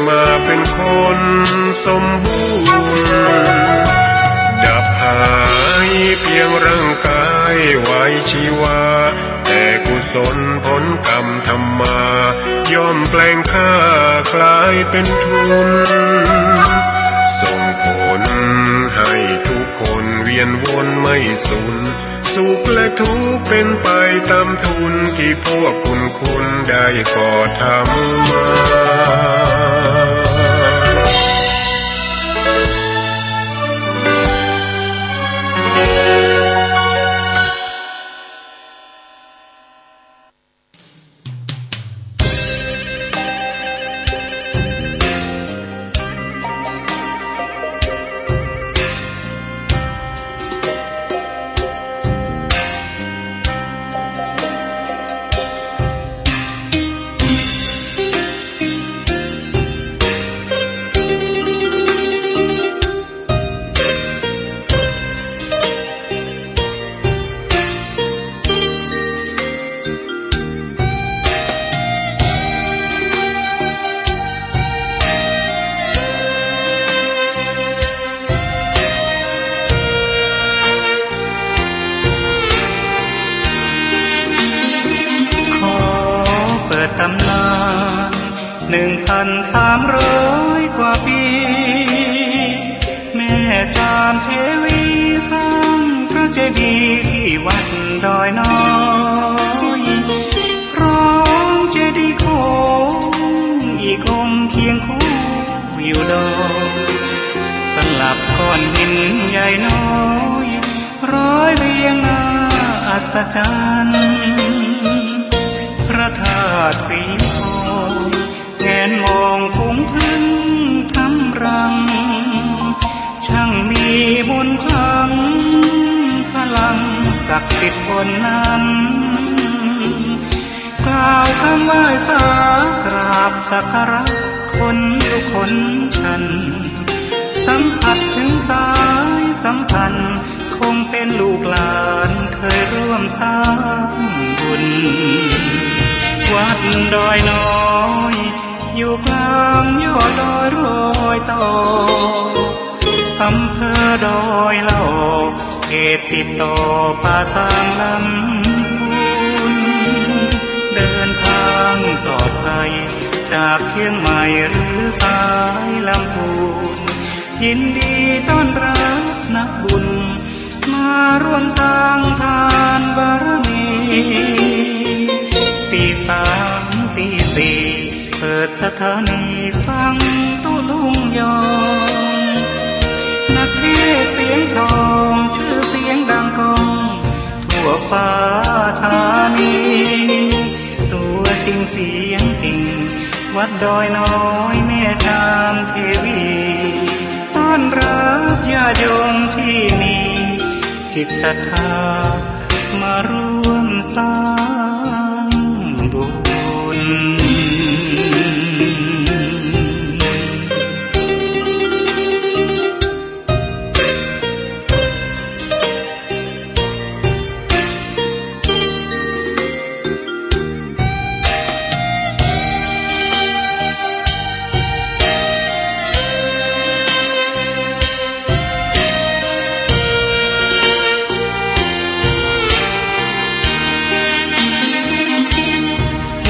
มาเป็นคนสมบูรณ์ดับหายเพียงร่างกายไว้ชีวาแต่กุศลผลกรรมทำมาย่อมแปลงค่ากลายเป็นทุนส่งผลให้ทุกคนเวียนวนไม่สูญสุขและทุกข์เป็นไปตามทุนที่พวกคุณได้ก่อทำมาตำนาน1,300 กว่าปีแม่จามเทวีสร้างพระเจดีย์ที่วัดดอยน้อยพร้อมเจดีย์โค้งอีกองค์เคียงคู่อยู่ดอยสลับก้อนหินใหญ่น้อยร้อยเรียงน่าอัศจรรย์พระธาตุสีทองแงนมองฝูงพึ่งทำรังช่างมีมนต์ขลังพลังศักดิ์สิทธิ์บนนั้นกล่าวคำไหว้สากราบสักการะคนทุกคนฉันสัมผัสถึงสายสัมพันธ์คงเป็นลูกหลานเคยร่วมสร้างบุญวัดดอยน้อยอยู่กลางยอดดอยโรยต่ออำเภอดอยเหล่าเขตติดต่อป่าสางลำพูนเดินทางปลอดภัยจากเชียงใหม่หรือสายลำพูนยินดีต้อนรับนักบุญมาร่วมสร้างทานบารมีตี3 ตี 4เปิดสถานีฟังตุลุงยองนักเทศเสียงทองชื่อเสียงดังก้องทั่วฟ้าธานีตัวจริงเสียงจริงวัดดอยน้อยแม่จามเทวีต้อนรับญาติโยมที่มีจิตศรัทธามาร่วมสร้างบุญ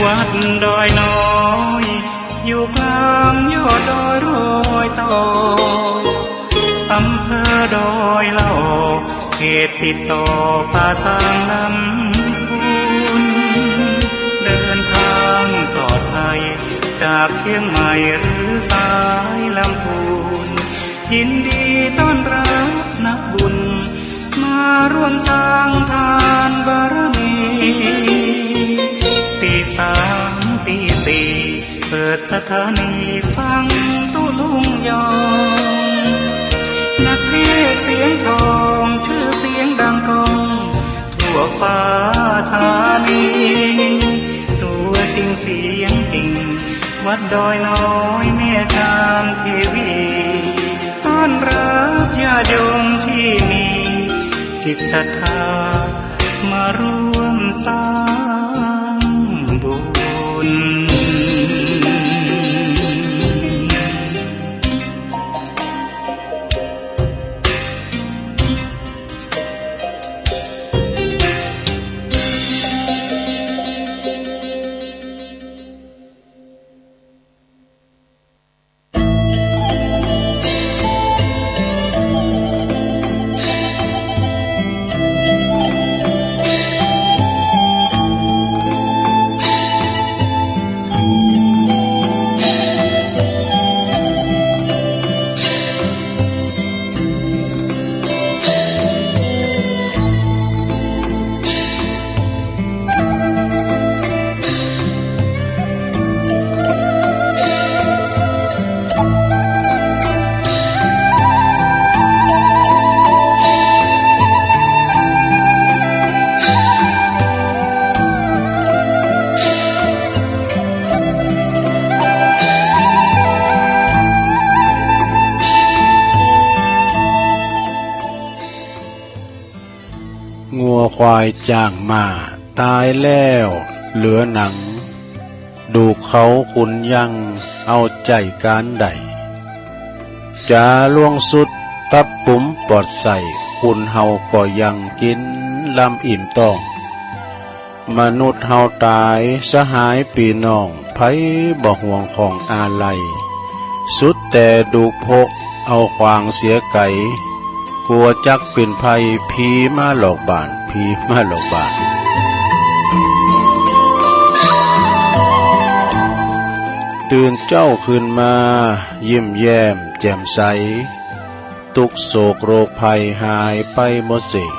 วัดดอยน้อยอยู่กลางยอดดอยโรยต่ออำเภอดอยเหล่าเขตติดต่อป่าสางลำพูนเดินทางปลอดภัยจากเชียงใหม่หรือสายลำพูนยินดีต้อนรับนักบุญมาร่วมสร้างทานบารมีตี3 ตี 4เปิดสถานีฟังตุลุงยองนักเทศเสียงทองชื่อเสียงดังก้องทั่วฟ้าธานีตัวจริงเสียงจริงวัดดอยน้อยแม่จามเทวีต้อนรับญาติโยมที่มีจิตศรัทธามาร่วมสร้างบุญ ควายจ้างมาตายแล้วเหลือหนังดูเขาคุณยังเอาใจการใดจะล่วงสุดตับปุ๋มปอดใส่คุณเฮาก็ยังกินลำอิ่มต้องมนุษย์เฮาตายสหายปีน้องไผบ่ห่วงของอาลัยสุดแต่ดูพกเอาควางเสียไก่กลัวจักเป็นภัยผีมาหลอกบ้านผีมาหลอกบ้านตื่นเจ้าขึ้นมายิ้มแย้มแจ่มใสทุกโศกโรคภัยหายไปหมดสิ้น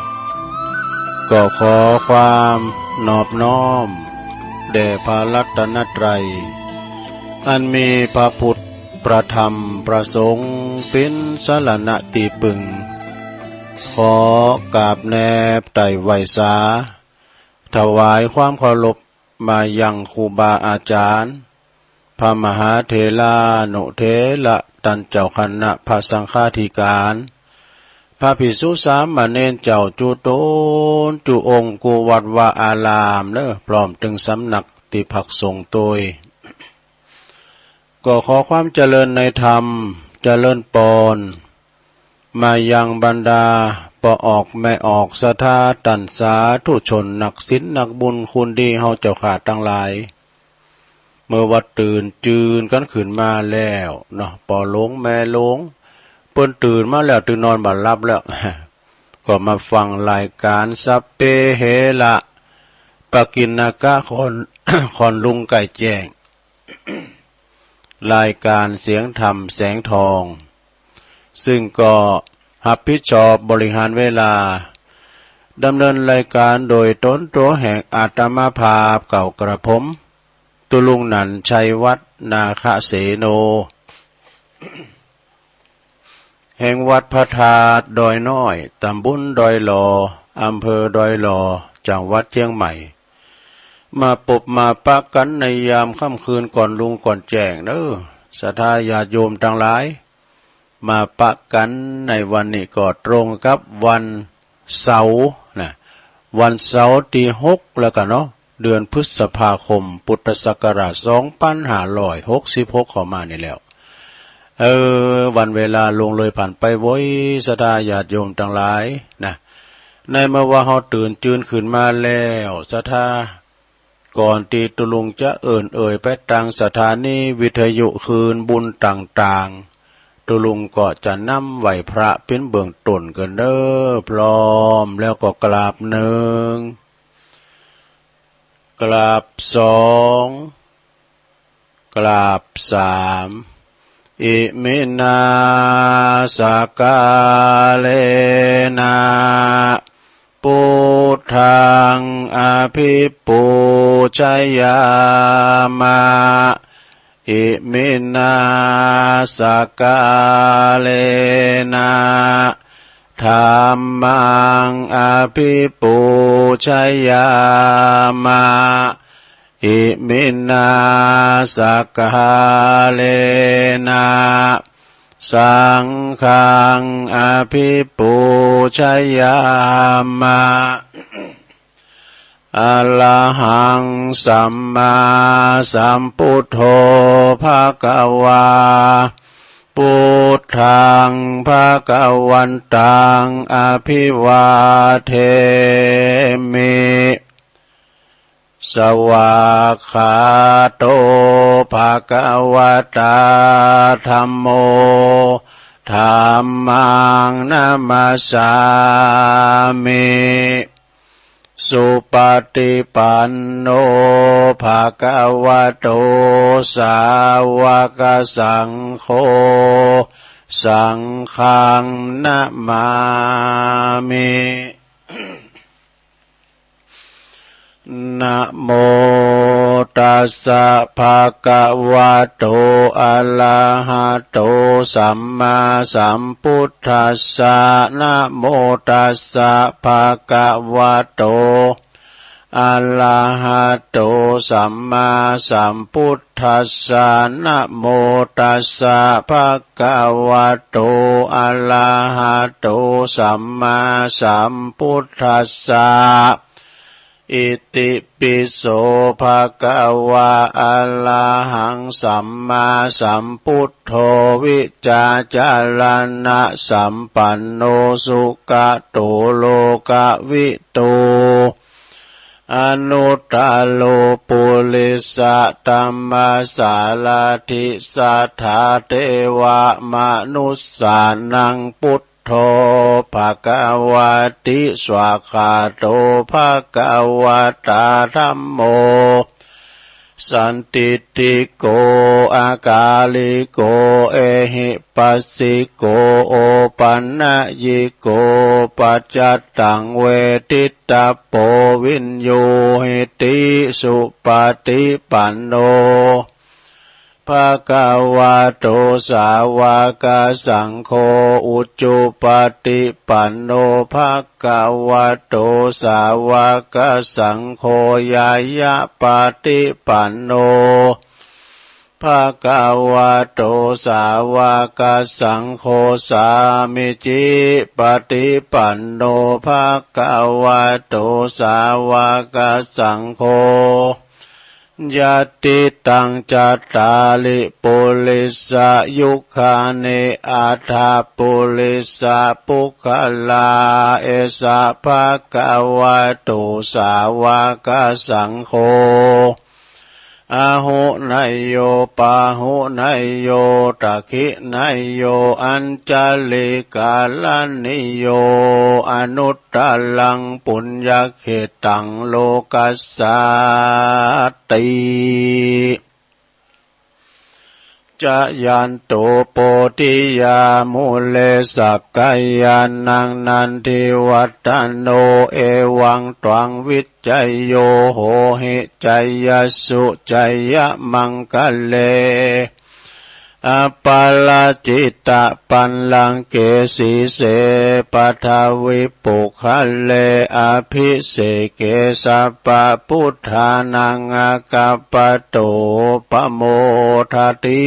ก็ขอความนอบน้อมแด่พระรัตนตรัยอันมีพระพุทธพระธรรมพระสงฆ์เป็นสรณะที่พึ่งขอกราบแนบไต่ไหวสาถวายความเคารพมายังครูบาอาจารย์พระมหาเถรานุเถระตันเจ้าคณะพระสังฆาธิการพระภิกษุสามเณรเจ้าจุโตนจุองค์กุวัดวาอารามเน้อพร้อมถึงสำนักติภักสงฆ์โดยก็ขอความเจริญในธรรมเจริญปอนมายังบรรดาปอออกแม่ออกสะทาตันสาธุชนนักศีลนักบุญคุณดีเฮาเจ้าขาดทั้งหลายเมื่อวัดตื่นจืนกันขึ้นมาแล้วเนาะปอหลงแม่หลงเปิ้นตื่นมาแล้วตื่นนอนบ่หลับแล้ว ก็มาฟังรายการสัพเพเหระปกิณณกะคอน คอนลุงไก่แจ้ง รายการเสียงธรรมแสงทองซึ่งก็รับผิดชอบบริหารเวลาดำเนินรายการโดยต้นตัวแห่งอาตมาภาพเก่ากระผมตุลุงนันชัยวัฒนาคเสโน แห่งวัดพระธาตุดอยน้อยตำบลดอยหลออำเภอดอยหลอจังหวัดเชียงใหม่มาปบมาปะกันในยามค่ำคืนก่อนลุงก่อนแจ้งเด้อศรัทธาญาติโยมทั้งหลายมาปะกันในวันนี้ก็ตรงกับวันเสาร์นะวันเสาร์ที่6แล้วกันเนาะเดือนพฤษภาคมพุทธศักราช2566เข้ามานี่แล้ววันเวลาลงเลยผ่านไปโว้ยศรัทธาญาติโยมทั้งหลายนะในเมื่อว่าเฮาตื่นจืนขึ้นมาแล้วศรัทธาก่อนที่ตุลุงจะเอ่ยไปทางสถานีวิทยุคืนบุญต่างๆตุลุงก็จะนำไหวพระเป็นเบื้องต้นกันเด้อพร้อมแล้วก็กราบหนึ่งกราบสองกราบสามอิมินาสกาเลนะพุทธังอภิปูชยามะอิมินาสกาเลนะธัมมังอภิปูชยามะอิมินาสกาเลนะสังฆังอภิปูชยามะอะระหังสัมมาสัมพุทโธภะคะวาพุทธังภะคะวันตังอภิวาเทมิสวากขาโตภะคะวะตาธัมโมธัมมังนัมมัสสามิสุปฏิปันโนภะคะวะโตสาวกสังโฆสังฆังนะมามินะโมตัสสะภะคะวะโตอะระหะโตสัมมาสัมพุทธัสสะนะโมตัสสะภะคะวะโต อะระหะโตสัมมาสัมพุทธัสสะนะโมตัสสะภะคะวะโตอะระหะโตสัมมาสัมพุทธัสสะอิติปิโสภะคะวะอะระหังสัมมาสัมพุทโธวิจาจารณะสัมปันโนสุขโตโลกวิโตอนุตตโลปุริสตัมมาสาลาธิสัทธาเทวมนุสสานังพุทโธภะคะวะติสวากขาโตภะคะวะตาธัมโมสันติติโกอากาลิโกเอหิปัสสิโกโอปันนะยิโกปัจจตังเวทิตาโปวินโยหิติสุปฏิปันโนภะคะวะโตสาวกสังโฆอุจจุปฏิปันโนภะคะวะโตสาวกสังโฆยายะปฏิปันโนภะคะวะโตสาวกสังโฆสามิจิปฏิปันโนภะคะวะโตสาวกสังโฆยะติตังจัตตาลิปุริสยุคาเนอาทาปุริสปุคลาเอสะภะคะวะโตสาวกสังโฆอาหุนายโยปาหุนายโยตะขินายโยอัญจลิกาลนิโยอนุตตลังปุญญเขตังโลกัสสติจะยันโตโปธิยามุเลสักกายานังนันทิวัตตโนเอวังตวังวิจัยโยโหหิจัยยสุจัยยมังคะเลอปาลจิตตปันลังเกสีเสปัทวิปุคะเลอภิเสเกสัพพพุทธานังอากัปปโตปโมทติ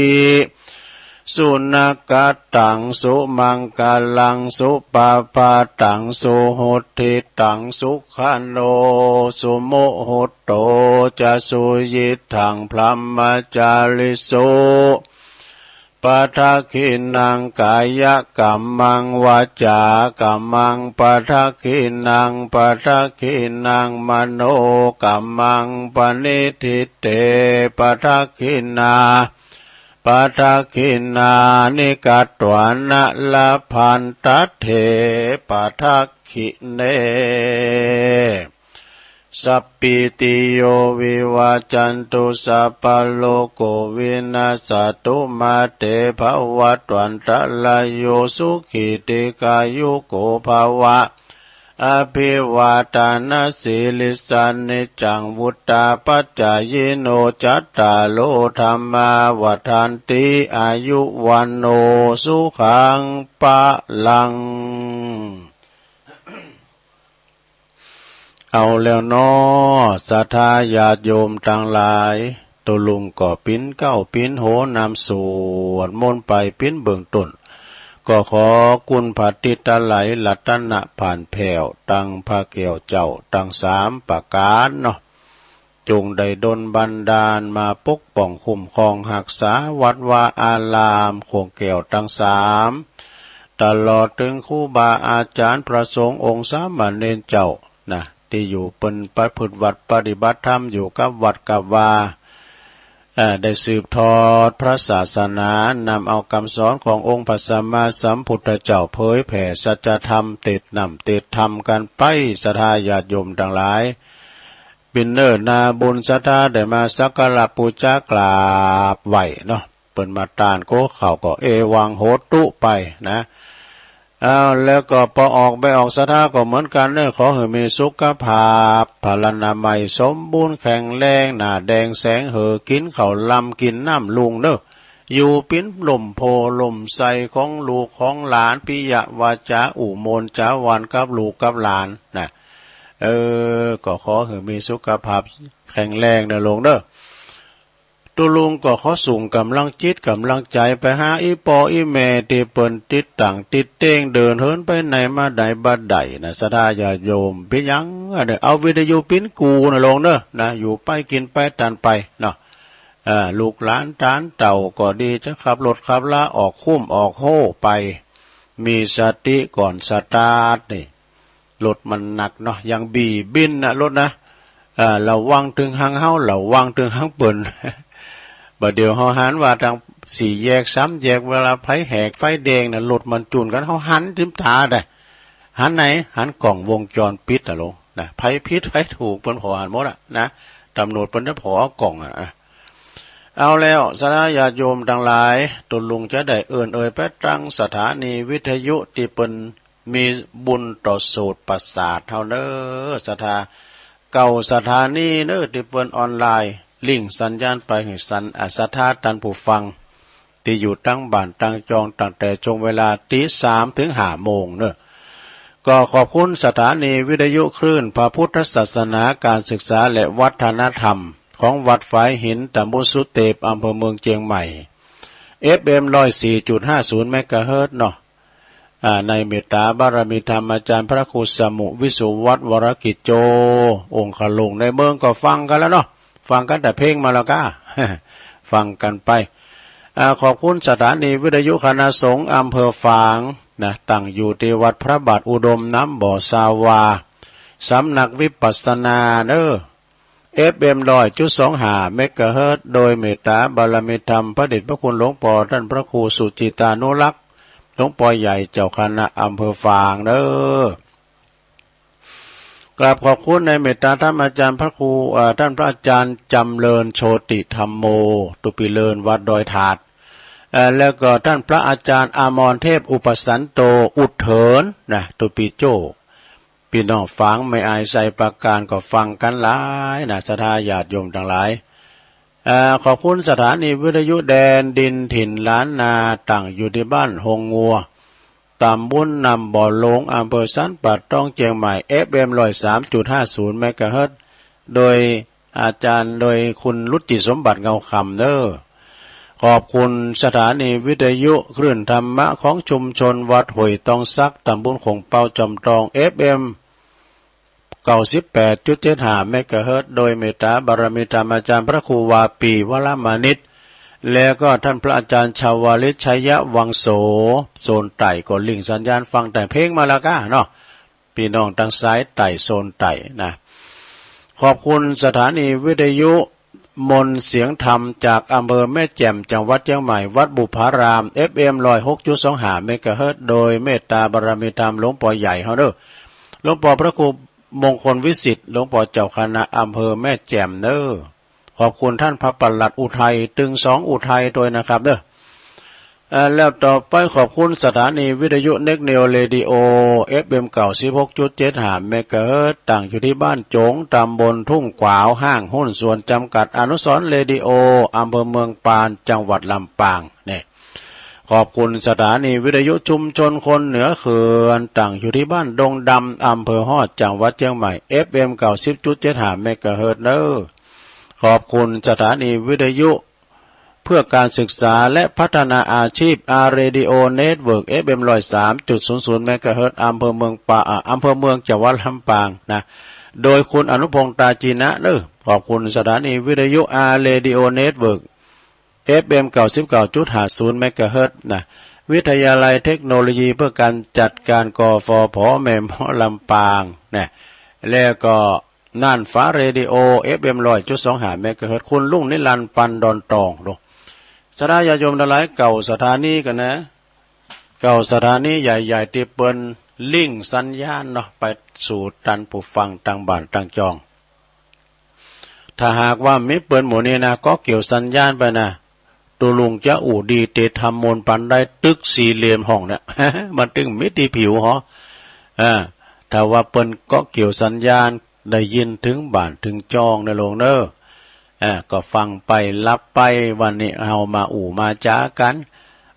สุนักตังสุมังกลังสุปาปาตังสุหุติตังสุขันโนสุโมหุตโตจะสุยิทังพลัมมจาริโสปัทขินังกายกัมมังวาจากัมมังปัทขินังปัทขินังมโนกัมมังปณิทิเตปัทขินาปัทขินานิกัตวานะละพันตัเถปัทขิเนสัพพิติโยวิวัจจันตุสัพพะโลกวินาศตุมาเตภวัตวันตะลายโยสุขิติกายุโกภวะอภิวาทานาสิลิสานิจังวุตตาปัจจายโนจัตตาโลธรรมาวัฏันติอายุวันโนสุขังปะลังเอาแล้วน้อศรัทธาญาติโยมทั้งหลายตุลุงก็ปิ้นเก้าปิ้นโหนำสวดมนต์ไปปิ้นเบื้องต้นก็ขอกุณภัตติตะไหลรัตนะผ่านแผ่วตั้งพระเกี่ยวเจ้าตั้งสามประการเนาะจงได้ดลบันดาลมาปกป้องคุ้มครองรักษาวัดวาอารามโคงแก้วตั้งสามตลอดถึงครูบาอาจารย์พระสงฆ์องค์สามเณรเจ้านะที่อยู่เป็นประพฤติวัดปฏิบัติธรรมอยู่กับวัดกับวาได้สืบทอดพระศาสนานำเอาคำสอนขององค์พระสัมมาสัมพุทธเจ้าเผยแผ่สัจธรรมติดนำติดธรรมกันไปศรัทธาญาติโยมทั้งหลายบินเนอร์นาบุญศรัทธาได้มาสักการะบูชากราบไหวเนาะเปิ่นมาตานโกเขาก็เอวังโหตุไปนะแล้วก็พอออกไปออกศรัทธาก็เหมือนกันเนี่ยขอให้มีสุขภาพพลานามัยสมบูรณ์แข็งแรงหน้าแดงแสงเหอกินข้าวลำกินน้ำลุงเด้ออยู่ปิ้นลมโพลมใสของลูกของหลานปิยวาจาอุโมนจาวันกับลูกกับหลานนะ ก็ขอให้มีสุขภาพแข็งแรงนะลงเด้อตัวลุงก็ขอส่งกำลังจิตกำลังใจไปหาอีปออีแม่ที่เปิ้นติดต่างติดเต้งเดินเหินไปไหนมาใดบัดใดนะศรัทธาญาติโยมเป็นหยังเอาวิทยุปิ้นกูนะลงเด้อนะอยู่ไปกินไปตันไปเนาะลูกหลานตานเต่าก็ดีจะขับรถขับลาออกคุ้มออกโห่ไปมีสติก่อนสตาร์ทนี่รถมันหนักเนาะยังบีบินนะรถนะระวังถึงหางเฮาระวังถึงหางเปิ้นบ่เดี๋ยวเฮาหันว่าทางสี่แยกซ้ำแยกเวลาไฟแหกไฟแดงน่ะรถมันจูนกันเฮาหันทิมตาได้หันไหนหันกล่องวงจรปิดน่ะลงนะไผผิดไผถูกเพิ่นพอหันหมดอ่ะนะตำรวจเพิ่นจะพอกล่องเอาแล้วสาญาติโยมทั้งหลายตนลุงจะได้เอ่ยไปตั้งสถานีวิทยุที่เปิ้นมีบุญต่อโสตประสาทเฮาเด้อศรัทธาเก่าสถานีเด้อที่เปิ้นออนไลน์ลิงก์สัญญาณไปให้ศรัทธาท่านผู้ฟังที่อยู่ตั้งบ้านตั้งจองตั้งแต่ช่วงเวลา 3:00 ถึง 5:00 นเด้อก็ขอบคุณสถานีวิทยุคลื่นพระพุทธศาสนาการศึกษาและวัฒนธรรมของวัดฝายหินตำบลสุเตปอำเภอเมืองเชียงใหม่ FM 104.50 เมกะเฮิรตซ์เนาะในเมตตาบารมีธรรมอาจารย์พระครูสมุวิสุวัฒน์วรกิจโจองค์ขลุงในเมืองก็ฟังกันแล้วเนาะฟังกันแต่เพลงมาแล้วก็ ฟังกันไปขอบคุณสถานีวิทยุคณะสงฆ์อำเภอฝางนะตั้งอยู่ที่วัดพระบาทอุดมน้ำบ่อสาวาสำนักวิปัสสนาเด้อ FM 100.25 เมกะเฮิรตซ์โดยเมตตาบารมีธรรมพระเดชพระคุณหลวงพ่อท่านพระครูสุจิตานุรักษ์หลวงพ่อใหญ่เจ้าคณะอำเภอฝางเด้อกราบขอบคุณในเมตตาธรรมอาจารย์พระครูท่านพระอาจารย์จำเริญโชติธรรมโมตุปิเลินวัดดอยถาดแล้วก็ท่านพระอาจารย์อมรเทพอุปสันโตอุดเถินนะตุปิโจพี่น้องฟังไม่อายใส่ประการก็ฟังกันหลายนะศรัทธาญาติโยมทั้งหลายขอบคุณสถานีวิทยุแดนดินถิ่นล้านนาตั้งอยู่ที่บ้านหงงัวตำบลนำบ่อหลงอำเภอสันป่าตองเชียงใหม่ FM 103.50 เมกะเฮิรตซ์โดยอาจารย์โดยคุณรุจิสมบัติเงาคำเด้อขอบคุณสถานีวิทยุคลื่นธรรมะของชุมชนวัดห้วยตองซักตำบลคงเปาจอมตอง FM 98.75 เมกะเฮิรตซ์โดยเมตตาบารมีธรรมอาจารย์พระครูวาปีวรมานิตแล้วก็ท่านพระอาจารย์ชาวลิตชัยวังโสโซนไต่ก็ลิงสัญญาณฟังแต่เพลงมาแล้วก็เนาะพี่น้องทางซ้ายไต่โซนไต่นะขอบคุณสถานีวิทยุมนเสียงธรรมจากอำเภอแม่แจ่มจังหวัดเชียงใหม่วัดบุพาราม FM 106.25 เมกะเฮิรตซ์โดยเมตตาบารมีธรรมหลวงปู่ใหญ่เฮาเด้อหลวงปู่พระครูมงคลวิสิทธิ์หลวงปู่เจ้าคณะอำเภอแม่แจ่มเด้อขอบคุณท่านพระปลัดอุทัยตึง2อุทัยด้วยนะครับเด้อแล้วต่อไปขอบคุณสถานีวิทยุเน็กเนโอเรดิโอ FM 96.75 เมกะเฮิรตซ์ตั้งอยู่ที่บ้านโจงตำบลทุ่งกวาวห้างหุ้นส่วนจำกัดอนุสรณ์เรดิโออำเภอเมืองปานจังหวัดลำปางเนี่ยขอบคุณสถานีวิทยุชุมชนคนเหนือเขื่อนตั้งอยู่ที่บ้านดงดำอำเภอฮอดจังหวัดเชียงใหม่ FM 90.75 เมกะเฮิรตซ์เด้อขอบคุณสถานีวิทยุเพื่อการศึกษาและพัฒนาอาชีพอาร์เรดิโอเน็ตเวิร์ก FM 103.00 เมกะเฮิรตซ์อำเภอเมืองจังหวัดลำปางนะโดยคุณอนุพงษ์ตาจีนะเด้อขอบคุณสถานีวิทยุอาร์เรดิโอเน็ตเวิร์ก FM 99.50 เมกะเฮิรตซ์นะวิทยาลัยเทคโนโลยีเพื่อการจัดการกฟผแม่หมอลำปางนะแล้วก็น่านฟ้าเรดิโอ FM 100.25 เมกะเฮิรตซ์คุณลุงนิรันดร์ปันดอนตองดูสถาญาติโยมทั้งหลายเก่าสถานีกันนะเก่าสถานีใหญ่ๆที่เปิ้นลิงก์สัญญาณเนาะไปสู่ท่านผู้ฟังต่างบ้านต่างจองถ้าหากว่ามีเปิ้นหมู่นี้นะก็เกี่ยวสัญญาณไปนะตัวลุงจะอู่ดีเตทำมนต์ปันได้ตึกสี่เหลี่ยมห้องเนี่ย มันตึงมิติผิวหรอถ้าว่าเปิ้นก็เกี่ยวสัญญาณได้ยินถึงบ้านถึงจองในโรงเนอก็ฟังไปรับไปวันนี้เอามาอู่มาจ้ากัน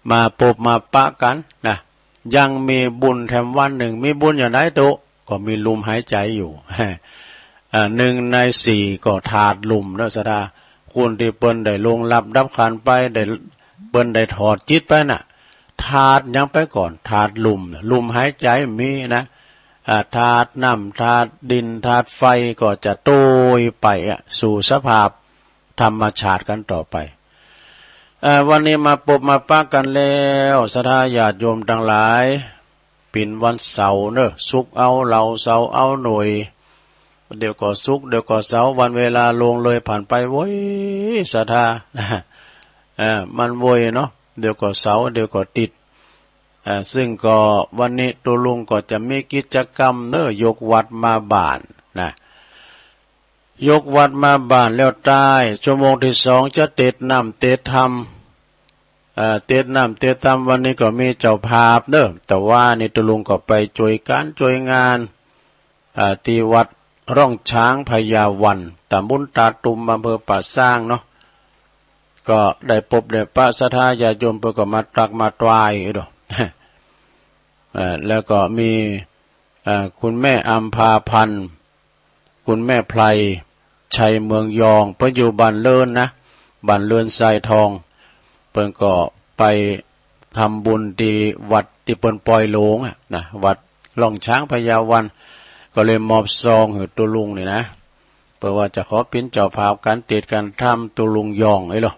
มาปบมาปะกันนะยังมีบุญแถมวันหนึ่งมีบุญอย่างไรตุก็ ก็มีลมหายใจอยู่1 ใน 4ก็ธาตุลมเนาะสดาคนที่เปิ้นได้ลงรับดับขันไปได้เปิ้นได้ถอดจิตไปน่ะธาตุยังไปก่อนธาตุลมหายใจมีนะธาตุน้ำธาตุดินธาตุไฟก็จะโตยไปสู่สภาพธรรมชาติกันต่อไปวันนี้มาปบมาปะกันแล้วศรัทธาญาติโยมทั้งหลายเป็นวันเสาร์เนอะศุกร์เอาเราเสาร์เอาหน่วยเดี๋ยวก็ศุกร์เดี๋ยวก็เสาร์วันเวลาลงเลยผ่านไปโว้ยศรัทธามันโวยเนาะเดี๋ยวก็เสาร์เดี๋ยวก็ติดซึ่งก็วันนี้ตัวลุงก็จะมีกิจกรรมเนอะยกวัดมาบ้านนะยกวัดมาบ้านแล้วใต้ชั่วโมงที่2จะเตดน้ำเตดธรรมเตดน้ำเตดธรรมวันนี้ก็มีเจ้าภาพเนอะแต่ว่านี่ตัวลุงก็ไปช่วยการช่วยงานที่วัดร่องช้างพญาวันตำบลตาตุมอำเภอป่าสร้างเนาะก็ได้พบได้ปะศรัทธาญาติโยมเพิ่นก็มาตักมาตวายดอกแล้วก็มีคุณแม่อัมพาพันธ์คุณแม่ไพรชัยเมืองยองเพิ่นอยู่บ้านเลินนะบ้านเลินทรายทองเพิ่นก็ไปทำบุญที่วัดที่เพิ่นปล่อยโลงนะวัดร่องช้างพญาวันก็เลยมอบซองให้ตัวลุงนี่นะเพื่อว่าจะขอเป็นเจ้าภาพการติดการทำตัวลุงยองไอ้หรอ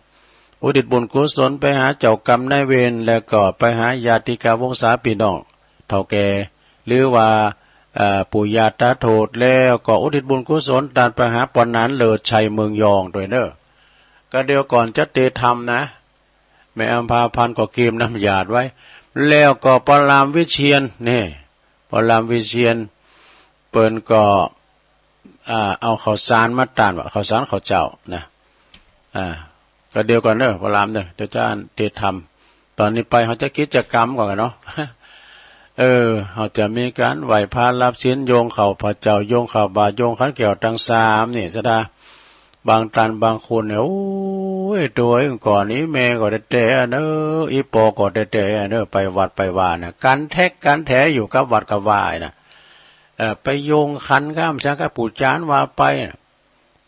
อุทิศบุญกุศลไปหาเจ้ากรรมนายเวรแล้วก็ไปหาญาติกาวงศาพี่น้องเฒ่าแก่หรือว่าปู่ย่าตาโทษแล้วก็อุทิศบุญกุศลตามไปหาปอนนั้นเลิศชัยเมืองยองด้วยเนอะก็เดี๋ยวก่อนจะเตะทำนะแม่อัมพาพันธ์ก็เกมน้ำหยาดไว้แล้วก็ปรามวิเชียรนี่ปรามวิเชียรเปิ้นก็เอาข้าวสารมาตานว่าข้าวสารข้าวเจ้านะก็เดียวก่อนเนอะปรามเนอะเดี๋ยวจะเตะทำตอนนี้ไปเขาจะกิจกรรมก่อนเนาะเขาจะมีการไหว้พระรับศีลโยงเข่าพระเจ้าโยงเข่าบาโยงขันเกี่ยวทั้ง3นี่ซะดาบางตันบางคนเนี่ยโอ้ยตัวก่อนนี้แม่ก็ได้แต่เนอะอีปอก็ได้แต่เนอะไปวัดไปว่านะการแท็กการแถอยู่กับวัดกับว่านะไปโยงขันข้ามชักกับปู่จานว่าไป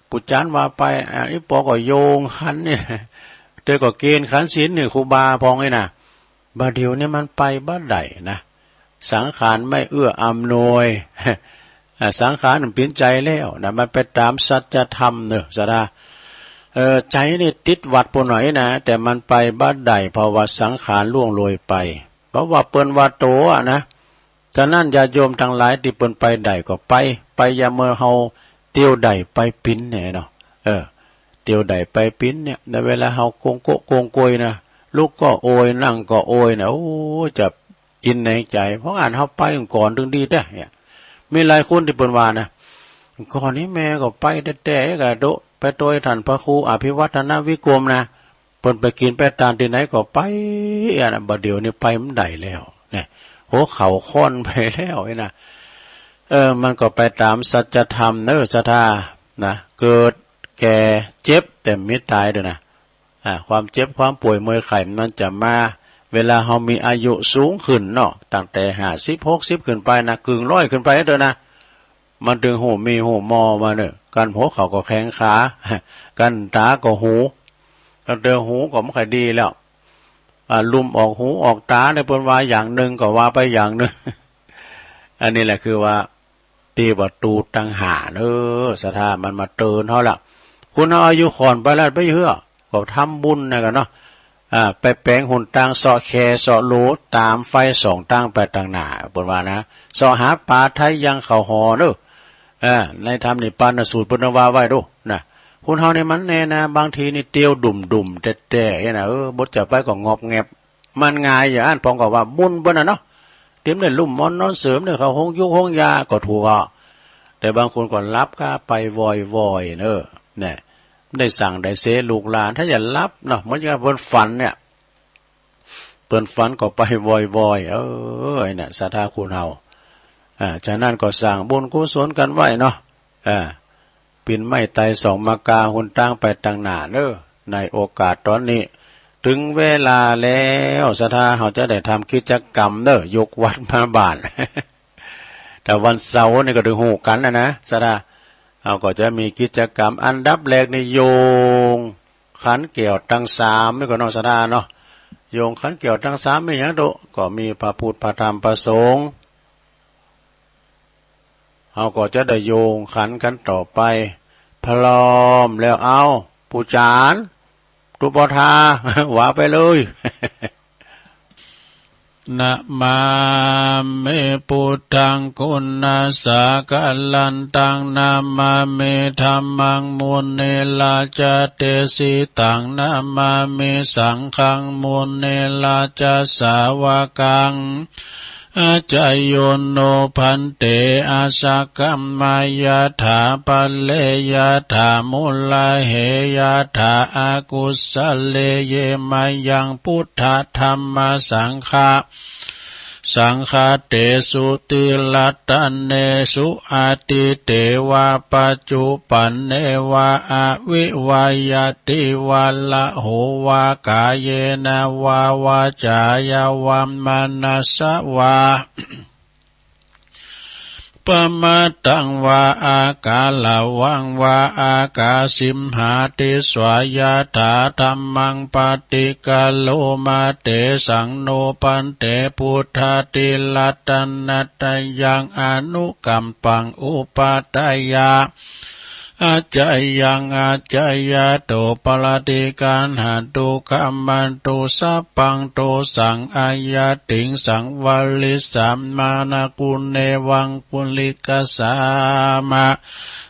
ปู่จานว่าไปอีปอก็โยงขันเนี่ยเธอก็เกณฑ์ขันศีลนี่ครูบาพองไอ้น่ะบาเดียวเนี่ยมันไปบ้านใดนะสังขารไม่เอื้ออำนวยสังขารมันเปลี่ยนใจแล้วนะมันไปตามสัจธรรมเนอะสดาใจนี่ติดวัดปนหน่อยนะแต่มันไปบ้านใดเพราะว่าสังขารล่วงโรยไปเพราะว่าเปิ้นว่าโตนะฉะนั้นญาติโยมทั้งหลายที่เปิ้นไปใดก็ไปอย่าเมื่อเฮาเตี้ยวใดไปปิ้นเนี่ยเนาะเตี้ยวใดไปปิ้นเนี่ยในเวลาเฮาโกงโกโกงโกยนะลูกก็โอยนั่งก็โอยนะโอ้จะกินในใจเพราะเฮาไปก่อนถึงดีแท้เนี่ยมีหลายคนที่เปิ้นว่านะก่อนนี้แม่ก็ไปแต่ก็โดไปโดยท่านพระครูอภิวัฒนวิกรมนะเปิ้นไปกินไปตามที่ไหนก็ไปนะบัดเดี๋ยวนี้ไปมันได้แล้วเนี่ยหัวเข่าค่อนไปแล้วไอ้นะมันก็ไปตามสัจธรรมเนอะศรัทธานะเกิดแก่เจ็บแต่ไม่ตายด้วยนะความเจ็บความป่วยเมื่อยไข้มันจะมาเวลาเฮามีอายุสูงขึ้นเนาะตั้งแต่50 60ขึ้นไปนะกึ่งร้อยขึ้นไปเด้อนะมันถึงหูมีหูมอมาเนอะกันหัวเข่าก็แข็งขากันตาก็หูกันเดือหูก็ไม่ค่อยดีแล้วลุมออกหูออกตาในเปิ้นว่าอย่างหนึ่งก็ว่าไปอย่างหนึ่ง อันนี้แหละคือว่าตีประตูตังหาศรัทธามันมาเตือนเฮาละคุณเอาอายุขอนไปแล้วไปเฮือก็ทำบุญนะกันเนาะไปแปลงหุ่นตังเสาะแคเสาะโลตามไฟ2ตั้งไปต่างหน้าเปิ้นว่านะเสาะหาปลาไทยยังเข้าหอเด้อในธรรมนี่ปานสูตรเปิ้นว่าไว้ดูนะคุณเฮานี่มันแน่นะบางทีนี่เตียวดุ่มๆแต้ๆนะบทจะไปก็งอบแงบมันง่ายอย่างอันพองก็ว่าบุญเปิ้นน่ะเนาะเตรียมได้ลุ่มมอนนอนเสริมเนี่ยเขาห้องยุกห้องยาก็ถูกแต่บางคนก็รับก็ไปวอยๆเนี่ยได้สั่งได้เสลูกหลานถ้าอย่ารับเนาะเหมือนกับเปิ้นฝันเนี่ยเปิ้นฝันก็ไปวอยๆไอ้น่ะศรัทธาคุณเฮาฉะนั้นก็สร้างบุญกุศลกันไว้เนาะปิ่นไม้ไต2มากาหุ่นตั้งไปต่างหน้าในโอกาสตอนนี้ถึงเวลาแล้วศรัทธาเฮาจะได้ทำกิจกรรมยกวัดมาบ้าน แต่วันเสาร์นี่ก็ถึงหูกันนะสะดาเอาก็จะมีกิจกรรมอันดับแรกในโยงขันเกี่ยวทั้งสามไม่ก็นอกสะดาเนาะโยงขันเกี่ยวทั้งสามไม่อย่างโดก็มีพระพุทธพระธรรมพระสงฆ์เอาก็จะได้โยงขันกันต่อไปพร้อมแล้วเอาปูจานตุปทาหวาไปเลยนะมาเมพุทธังคุณนาสากัลลันตังนามาเมธัมมังมุเนลาจเตสิตังนามาเมสังฆังมุเนลาจสาวกังอาจายโยโนพันเตอาสากัมมายาถาปัลเลยาถามุลาเหยาถาอากุสเลเยมายังพุทธธรรมสังฆาสังฆาเตสุติลัตตันเนสุอาติเตวะปัจจุปันเนวะอวิวายติวะละโหวากายเยนะวาวาจายาวัมมนัสสวาปมาตังวาอากาลาวังวาอากาสิมหาติสวายาถาธัมมังปฏิกาโลมาเตสังโนปันเตพุทธติลัตตันนัตยังอนุกัมปังอุปาทายาอาจายังอาจายาโตปลติการหาตุกัมมันตุสัพพังโตสังอายาติงสังวลิสัมมานากุเนวังปุลิกสามะ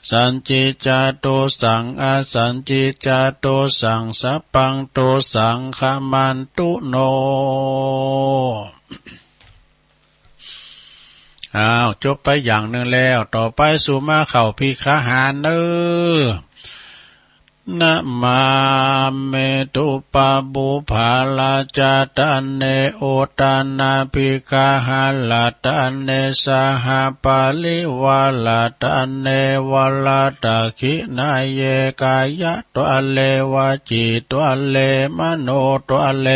สัญจิจาโตสังอาสัญจิจาโตสังสัพพังโตสังขมันตุโนอ้าวจบไปอย่างหนึ่งแล้วต่อไปสู่มาเข้าพิคหารเนอนะมาเมตุปะบุภาลาจาตันเนโอตานาภิกาหาลาตันเนสหปาลิวาลาตันเนวาลาตาคินาเยกายะตัวเลวาจิตัวเลมโนตัวเล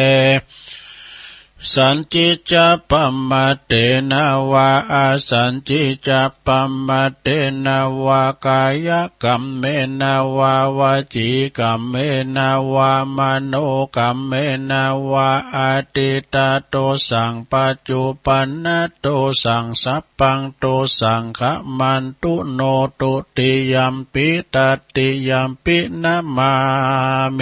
สันจิจปัมมะเตนะวะอาสันจิจปัมมะเตนะวะกายกัมเมนะวะวจีกัมเมนะวะมโนกัมเมนะวะอาติตาโตสังปัจจุปันนโตสังสัพพังโตสังขมันตุโนตุติยัมปิตติยัมปินะมาเม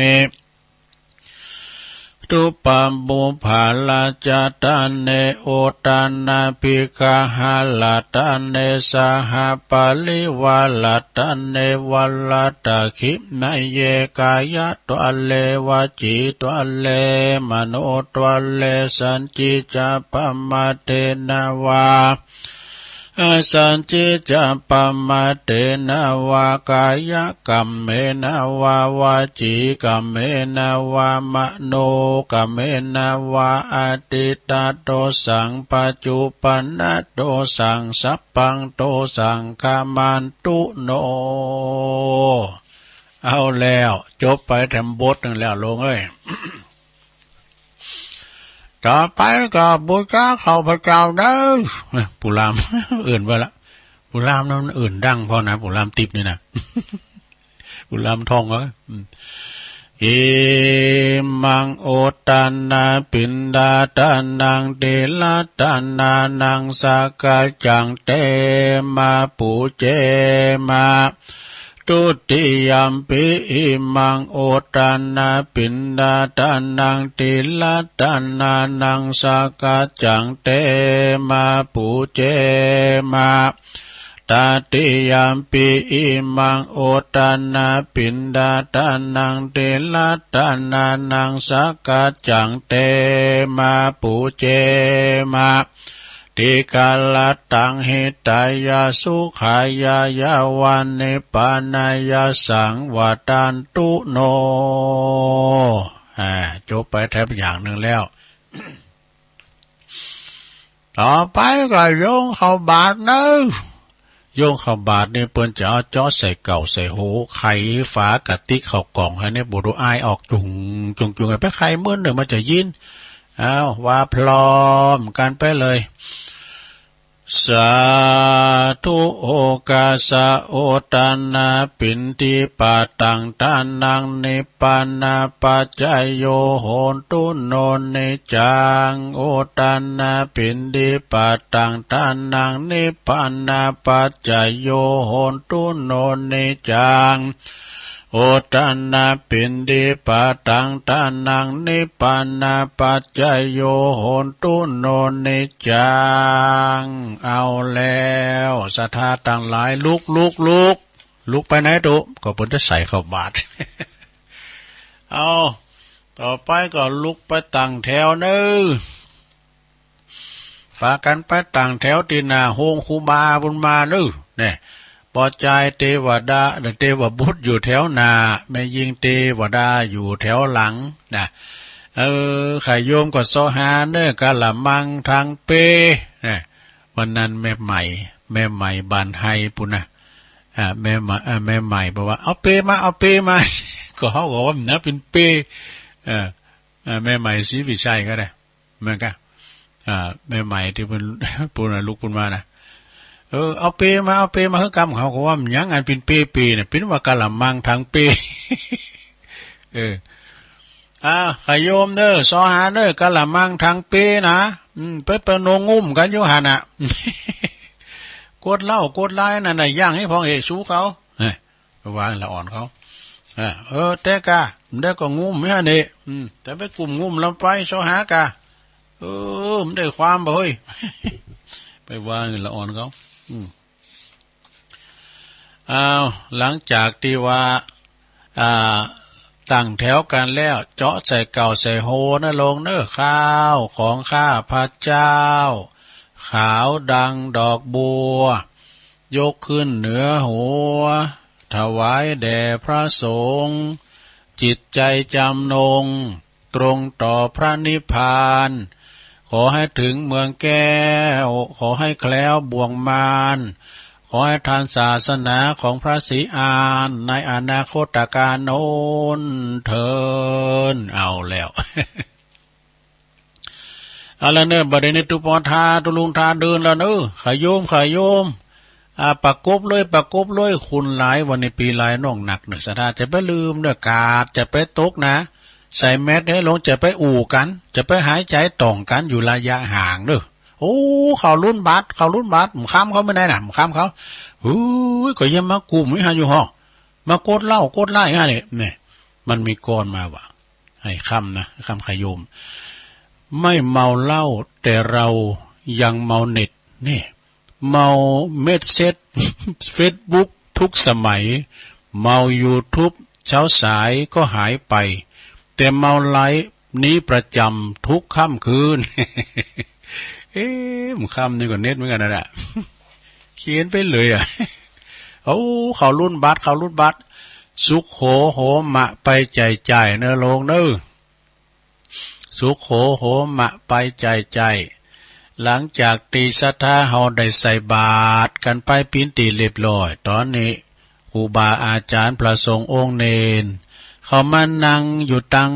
ตุปัมบุภาลาจาตันเนโอตานาภิกาหาลาตันเนสหปาลิวาลาตันเนวาลาตาคินาเยกายะตัวเลวาจิตัวเลมโนตัวเลสันจิจปัมมะเตนะวาอาสันจิจปัมมะเตนะวากายกัมเมนะวาวาจิกัมเมนะวามโนกัมเมนะวาอาติตาโตสังปัจจุปันนโตสังสัพพังโตสังฆามันตุโนเอาแล้วจบไปแถมบทหนึ่งแล้วลงเอ้ยต่อไปก็บูชาข้าพเจ้าเด้อปุรามอื่นไปละปุรามนั้นอื่นดังพอนะปุรามติบนี่นะปุรามทองก็อิมังโอตานาปินดาตานังเดลาตานานังสากาจังเตมาปูเจมาตุติยัมปิอิมังโอตานาปินดาตานังติลาตานานังสากาจังเตมาปูเจมาตาติยัมปิอิมังโอตานาปินดาตานังติลาตานานังสากาจังเตมาปูเจมาติกาลตังหิตายาสุขายายาวันนิปานายาสังวตันตุโนจบไปแทบอย่างหนึ่งแล้ว ต่อไปก็โยงเข้าบาทนะโยงเข้าบาทนี่เปิ้นจะเอาจ้อใส่เก่าใส่หูไข่ฝากะติกเข้ากล่องให้เนี่ยบุรุษอายออกจุงไอ้ไปไข่มื้อหนึ่งมันจะยินเอาว่าพร้อมกันไปเลย สาธุโอกาสะโอตานาปินติปาตังทานังนิปานาปัจจโยโหนตุโนนิจังโอตานาปินติปาตังทานังนิปานาปัจจโยโหนตุโนนิจังโอตันนาปินดิปะตังทานังนิปานาปัจจโยโหนตุโนนิจังเอาแล้วศรัทธาต่างหลายลุกไปไหนตุก็เพิ่นจะใส่เข้าบาตร เอาต่อไปก็ลุกไปตั้งแถวเด้อปากันไปตั้งแถวตีหน้าโฮงคูบาบุญมาเด้อเนี่ยปอใจเทวดาเทวบุตรอยู่แถวหน้าแม่ยิงเทวดาอยู่แถวหลังนะขายโยมก็โซหาเนื้อกะละมังทางเปนะวันนั้นแม่ใหม่บานไฮปุนะแม่ใหม่บอกว่าเอาเปมา ก็เขาบอกว่ามันเป็นเปแม่ใหม่ศรีวิชัยก็ได้เหมือนกันแม่ใหม่ที่เป็นปุนะลูกปุนมานะเอาเปมาให้กรรมเขาก็ว่ามันยังอันเป็นเปเนี่ยเป็นว่ากะละมังทางเปขายโยมเด้อซอหาเด้อกะละมังทางเปนะไปโนงุ่มกันอยู่หันกดเหล้ากดไล่นั่นน่ะย่างให้พองเอกสู้เขาวางละอ่อนเขาแต่กะได้ก็งุ่มไม่ฮะนี่แต่ไปกลุ่มงุ่มลำไปซอหากะมันได้ความบ่เฮ้ยไปวางละอ่อนเขาหลังจากที่ว่าตั้งแถวกันแล้วเจาะใส่เก่าใส่โหนะลงเนื้อข้าวของข้าพระเจ้าขาวดังดอกบัวยกขึ้นเหนือหัวถวายแด่พระสงฆ์จิตใจจำนงตรงต่อพระนิพพานขอให้ถึงเมืองแก้วขอให้แคล้วบ่วงมารขอให้ทานศาสนาของพระศรีอานในอนาคตการโน้นเถินเอาแล้ว เอาละเนอะบัดนี้ตุปอทาตุลุงทาเดินแล้วเนอะขยโยมประกบเลยคุณหลายวันในปีหลายน้องหนักเนอะสถาจะไปลืมเนอะกาดจะไปตกนะใส่แมสให้ลงจะไปอู่กันจะไปหายใจต่องกันอยู่ระยะห่างเนอะโอ้เขารุ่นบาดหมข้ามเขาไม่ได้น่ะหมข้ามเขาก็ยังมากูไม่หาอยู่ห้องมากดเหล้ากดไล่ฮะเนี่ยมันมีกรมาว่ะให้คำนะคำขยมไม่เมาเหล้าแต่เรายังเมาเน็ตนี่เมาเมสเซจ เฟซบุ๊กทุกสมัยเมายูทูบเช้าสายก็หายไปแต่เมาไลฟ์นี้ประจำทุกค่ำคืน มันค่ำนี่ก็เน็ตเหมือนกันนะเขียนไปเลยเขารุ่นบัตรสุขโหมะไปใจเนื้อลงเนื้อสุขโหมะไปใจหลังจากตีสัทธาเฮาได้ใส่บาตรกันไปปิ้นตีเรียบร้อยตอนนี้ครูบาอาจารย์พระสงฆ์องค์เนนเขามานั่งอยู่ตั้ง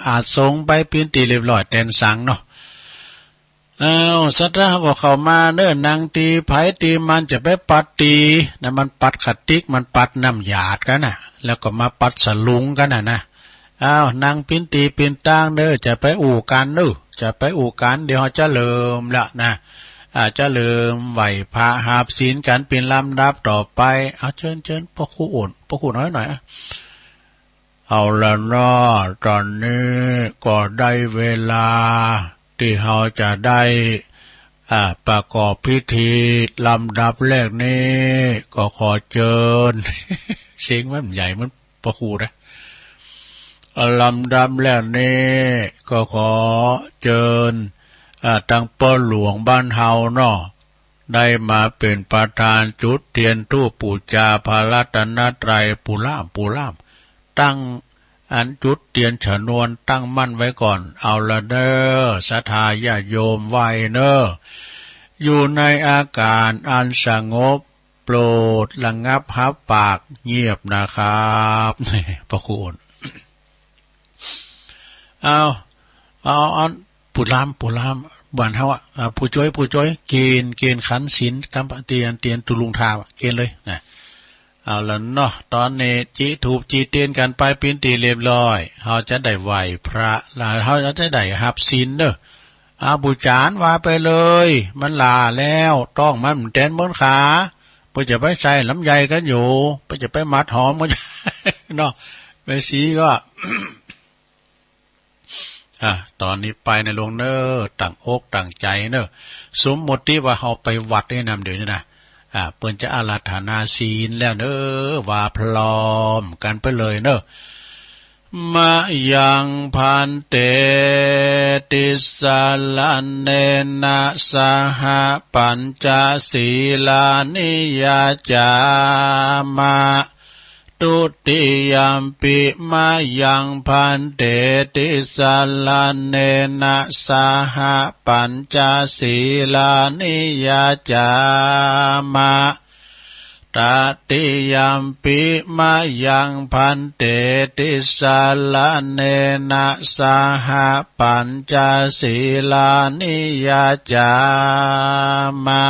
อาจสงไปปิ้นตีเรียบร้อยแตนสังเนาะสัทธาก็เข้ามาเนื้อนางตีไผตีมันจะไปปัดตีนะมันปัดขัดติ๊กมันปัดน้ำหยาดกันนะแล้วก็มาปัดสลุงกันนะนางปิ้นตีปิ้นตั้งเด้อจะไปอู่กันเด้อจะไปอู่กันเดี๋ยวจะเริ่มละนะจะเริ่มไหวพาหาบศีลกันเป็นลำดับต่อไปเชิญพ่อครูอ่อนพ่อครูน้อยหน่อยเอาละเนาะตอนนี้ก็ได้เวลาที่เราจะได้ประกอบพิธีลำดับแรกนี้ก็ขอเชิญ เสียงมันใหญ่มันพ่อครูนะลำดับแรกนี้ก็ขอเชิญตั้งป้อหลวงบ้านเฮาเนาะได้มาเป็นประธานจุดเทียนธูปปูชาพระรัตนตรัยปูล่ามตั้งอันจุดเทียนฉนวนตั้งมั่นไว้ก่อนเอาละเด้อศรัทธาญาติโยมไหวเนอะอยู่ในอาการอันสงบโปรดระงับหับปากเงียบนะครับพระคุณเอาปุราม บ้านเฮาผู้จ้อยเกณฑ์ขันศีลกำปะเตียนตุลุงทาวเกณฑ์เลยนะเอาละเนาะตอนนี้จีถูกจีเตียนกันไปเป็นตีเรียบร้อยเฮาจะได้ไหวพระแล้วเฮาจะได้รับศีลเด้อบูจานว่าไปเลยมันลาแล้วต้องมันแตนบนขาเพื่อจะไปใส่ลำไยกันอยู่เพื่อจะไปมัดหอมกันเนาะไปสีก็ ตอนนี้ไปในหลวงเนอตั้งอกตั้งใจเนอสมมติว่าเฮาไปวัดได้นำเดี๋ยวนี้นะเปิ้นจะอาราธนาศีลแล้วเนอว่าพร้อมกันไปเลยเนอมายังพันเตติสาลันเนนะสหปัญจศีลานิยาจามาตุติยัมปิมายังพันเตติสาลันเนนะสหปัญจศีลานิยาจามาตติยัมปิมายังพันเตติสาลันเนนะสหปัญจศีลานิยาจามา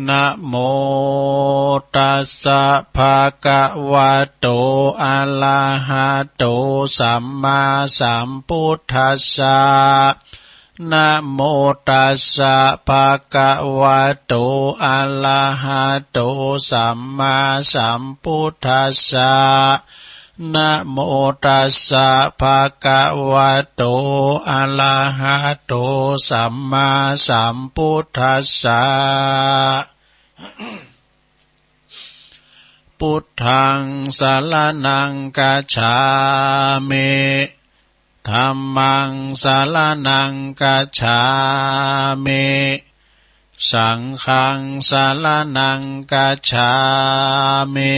นะโมตัสสะภะคะวะโตอะระหะโตสัมมาสัมพุทธัสสะนะโมตัสสะภะคะวะโตอะระหะโตสัมมาสัมพุทธัสสะนะโมตัสสะภะคะวะโตอะระหะโตสัมมาสัมพุทธัสสะพุทธังสรณังคัจฉามิธัมมังสรณังคัจฉามิสังฆังสรณังคัจฉามิ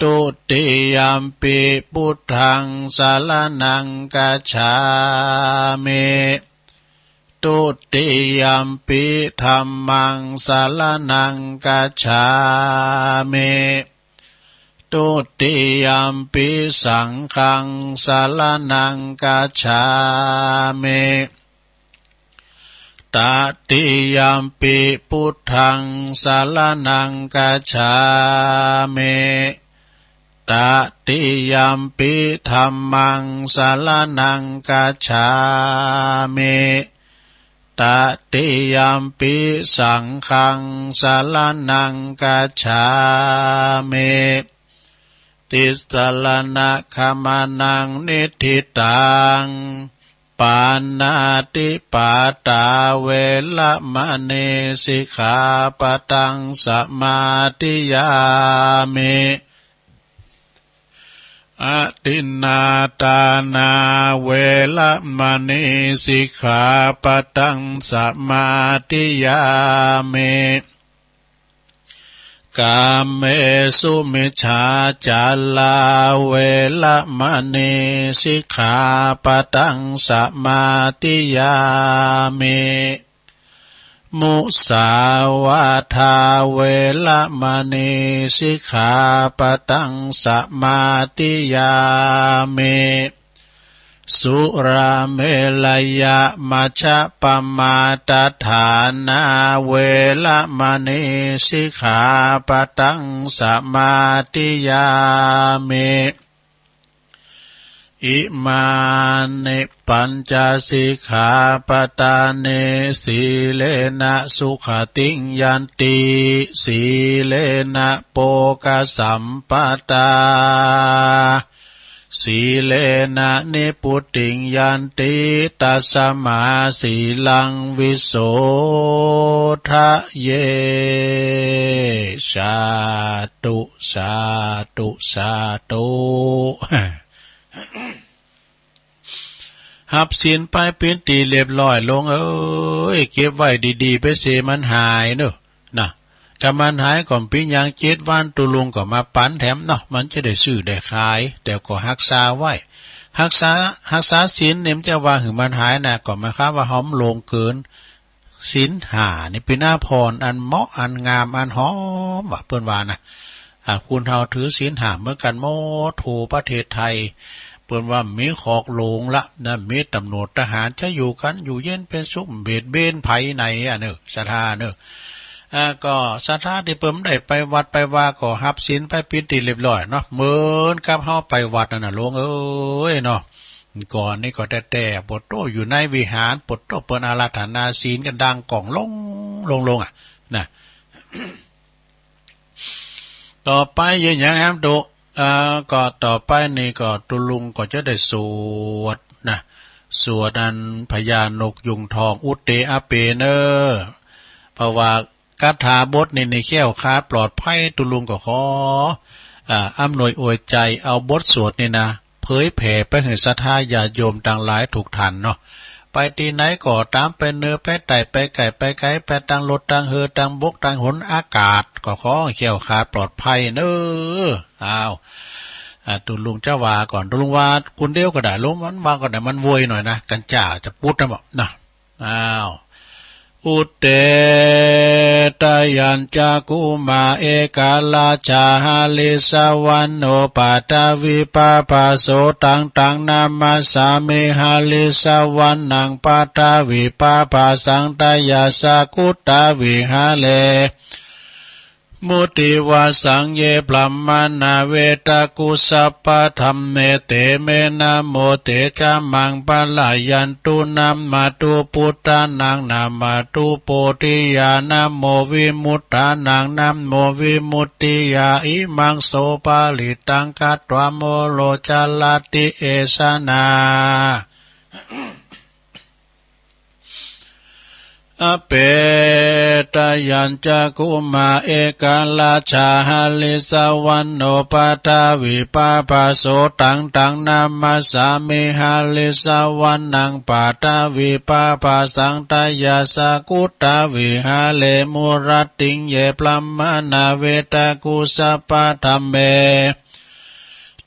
ตุติยัมปิพุทธังสรณังคัจฉามิตุติยัมปิธัมมังสรณังคัจฉามิตุติยัมปิสังฆังสรณังคัจฉามิตติยัมปิพุทธังสรณังคัจฉามิตติยัมปิธัมมังสรณังคัจฉามิตติยัมปิสังฆังสรณังคัจฉามิติสรณะขมานังนิทิตังปานาติปาตาเวละมะเนสิกขาปะทังสมาธิยามิอตินนาตานาเวละมะเนสิกขาปะทังสมาธิยามิกามเมสุมิจฉาจาลาเวละมะเนสิกขาปะทังสมาธิยามิมุสาวาทาเวละมะเนสิกขาปะทังสมาธิยามิสุราเมลยะมัชฌะปมาตฐานาเวละมะเนสิกขาปะทังสมาธิยามิอิมานิปัญจสิกขาปทานิสีเลนะสุขติงยันติสีเลนะโภคสัมปทาสีเลนะนิพุติงยันติตัสมาสีลังวิโสทะเยสาธุสาธุสาธุหับศีลไปเป็นตีเรียบร้อยลงเก็บไว้ดีๆไปเสมันหายเนอะนะถ้ามันหายก่อนปิ้งยาง7 วันตุลุงก็มาปั้นแถมเนาะมันจะได้ซื้อได้ขายแต่ก็รักษาไว้รักษาศีลเนี่ยมันจะว่าถึงมันหายนะก็หมายความว่าหอมลงเกินศีล5นี่เป็นหน้าพรอันเหมาะอันงามอันหอมว่าเพิ่นว่านะคุณเฮาถือศีล5เหมือนกันหมดทั่วประเทศไทย เปิ้นว่ามีขอกโลงละนะมีตำรวจทหารจะอยู่กันอยู่เย็นเป็นสุขเบ็ดเบนไผไหนเนอะศรัทธาเนอะก็ศรัทธาที่เปิ้นได้ไปวัดไปว่าก็รับศีลไปปิดที่เรียบร้อยเนาะเหมือนกับเฮาไปวัดนั่นน่ะหลวงเอ้ยเนาะก่อนนี่ก็แต่ปดโตอยู่ในวิหารปดโตเปิ้นอาราธนาศีลกันดังก่องลงนะ ต่อไปยังครับดูก็ต่อไปนี่ก็ตุลุงก็จะได้สวดนะสวดอันพญานกยุงทองอุตเตอเปเนอเพราะว่าคาถาบทนี่ในแค้วคาดปลอดภัยตุลุงก็ขออำนวยอวยใจเอาบทสวดนี่นะเผยแผ่ไปให้ศรัทธาญาติโยมต่างหลายถูกทันเนาะไปที่ไหนก็ตามไปเนื้อไปไต่ไปไก่ไปไกลไปทางรถทางเรือทางบกทางหนอากาศก็ขอแค้วคาดปลอดภัยเน้อตุลุงเจ้าว่าก่อนตุลุงว่าคุณเดียวก็ได้ลุงมันว่าก็ได้มันวยหน่อยนะกันจ่าจะพูดนะบอกนะอุเตตยัญจกุมาเอกาลาจาหาลิสวันโนปัตตวิปาปาโสตังนามาสามิหาลิสวันนังปัตตวิปาปาสังตยาสกุตตวิหาเลมุติวาสังเยปลัมมานาเวตากุสัพพะธัมเมเตเมนะโมเตจามังปัลลายันตุนัมมาตุพุทธานังนามาตุโปติยานะโมวิมุตตานังนะโมวิมุตติยาอิมังโสปาลิตังกัตวะโมโลจาลาติเอสนาอเปตยัญจกุมาเอกาลาชาหาลิสวันโนปัตตวิปาปาโสตังนามาสามิหาลิสวันนังปัตตวิปาปาสังตยาสกุตตวิหาเลมุรติงเยปลัมมานาเวตากุสัพพะธัมเม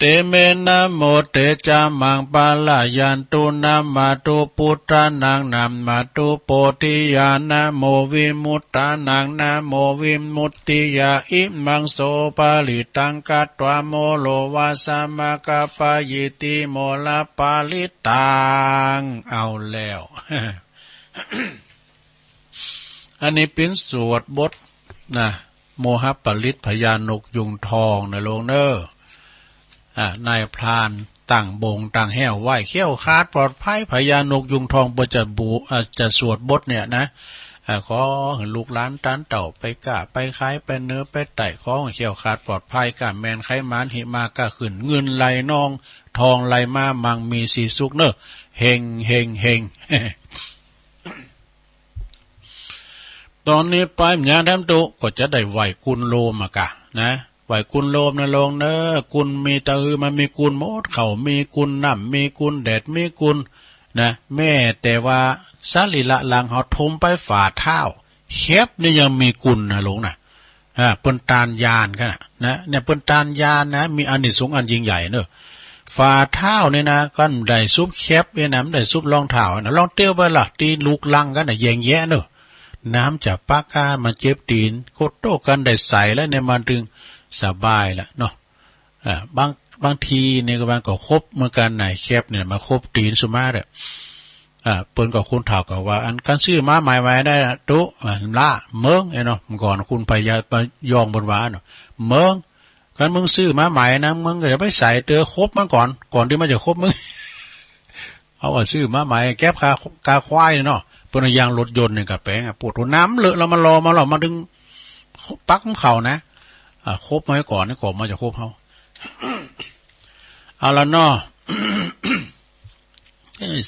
เตเมนะโมเตจามังปัลลายันตุนามาตุพุทธานังนามาตุโปติยานะโมวิมุตตานังนะโมวิมุตติยาอิมังโสปาลิตังกัตวะโมโลวาสามะกะปะยิติโมลาปาลิตังเอาแล้ว อันนี้เป็นสวดบทนะโมหปลิตพญานกยุงทองนะโลงเนอนายพรานตั้งบงตั้งแห้วไหวเขี้ยวคาดปลอดภัยพญานกยุงทองจะสวดบทเนี่ยนะขอลูกหลานตันเต่าไปกะไปคายไปเนื้อไปไต่ขอเขี้ยวคาดปลอดภัยกะแมนไขมานหิมากะขึ้นเงินไหลนองทองไหลมามังมีสีสุกเนอะเฮงตอนนี้ไปมญาแทมตุก็จะได้ไหวกุลโลมากะนะไหวกุลโลมนะลงเนอกุลมีตะมันมีกุลหมดเขามีกุลน้ำมีกุลแดดมีกุลนะแม่แต่ว่าสลิละลังเขาทมไปฝ่าเท้าเข็บนี่ยังมีกุลนะลงนะเปิ้นตานยานกันนะเนี่ยเปิ้นตานยานนะมีอานิสงส์อันยิ่งใหญ่เนอะฝ่าเท้าเนี่ยนะก็ได้ซุปเข็บเนี่ยนะได้ซุปรองเท้านะลองเตี้ยวไปละตีลูกลังกันนะแยงแย่เนอะน้ำจากปากกามาเจ็บตีนโคตรโตกันได้ใส่แล้วเนี่ยมันดึงสบายละเนาะบางทีเนี่ยก็บางก็ครบเหมือนกันไหนแคบเนี่ยมาครบตีนสุมาเด้อเปิ้นก็คุณเฒ่าก็ว่าอันกันซื้อมาใหม่ไว้ได้ตุละเมืองเนาะก่อนคุณไปยองบนว้าเนาะเมืองกันมึงซื้อมาใหม่นะมึงก็จะไปใส่เตอครบมันก่อนที่มันจะครบมึง เอาว่าซื้อมาใหม่แก๊บกาควายเนาะเปิ้นยางรถยนต์เนี่ยกับแปลงปวดหัวน้ำเลอะแล้วมันรอมาดึงปักของเขานะครบมาก่อนนี่ก่อนมาจะครบเขาเอาละเนาะ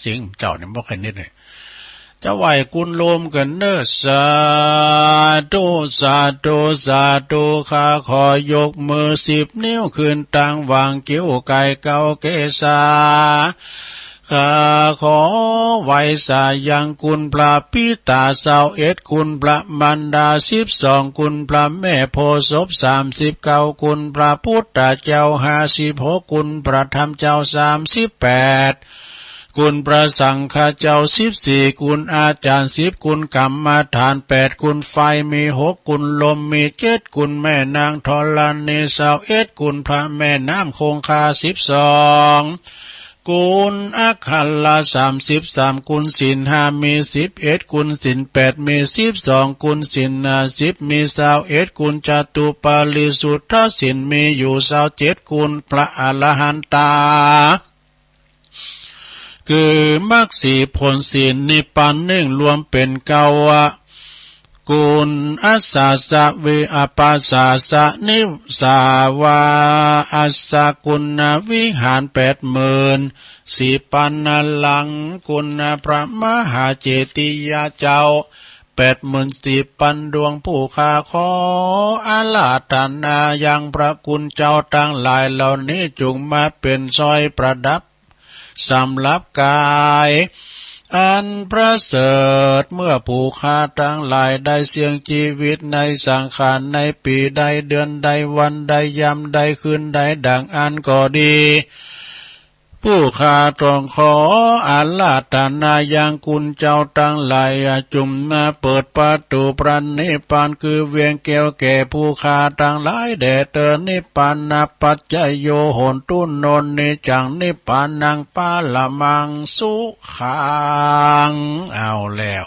เสียงเจ้าเนี่ยบ่เคยนิดเลยจะไหวกุลโลมกันเนอสาธุข้าขอยกมือ10 นิ้วขึ้นตั้งวางกิ้วไก่เก่าเกษาข้าขอไหวสายังกุลพระปิตา21กุลพระมันดา12กุลพระแม่โพศพ39กุลพระพุทธเจ้า56กุลพระธรรมเจ้า38กุลพระสังฆเจ้า14กุลอาจารย์10กุลกรรมฐาน8กุลไฟมี6กุลลมมี7กุลแม่นางธรณี21กุลพระแม่น้ำคงคา12 กุลอัคคัลละ33กุลศีล5มี11กุลศีล8มี12กุลศีล10มี21กุลจตุปาริสุทธศีลมีอยู่27กุลพระอรหันตาคือมรรคสี่ผลศีลนิพพานหนึ่งรวมเป็นเก้าวะกุลอัสสะสะเวอปัสสะสะนิสาวาอัสสะกุณวิหาร80,000สี่ปันนลังกุณพระมหาเจติยาเจ้า84,000ดวงผู้ข้าขออาลาธนายังพระคุณเจ้าทั้งหลายเหล่านี้จงมาเป็นสร้อยประดับสำหรับกายอันประเสริฐเมื่อผู้ข้าทั้งหลายได้เสี่ยงชีวิตในสังขารในปีใดเดือนใดวันใดยามใดคืนใดดังอันก็ดีผู้ข้าต้องขออาลาธนายังคุณเจ้าทั้งหลายจุมมาเปิดประตูพระนิพพานคือเวียงแก้วแก่ผู้ข้าทั้งหลายแด่เตอนิพพานาปัจจโยโหนตุนนนิจังนิพพานังปาละมังสุขังเอาแล้ว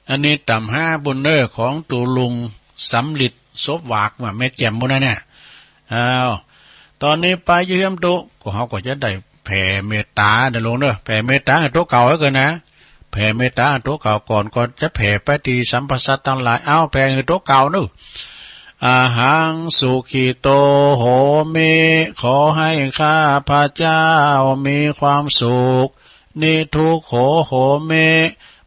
อันนี้ต่ำ5บุญเนอร์ของตูลุงสำลิดซบหวากว่าแม่แจ่มบุญนะเนี่ยตอนนี้ไปเยี่ยมตุก็เขาก็จะได้แผ่เมตตาเดี๋ยวลงเนอะแผ่เมตตาตัวเก่าแล้วกันนะแผ่เมตตาตัวเก่าก่อนจะแผ่ไปที่สัมปสัตตั้งหลายเอาแผ่ตัวเก่าเนอะอาหังสุขิโตโหเมขอให้ข้าพระเจ้ามีความสุขนิทุกโขโหเม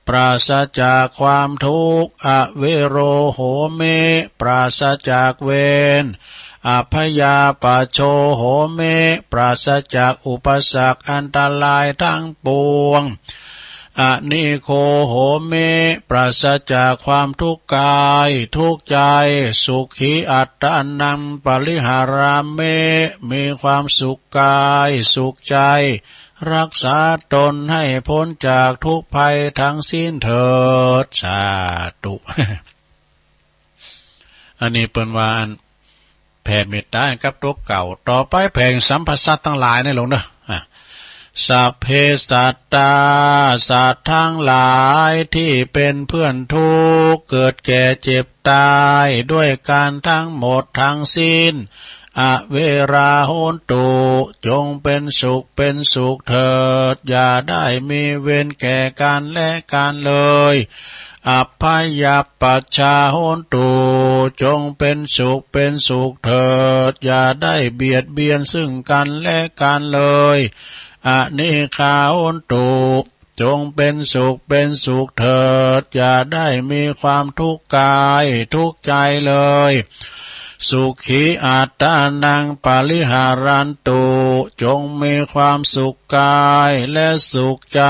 ปราศจากความทุกข์อเวโรโหเมปราศจากเวรอภยาปโชโหเมปราศจากอุปสรรคอันตรายทั้งปวงอนิโคโหเมปราศจากความทุกข์กายทุกข์ใจสุขีอัตตานังปริหาราเมมีความสุขกายสุขใจรักษาตนให้พ้นจากทุกภัยทั้งสิ้นเถิดสาธุ อันนี้เป็นว่าแผ่เมตตากับตัวเก่าต่อไปแผ่สัมปสัตทั้งหลายในหลวงเนอะสัพเพสัตตาสัตว์ทั้งหลายที่เป็นเพื่อนทุกข์เกิดแก่เจ็บตายด้วยการทั้งหมดทั้งสิ้นอเวราโหนตุจงเป็นสุขเถิดอย่าได้มีเวรแก่กันและกันเลยอัพพยาปัชชาโหนตุจงเป็นสุขเถิดอย่าได้เบียดเบียนซึ่งกันและกันเลยอนิฆาโหนตุจงเป็นสุขเถิดอย่าได้มีความทุกข์กายทุกข์ใจเลยสุขีอัตตานังปาริหารันตุจงมีความสุขกายและสุขใจ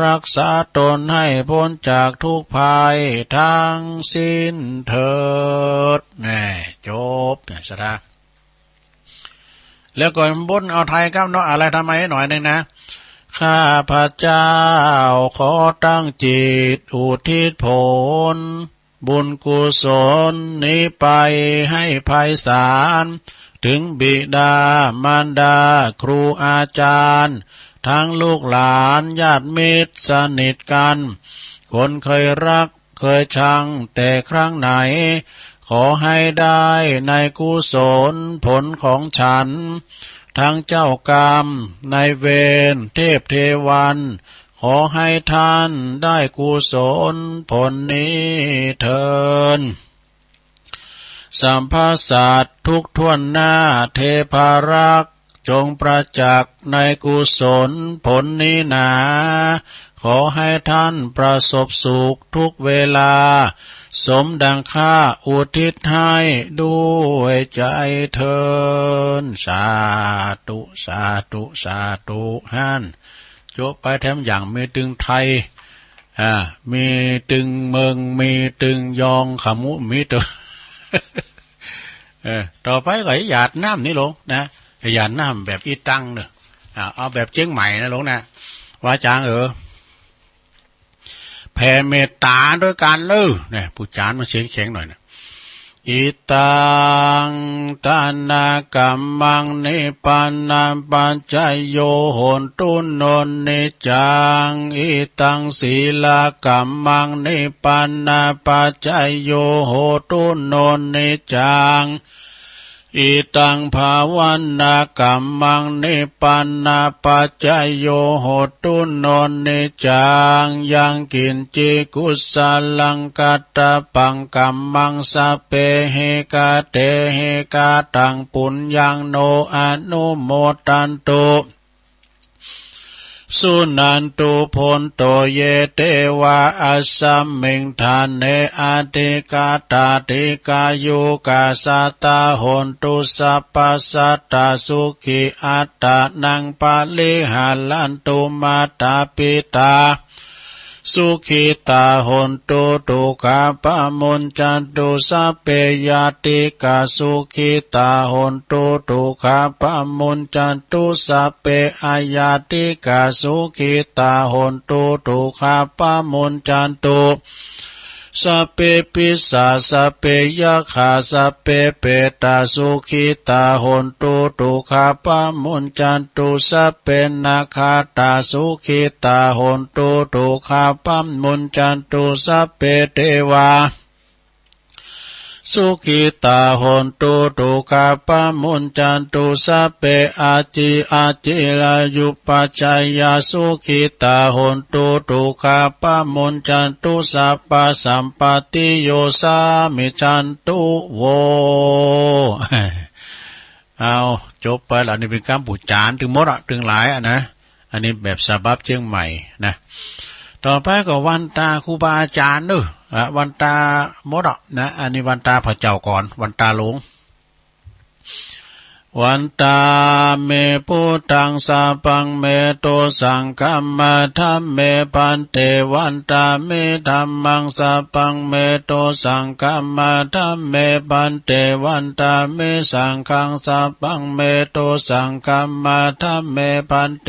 รักษาตนให้พ้นจากทุกภัยทั้งสิ้นเถิดแน่จบนะสระแล้วก็บนเอาไทยกับเนาะอะไรทำไมหน่อยนึงนะข้าพระเจ้าขอตั้งจิตอุทิศผลบุญกุศลนี้ไปให้ไพศาลถึงบิดามารดาครูอาจารย์ทั้งลูกหลานญาติมิตรสนิทกันคนเคยรักเคยชังแต่ครั้งไหนขอให้ได้ในกุศลผลของฉันทั้งเจ้ากรรมนายเวรเทพเทวันขอให้ท่านได้กุศลผลนี้เถิดสัมภาสัตทุกท่วนหน้าเทพารักษ์จงประจักษ์ในกุศลผลนี้หนาขอให้ท่านประสบสุขทุกเวลาสมดังข้าอุทิศให้ด้วยใจเถิดสาธุฮั่นจบไปแถมอย่างมีตึงไทยมีตึงเมืองมีตึงยองขมุมีตึง ต่อไปก็หยาดน้ำนี่ลงนะหยาดน้ำแบบอีตังเนอะเอาแบบเชียงใหม่นะลงนะว่าจางแผ่เมตตาด้วยการเนี่ยผู้จานมาเสียงหน่อยนะ อิตังตานากัมมังนิพพานังปัจจยโยโหนตุโนนิจังอิตังศีลากัมมังนิพพานาปัจจยโยโหตุโนนิจังอิตังภาวันนากัมมังนิพพานาปัจจยโยโหตุโนนิจังยังกินจิกุสลังกัตตปังกัมมังสเปเหกาเตเหกาตังปุญญังโนอนุโมตันตุสุนันตุพนโตเยเตวะอัสสัมมิงทานเนอาติกาตาติกายุกาสัตตาหนตุสัพพสัตตาสุขิอัตตานังปะลิหาลันตุมาตาปิตาสุขิตาหนตุตุกาปะมุนจันตุสัพเพยติกาสุขิตาหนตุตุกาปะมุนจันตุสัพเพอายติกาสุขิตาหนตุตุกาปะมุนจันตุสัพเพปิสัสสัพเพยะขาสัพเพเปตาสุขิตาหนตุตุขะปะมุนจันตุสัพเพนาคาตาสุขิตาหนตุตุขะปะมุนจันตุสัพเพเทวาสุขิตาหนตุตุขะปะมุนจันตุสัพเพอาจิลายุปัจจายาสุขิตาหนตุตุขะปะมุนจันตุสัพพสัมปติโยสามิจันตุโวเอาจบไปแล้วนี่เป็นคำปูจานถึงหมดถึงหลายนะอันนี้แบบฉบับเชียงใหม่นะต่อไปก็วันตาครูบาอาจารย์เนอะวันตามดนะอันนี้วันตาพระเจ้าก่อนวันตาหลวงวันตาเมพุตังสาปังเมโตสังคัมมาธัมเมปันเตวันตาเมธัมมังสาปังเมโตสังคัมมาธัมเมปันเตวันตาเมสังฆังสาปังเมโตสังคัมมาธัมเมปันเต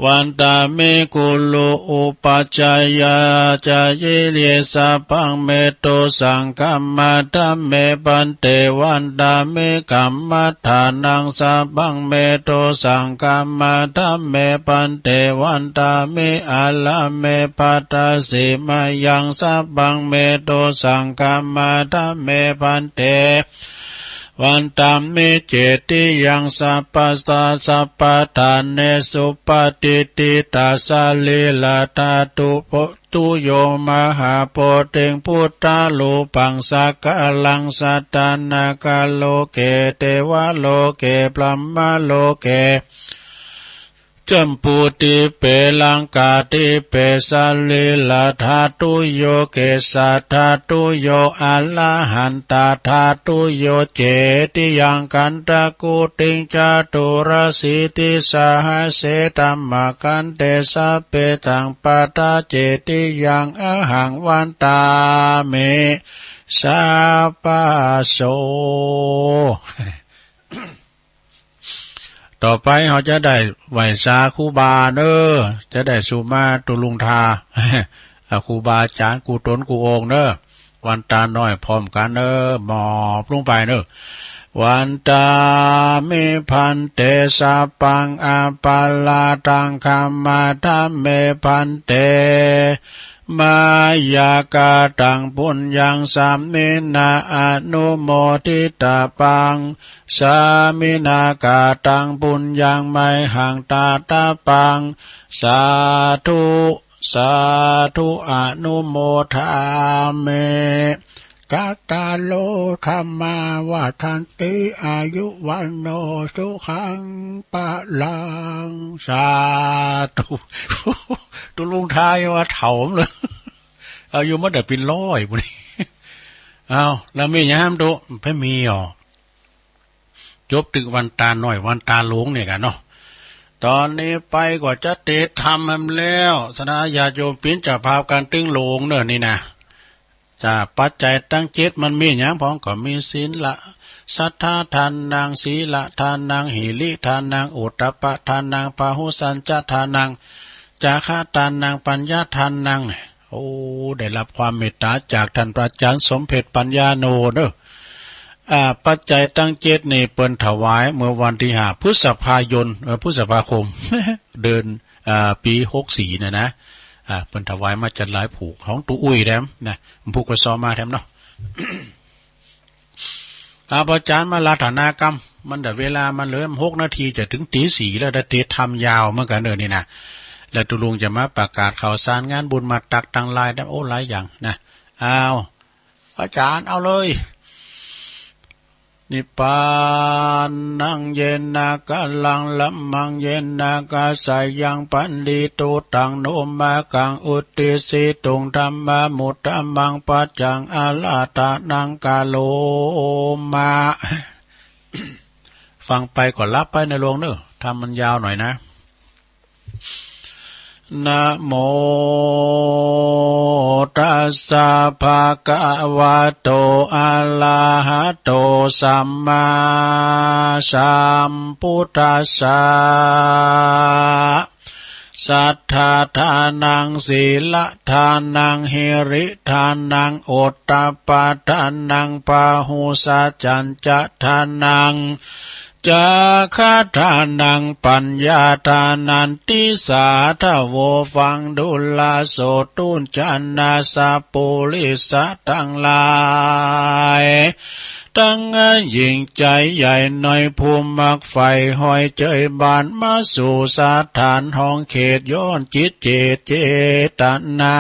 วันตาเมกุลุอุปัจจายาจายเยสัพพังเมโตสังคัมมาธัมเมปันเตวันตาเมกัมมัฏฐานังสัพพังเมโตสังคัมมาธัมเมปันเตวันตาเมอาลาเมปัตตาสิมายังสัพพังเมโตสังคัมมาธัมเมปันเตวันตามเมเจติยังสัพพสัสัพพทานเนสุปฏิติตาสาลีลาตาตุโพตุโยมหาโพเตงพุทธาลูปังสักลังสัตตานากาโลเกเทวโลเกพรหมโลเกจัมปูติเปลังกาติเปสัลลิลาธาตุโยเกสัทธาตุโยอะละหันตาธาตุโยเจติยังกันตะกุติงจตุรสิติสหเสตัมมะกันเตสะเปตังปะทะเจติยังอหังวันตาเมสาปะโสต่อไปเขาจะได้ไหวสาครูบาเนอจะได้สุมาตุลุงทาครูบาอาจารย์กูตนกูองเนอวันตาน้อยพร้อมกันเนอหมอบลงไปเนอวันตามิพันเตสาปังอาปาลาตังคัมมาธัมเมพันเตมายากาตังปุญญังสามินาอนุโมทิตาปังสามินากาตังปุญญังไมหังตาตาปังสาธุสาธุอนุโมทาเมกาตาโลธรรมาวาทันติอายุวันโนสุขังปะลังสาธุตุลุงทายว่าเถาเลยอายุมันเดือดเป็นร้อยบุรีเอาแล้วมีอย่างห้ามดูไม่มีอ๋อจบถึงวันตาหน่อยวันตาหลวงเนี่ยกันเนาะตอนนี้ไปก็จะเตะทำมันแล้วสนาญาโยมปิ้นจะพาการตึงหลวงเนอะนี่นะจะปัจจัยตั้งเจ็ดมันมีอย่างพ้องก็มีศีลละสัทธาทานนางศีละทานนางหิริทานนางอุตตปะทานนางปาหุสัญจทานนางจาคะทานนางปัญญาทานนาง โอ้ได้รับความเมตตาจากท่านพระอาจารย์สมเพชปัญญาโนเด้อปัจจัยตั้งเจตนี่เปิ้นถวายเมื่อวันที่5พฤษภายนพฤษภาคม เดือนปี64นะเปิ้นถวายมาจัดหลายผูกของตู้อุ้ยแถมนะผูกกระซอมาแถมเนาะ อาจารย์มาลาฐานากรรมมันแต่เวลามันเหลือ6 นาทีจะถึงตี 4แล้วได้เทศทำยาวเหมือนกันนี่นะแล้วตุลุงจะมาประกาศข่าวสารงานบุญมาตักตังลายได้โอ้หลายอย่างนะเอาอาจารย์เอาเลยนิพพานนังเยนากะลังลัมมังเยนากะสายังปันดิตุตังโนมากังอุติสิตุงธรรมมุตตมังปัจจังอาลาตานังกาโลมา ฟังไปก่อนรับไปในหลวงเนอะทำมันยาวหน่อยนะนะโมตัสสะภะคะวะโตอะระหะโตสัมมาสัมพุทธัสสะสัทธาทานังศีลทานังหิริทานังโอตตปปาทานังปะหุสัจจัญจทานังจาคาทานังปัญญาทานันติสาทะโวฟังดุลาโสตุนจันนาสาปุริสะทั้งหลายตั้งยิ่งใจใหญ่หน่อยภูมิมักไฟหอยเจยบานมาสู่สถานห้องเขตย้อนจิตเจตนา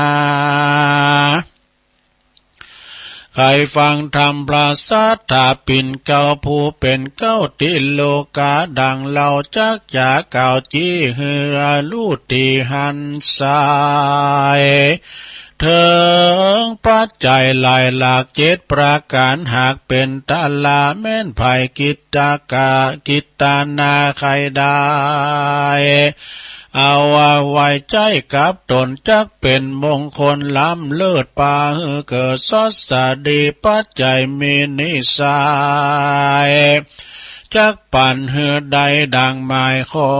ใครฟังธรรมพระสัทธาปิ่นเก่าผู้เป็นเก้าติโลกาดังเราจักจะเก่าจี้ฮือลูติหันสายเถิงปัจจัยหลายหลัก7 ประการหากเป็นตาลาแม่นภัยกิตตานาใครได้เอาไว้ใจกับตนจักเป็นมงคลล้ำเลิศปาเกิดสดสดีปัจจัยมีนิสัยจักปั่นเหือใดดังหมายขอ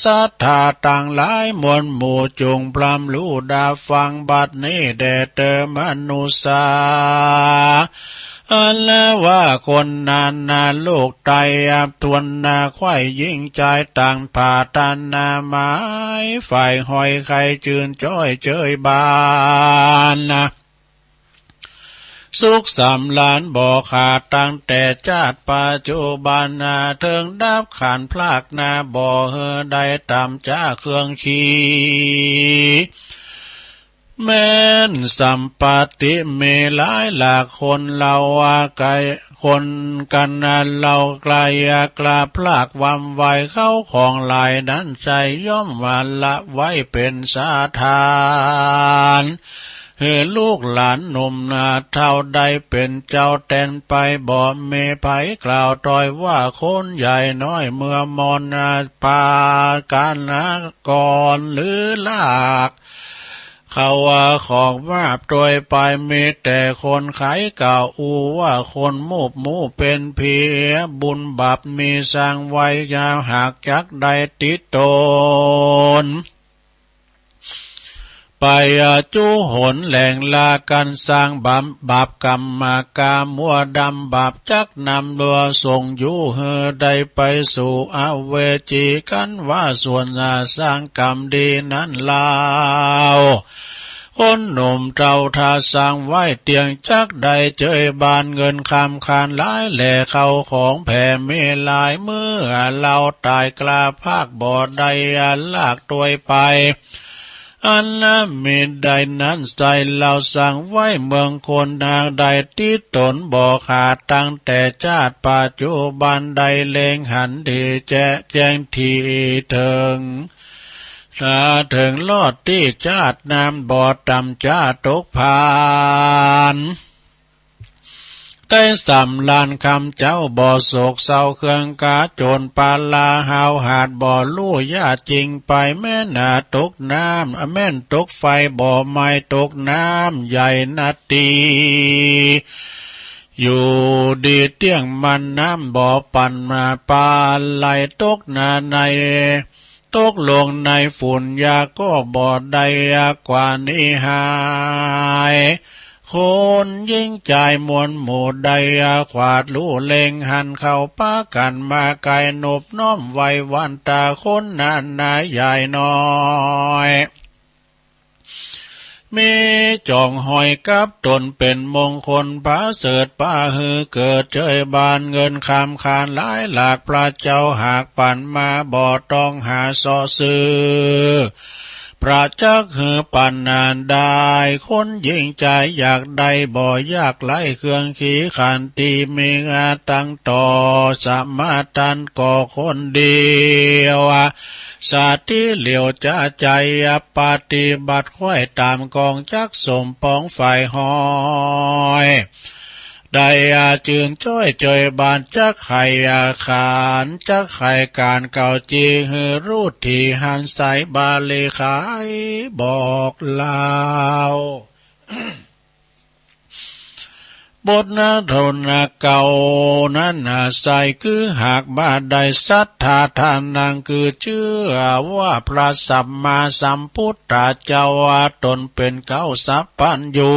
ศรัทธาต่างหลายมวลหมู่จงพรำรู้ดาฟังบัดนี้แด่เตอมนุษาอันแล้วว่าคนนาโลกไตอับทวนนาควายยิ่งใจต่างผ่าตันนาไม้ฝ่ายหอยไข่จืนจ้อยเจยบานนะสุขสำลานบ่ขาดตั้งแต่ชาติปัจจุบันนาเทิงดับขันพลากนาบ่เฮอได้ตามจ้าเครื่องขี่แม้นสัมปติเมหลายหลากคนเราไกลคนกันเราไกลกลาพลากวำไว้เข้าของลายนั้นใจย่อมวันละไว้เป็นสาทานเฮือลูกหลานหนุ่มนาเท่าใดเป็นเจ้าแตนไปบ่เมไผกล่าวต้อยว่าคนใหญ่น้อยเมื่อมอนปาการนะก่อนหรือลากเขาว่าของว่าโดยไปมีแต่คนขายเก่าอูว่าคนมูบมูเป็นเพียบุญบาปมีสร้างไว้ยาวหากจักได้ติดตนไปจูหนแหล่งลากันสร้างบาปกรรมมากามัวดำบาปจักนำดัวส่งอยู่เฮอได้ไปสู่อเวจีกันว่าส่วนสร้างกรรมดีนั้นลาวคนหนุ่มเจ้าทาสร้างไว้เตียงจักได้เจยบานเงินคำคานหลายแหล่เข้าของแผ่เมลายเมื่อเราตายกลาภาคบ่อใดลากตัวไปอันละมีใดนั้นใจเราสั่งไว้เมืองคนทางใดที่ตนบ่ขาดตั้งแต่ชาติปัจจุบันใดเล็งหันดีแจ้งทีถึงถ้าถึงลอดที่ชาติน้ำบ่อตำชาตกผ่านได้สำลานคำเจ้าบ่อโศกเศร้าเครื่องกาโจรปาลาหาวหาดบ่อลู่ยาจริงไปแม่นาตกน้ำแม่นตกไฟบ่อไม้ตกน้ำใหญ่นาตีอยู่ดีเตี้ยงมันน้ำบ่อปั่นมาปลาไหลตกนาใน ตกลงในฝุ่นยาก็บ่ได้กว่านี้หายคนยิ่งใจมวลหมู่ใดขวาดลู่เล็งหันเข้าป้ากันมาไกลนบน้อมไว้วันตาคนนานนายใหญ่น้อยมีจองหอยกับตนเป็นมงคลพระเสดป้าฮือเกิดเจยบานเงินคำคานหลายหลากพระเจ้าหากปั่นมาบ่ต้องหาสอซื้อพระจักหือปันนานได้คนยิ่งใจอยากได้บ่อยากไล่เครื่องขี่ขันตีมีงาตั้งต่อสมาตันก่อคนเดียวสาธิเหลียวจะใจปฏิบัติค่อยตามกองจักสมปองฝ่ายหอยได้จืนจ้อยเจยบานจักไข่ขานจักไข่การเก่าจีฮือรูดที่หันใสบาลีขายบอกลาวบทนาโทนาเก่านั้นใส่คือหากบ้าใดศรัทธาทานังคือเชื่อว่าพระสัมมาสัมพุทธเจ้าตนเป็นเก้าสัพพัญญู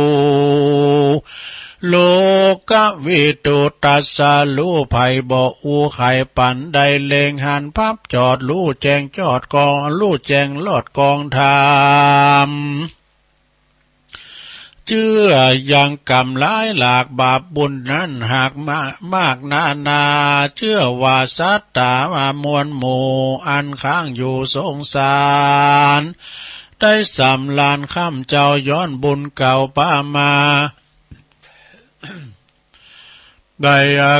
โลกวิตุตัสสะลู่ไผ่บ่อูไข่ปันใดเลงหันพับจอดลู่แจงจอดกองลู่แจงลอดกองธรรมเชื่อยังกรรมหลายหลากบาปบุญนั้นหากมากนาเชื่อว่าสัตตามามวลหมู่อันข้างอยู่สงสารได้สำลานข้ามเจ้าย้อนบุญเก่าป้ามาได้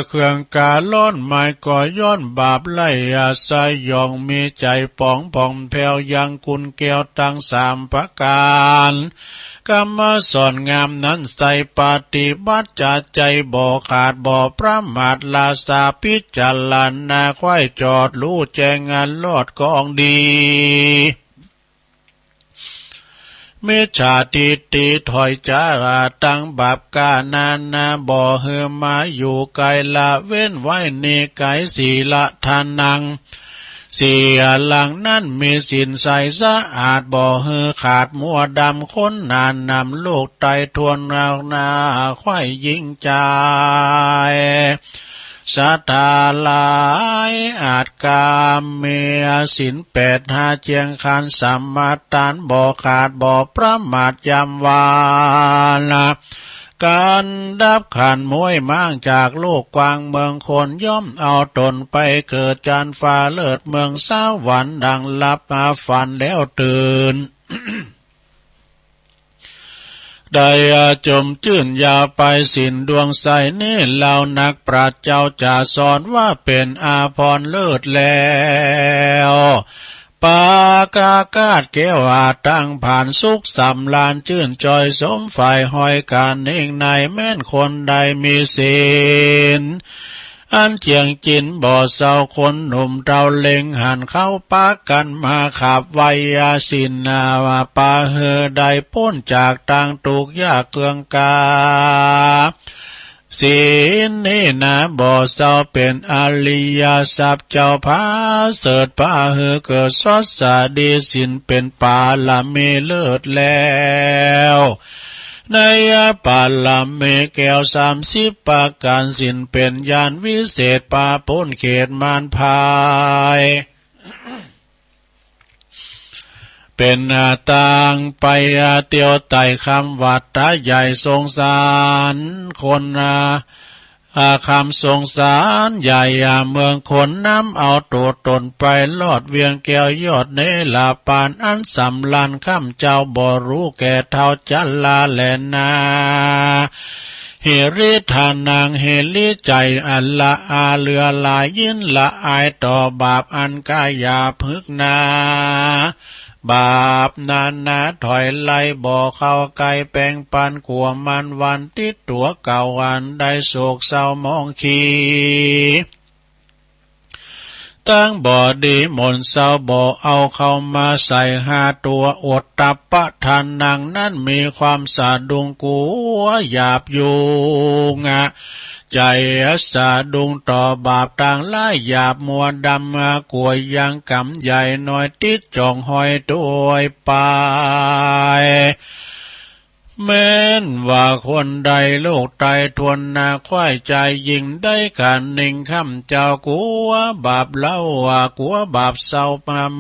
เครื่องกาล้อนไม้ก่อย้อนบาปไล่สยองมีใจป่องผ่องแผ้วยังกุนแก้วตั้งสามประการกรรมสอนงามนั้นใส่ปฏิบัติจะใจบ่ขาดบ่ประมาทลาสาพิจารณาควายจอดรู้แจ้งงานลอดกองดีเมชฌาทิฏฐิถอยจ้าตั้งบาปกานาบ่เหือมาอยู่ไกลละเว้นไว้ในไกศีละทานังเสียหลังนั้นมีสินใสสะอาดบ่เหือขาดมัวดำคนนานนำโลกไตทวนเรานาควายยิ่งใจสัทธาหลายอาจกามเมียสินแปดหาเจียงคันสัมมาทานบ่ขาดบ่ประมาทยำวานะการดับขันมวยมั่งจากโลกกว้างเมืองคนย่อมเอาตนไปเกิดจันฟ้าเลิศเมืองสวรรค์ดังลับมาฝันแล้วตื่น ได้จมจื่นยาวไปสินดวงใสนี่เหล่านักปราชญ์เจ้าจะสอนว่าเป็นอาภรณ์เลิศแล้วปากากาศแก้วตั้งผ่านสุขสำลานจื่นจอยสมฝ่ายหอยการเองในแม่นคนใดมีศีลอันเจียงจินบ่อเศร้าคนหนุ่มเราเล็งหันเข้าปากันมาขับไวยาสินนาว่าปาเฮอได้พ้นจากต่างตุกยากเกืองกาศีลนี่นะบ่อเศร้าเป็นอริยทรัพย์เจ้าพาเสดปาเฮอเกิดสดสาดีสินเป็นปาละเมเลิศแล้วในปาลามเมแก้ว30ประการสินเป็นญาณวิเศษปาพ้นเขตมารพายเป็นต่างไปเตียวไต่คำวัดตาใหญ่ทรงสารคนคำทรงสารใหญ่เมืองคนน้ำเอาตัวตนไปลอดเวียงแก้วยอดเนลาปานอันสำลันข้ามเจ้าบ่รู้แก่เท่าจัลลาแลนาเฮริทานังเฮลิใจอันละอาเลือลายยินละอายต่อบาปอันกายาพึกนาบาปนาถอยไล่บ่อเข้าไกลแปลงปันขัวมันวันติดตัวเก่าวันได้โศกเศร้ามองขีตั้งบ่อดีมนเศร้าบ่อเอาเข้ามาใส่5ตัวอดตับปะทานนางนั้นมีความสะดุ้งกลัวหยาบอยู่ ใจสะดุงต่อบาปต่างหลายหยาบมัวดำมากลัวยังกำใหญ่น้อยติดจ่องหอยตัวไปแม้นว่าคนใดโลกใดทวนนาควายใจยิ่งได้การหนึ่งคำเจ้ากัวบาปเล่ากัวบาปเศร้า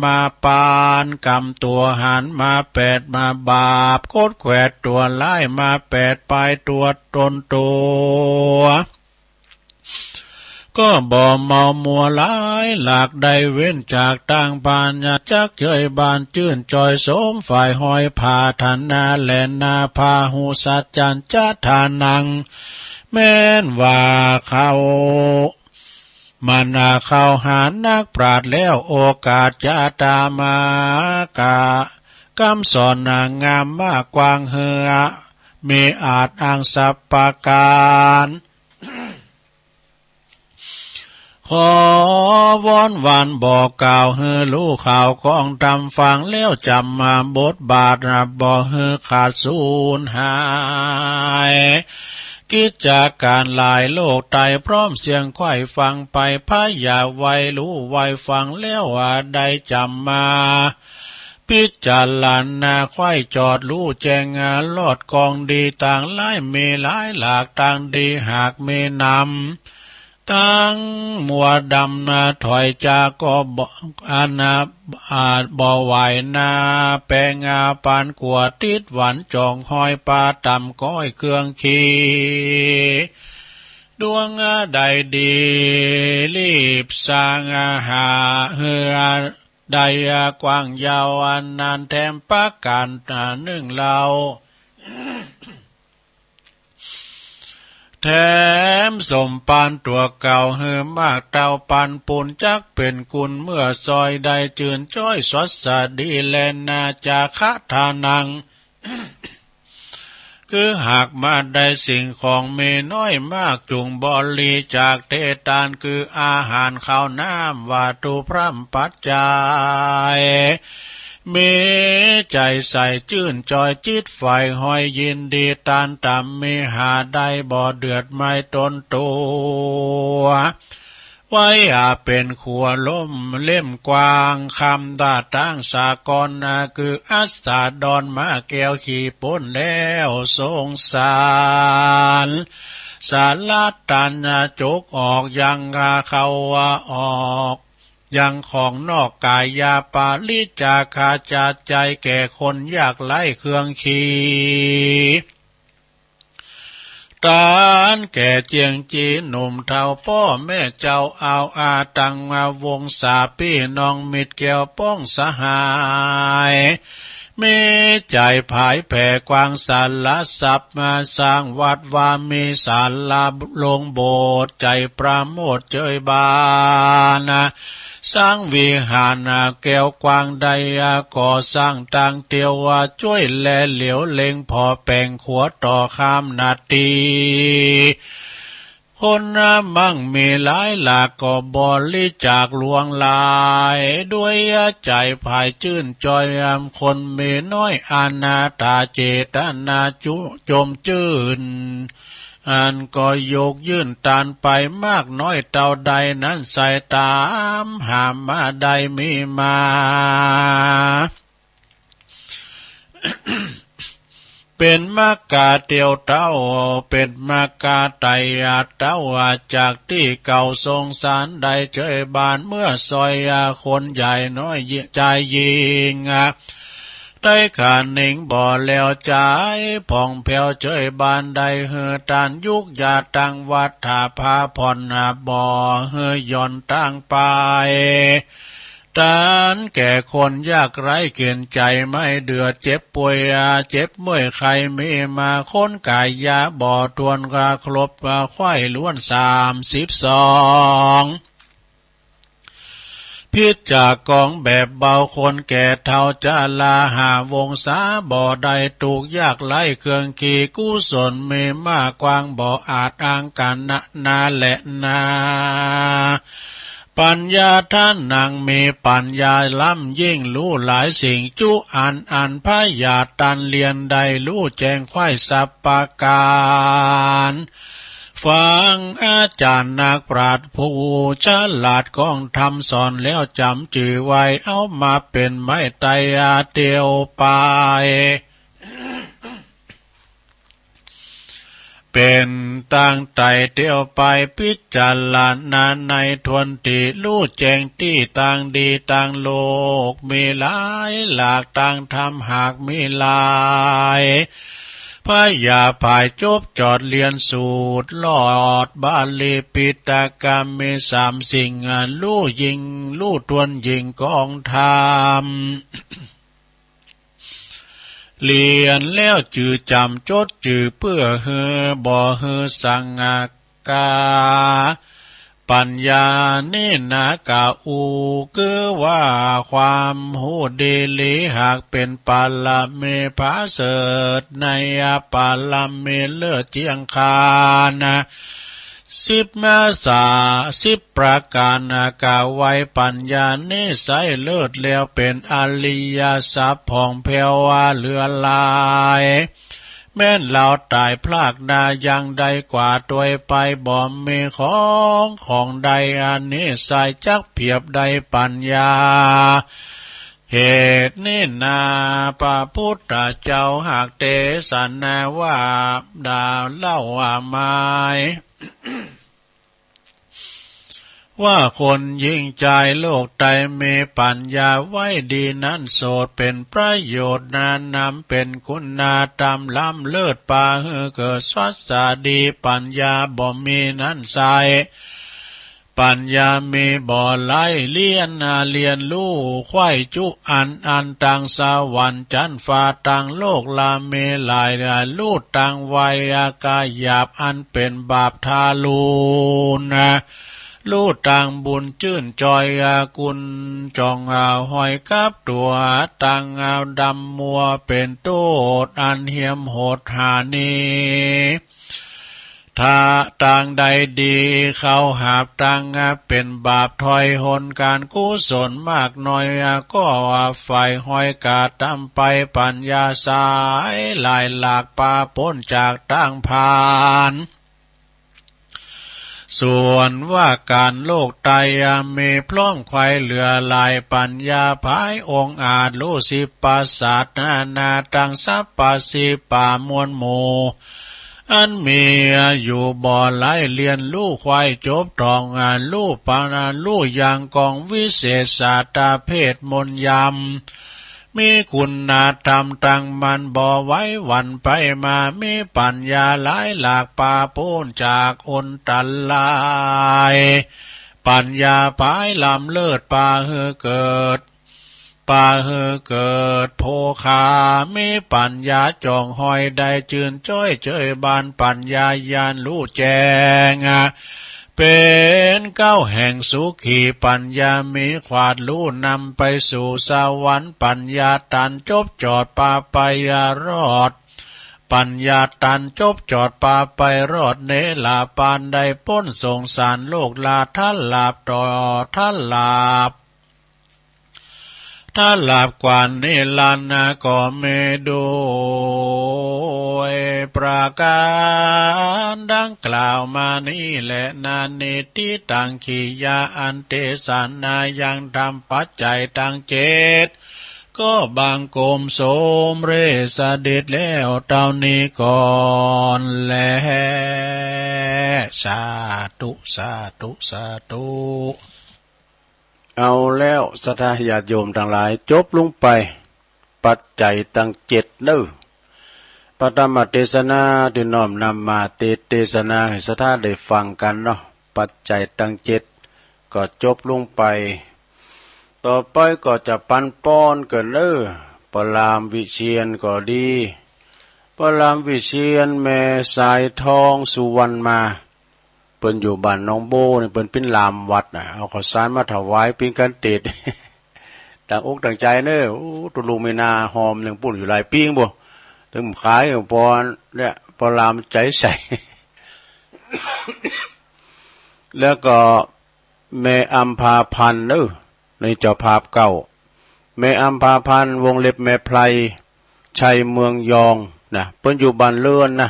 มาปานกำตัวหันมาแปดมาบาปโคตรแขวดตัวไล่มาแปดปลายตัวตนตัวก็บ่เมามัวหลายหลากใดเว้นจากต่างบานจักเจยบานจื่นจอยสมฝ่ายหอยผ่าทันนาแลนนาพาหูสัจจันจะทานังแม้นว่าเขามันเข้าหานักปราดแล้วโอกาสจะตามากะคำสอนนางงามมากกวางเหือมีอาจอ้างสัพปการขอวอนวานบอกกล่าวเฮือรู้ข่าวกองตำฟังแล้วจำมาบทบาทบ่เฮือขาดสูญหายกิจการหลายโลกไตพร้อมเสียงไข้ฟังไปพะยาไว้รู้ไว้ฟังแล้วได้จำมาพิจารณาไข้จอดรู้แจงงานลอดกองดีต่างหลายมีหลายหลากต่างดีหากมีนำตั้งมัวดำนาถอยจาก็บ่อาจบ่ไหวนาแปงาปานกวดติดหวันจองหอยปลาต่ำก้อยเครื่องขีดวงใดดีรีบสร้างหาเฮือใดกว้างยาวอันนานแถมปักการหนึ่งเราแถมสมปานตัวเก่าเฮือมากเต่าปันปูนจักเป็นกุลเมื่อซอยใดจืนจ้อยสดสดีแลนาจาคะทานัง คือหากมาได้สิ่งของเมน้อยมากจุงบริจากเทตานคืออาหารข้าวน้ำวัตถุพร่ำปัจจัยมีใจใส่จื่นจอยจิตฝ่ายหอยยินดีตานต่ำมีหาได้บ่เดือดไม่ตนตัวไว้เป็นขัวล้มเล่มกวางคำดาตั้งสากรคืออัสสาดอนมาแก้วขี่ป้นแล้วสงสารสาลาตันจกออกยังเขาออกยังของนอกกายยาปาลิจาคาจาใจแก่คนยากไร้เครื่องขี่ตานแก่เจียงจีหนุ่มเท่าพ่อแม่เจ้าเอาตังมาวงสาพี่น้องมิตรแก้วป้องสหายมีใจผายแผ่กวางสารละสับมาสร้างวัดวามีศาลาลงโบสถ์ใจประโมทเจยบานสร้างวิหารแก้วกวางใดก่อสร้างต่างเตียวช่วยแลเหลียวเล็งพอแปลงขัวต่อข้ามนาทีคนมั่งมีหลายหลากก็บริจาคลวงลายด้วยใจภายจื่นจอยคนมีน้อยอานาตาเจตนาจุจมจื่นอันก็โยกยื่นตานไปมากน้อยเท่าใดนั้นใส่ตามหามมาใดมีมา เป็นมากาเตียวเต้าเป็นมากาไตเต้าจากที่เก่าทรงสารใดเจยบานเมื่อซอยคนใหญ่น้อยใจยิงได้ขาหนิงบ่อแล้วใจผ่องแผ้วเจยบานใดเฮือตานยุกยาตังวัฏฐาพาผ่อนบ่อเฮือย่อนตั้งไปตานแก่คนยากไร้เกียนใจไม่เดือดเจ็บป่วยเจ็บเมื่อยใครมีมาค้นกายยาบ่อทวนกาครบควายล้วน32พิจจากกองแบบเบาคนแก่เท่าจะลาหาวงศาบ่อใดถูกยากไล่เครื่องขี่กุศลมีมากกวางบ่ออาจอ้างกันนาและนาปัญญาท่านนางมีปัญญาล้ำยิ่งรู้หลายสิ่งจุอันพยาตันเรียนใดรู้แจ้งควายสัพปการ ฟังอาจารย์นักปราชญ์ผู้ฉลาดก้องทำสอนแล้วจำจื่อไว้เอามาเป็นไม้ไตอาเตียวไปเป็นตั้งใจเดียวไปพิจารณาในทวนติรู้แจ้งที่ต่างดีต่างโลกมีหลายหลากต่างธรรมหากมีหลายพระยาภายจบจอดเรียนสูตรลอดบาลีปิตกรรมมีสามสิ่งลู่ยิงลู่ทวนยิงกองธรรมเรียนแล้วจือจำจดจือเพื่อเฮอบ่เฮอสังกาปัญญานี่นากาอูคือว่าความหูดีลีหากเป็นปาลเมภาเสดในปาลเมเลิศเจียงคาน10 มาษา10 ประการกาไว้ปัญญานิสัยเลิศแล้วเป็นอริยทรัพย์ผ่องแผ้วว่าเหลือลายแม้นเราตายพลากนายังใดกว่าตัวไปบ่มีของใดอันนี้ใส่จักเพียบใดปัญญาเหตุนี้นาพระพุทธเจ้าหากเทศนาว่าดาวเล่าว่าไม้ว่าคนยิ่งใจโลกใจมีปัญญาไว้ดีนั้นโสดเป็นประโยชน์นานำเป็นคุณธรรมล้ำเลิศปาเฮือเกิดสวัสดีปัญญาบ่มีนั้นใสปัญญามีบ่อไหลเลียนลู่ควายจุอันต่างสวรรค์จันฟ้าต่างโลกลาเมหลายลู่ต่างไวยากาหยาบอันเป็นบาปทาลูนะลู่ต่างบุญจื่นจอยกุลจองหอยกับตัวต่างดำมัวเป็นโตดอันเหี่ยมโหดหานีถ้าต่างใดดีเขาหาบต่างเป็นบาปถอยหนการกุศลมากน้อยก็ฝ่ายหอยกาตำไปปัญญาสายหลายหลากปาพ้นจากต่างผ่านส่วนว่าการโลกไตมีพร้อมไขว่เหลือลายปัญญาภายองค์อาจรู้10 ประสาทนาตังสัพปสิป่ามวลหมู่อันมีอยู่บ่อไหลเรียนลู่ควายจบทองลู่ปานาลู่อย่างกองวิเศษศาสตาเพศมนยำมีคุณธรรมตั้งมันบ่ไว้วันไปมามีปัญญาหลายหลากปาโพ้นจากอนตันลายปัญญาภายลำเลิศปาเฮือเกิดโภคามีปัญญาจองหอยได้จืนจ้อยเจยบานปัญญายานรู้แจ้งเป็นเก้าแห่งสุขีปัญญามีขวาดรู้นำไปสู่สวรรค์ปัญญาตันจบจอดปาไปรอดปัญญาตันจบจอดปาไปรอดเนลาปานได้พ้นสงสารโลกลาท่านลาบต่อท่านลาบถ้าหลับกว่านิลันนาก็ไม่ดูประการดังกล่าวมานี้แหละนานิติตังขียาอันเตสันนายังทำปัจจัยตังเจตก็บางโกมโสมเรสเด็จแล้วเท่านี้ก่อนแลสาธุสาธุสาธุเอาแล้วศรัทธาญาติโยมทั้งหลายจบลงไปปัจจัยตั้ง7เด้อปฐมเทศนาที่น้อมนำมาเทศนาให้ศรัทธาได้ฟังกันเนาะปัจจัยตั้ง7ก็จบลงไปต่อไปก็จะปันป้อนกันเด้อปรามวิเชียรก็ดีปรามวิเชียรแม่สายทองสุวรรณมาเปิ้นอยู่บ้านน้องโบนี่เปิ้นเป็นลามวัดน่ะเอาข้าวสารมาถวายปิ้งกันเตดต่างอกต่างใจเด้อโอ้ตุลุมีนาหอมยังปุ่นอยู่หลายปิ้งบ่ถึงขายพอเนี่ยพอลามใจใส่ แล้วก็แม่อัมพาพันธ์เด้อในเจ้าภาพเก่าแม่อัมพาพันธ์วงเล็บแม่ไพรชัยเมืองยองนะเปิ้นอยู่บ้านเรือนนะ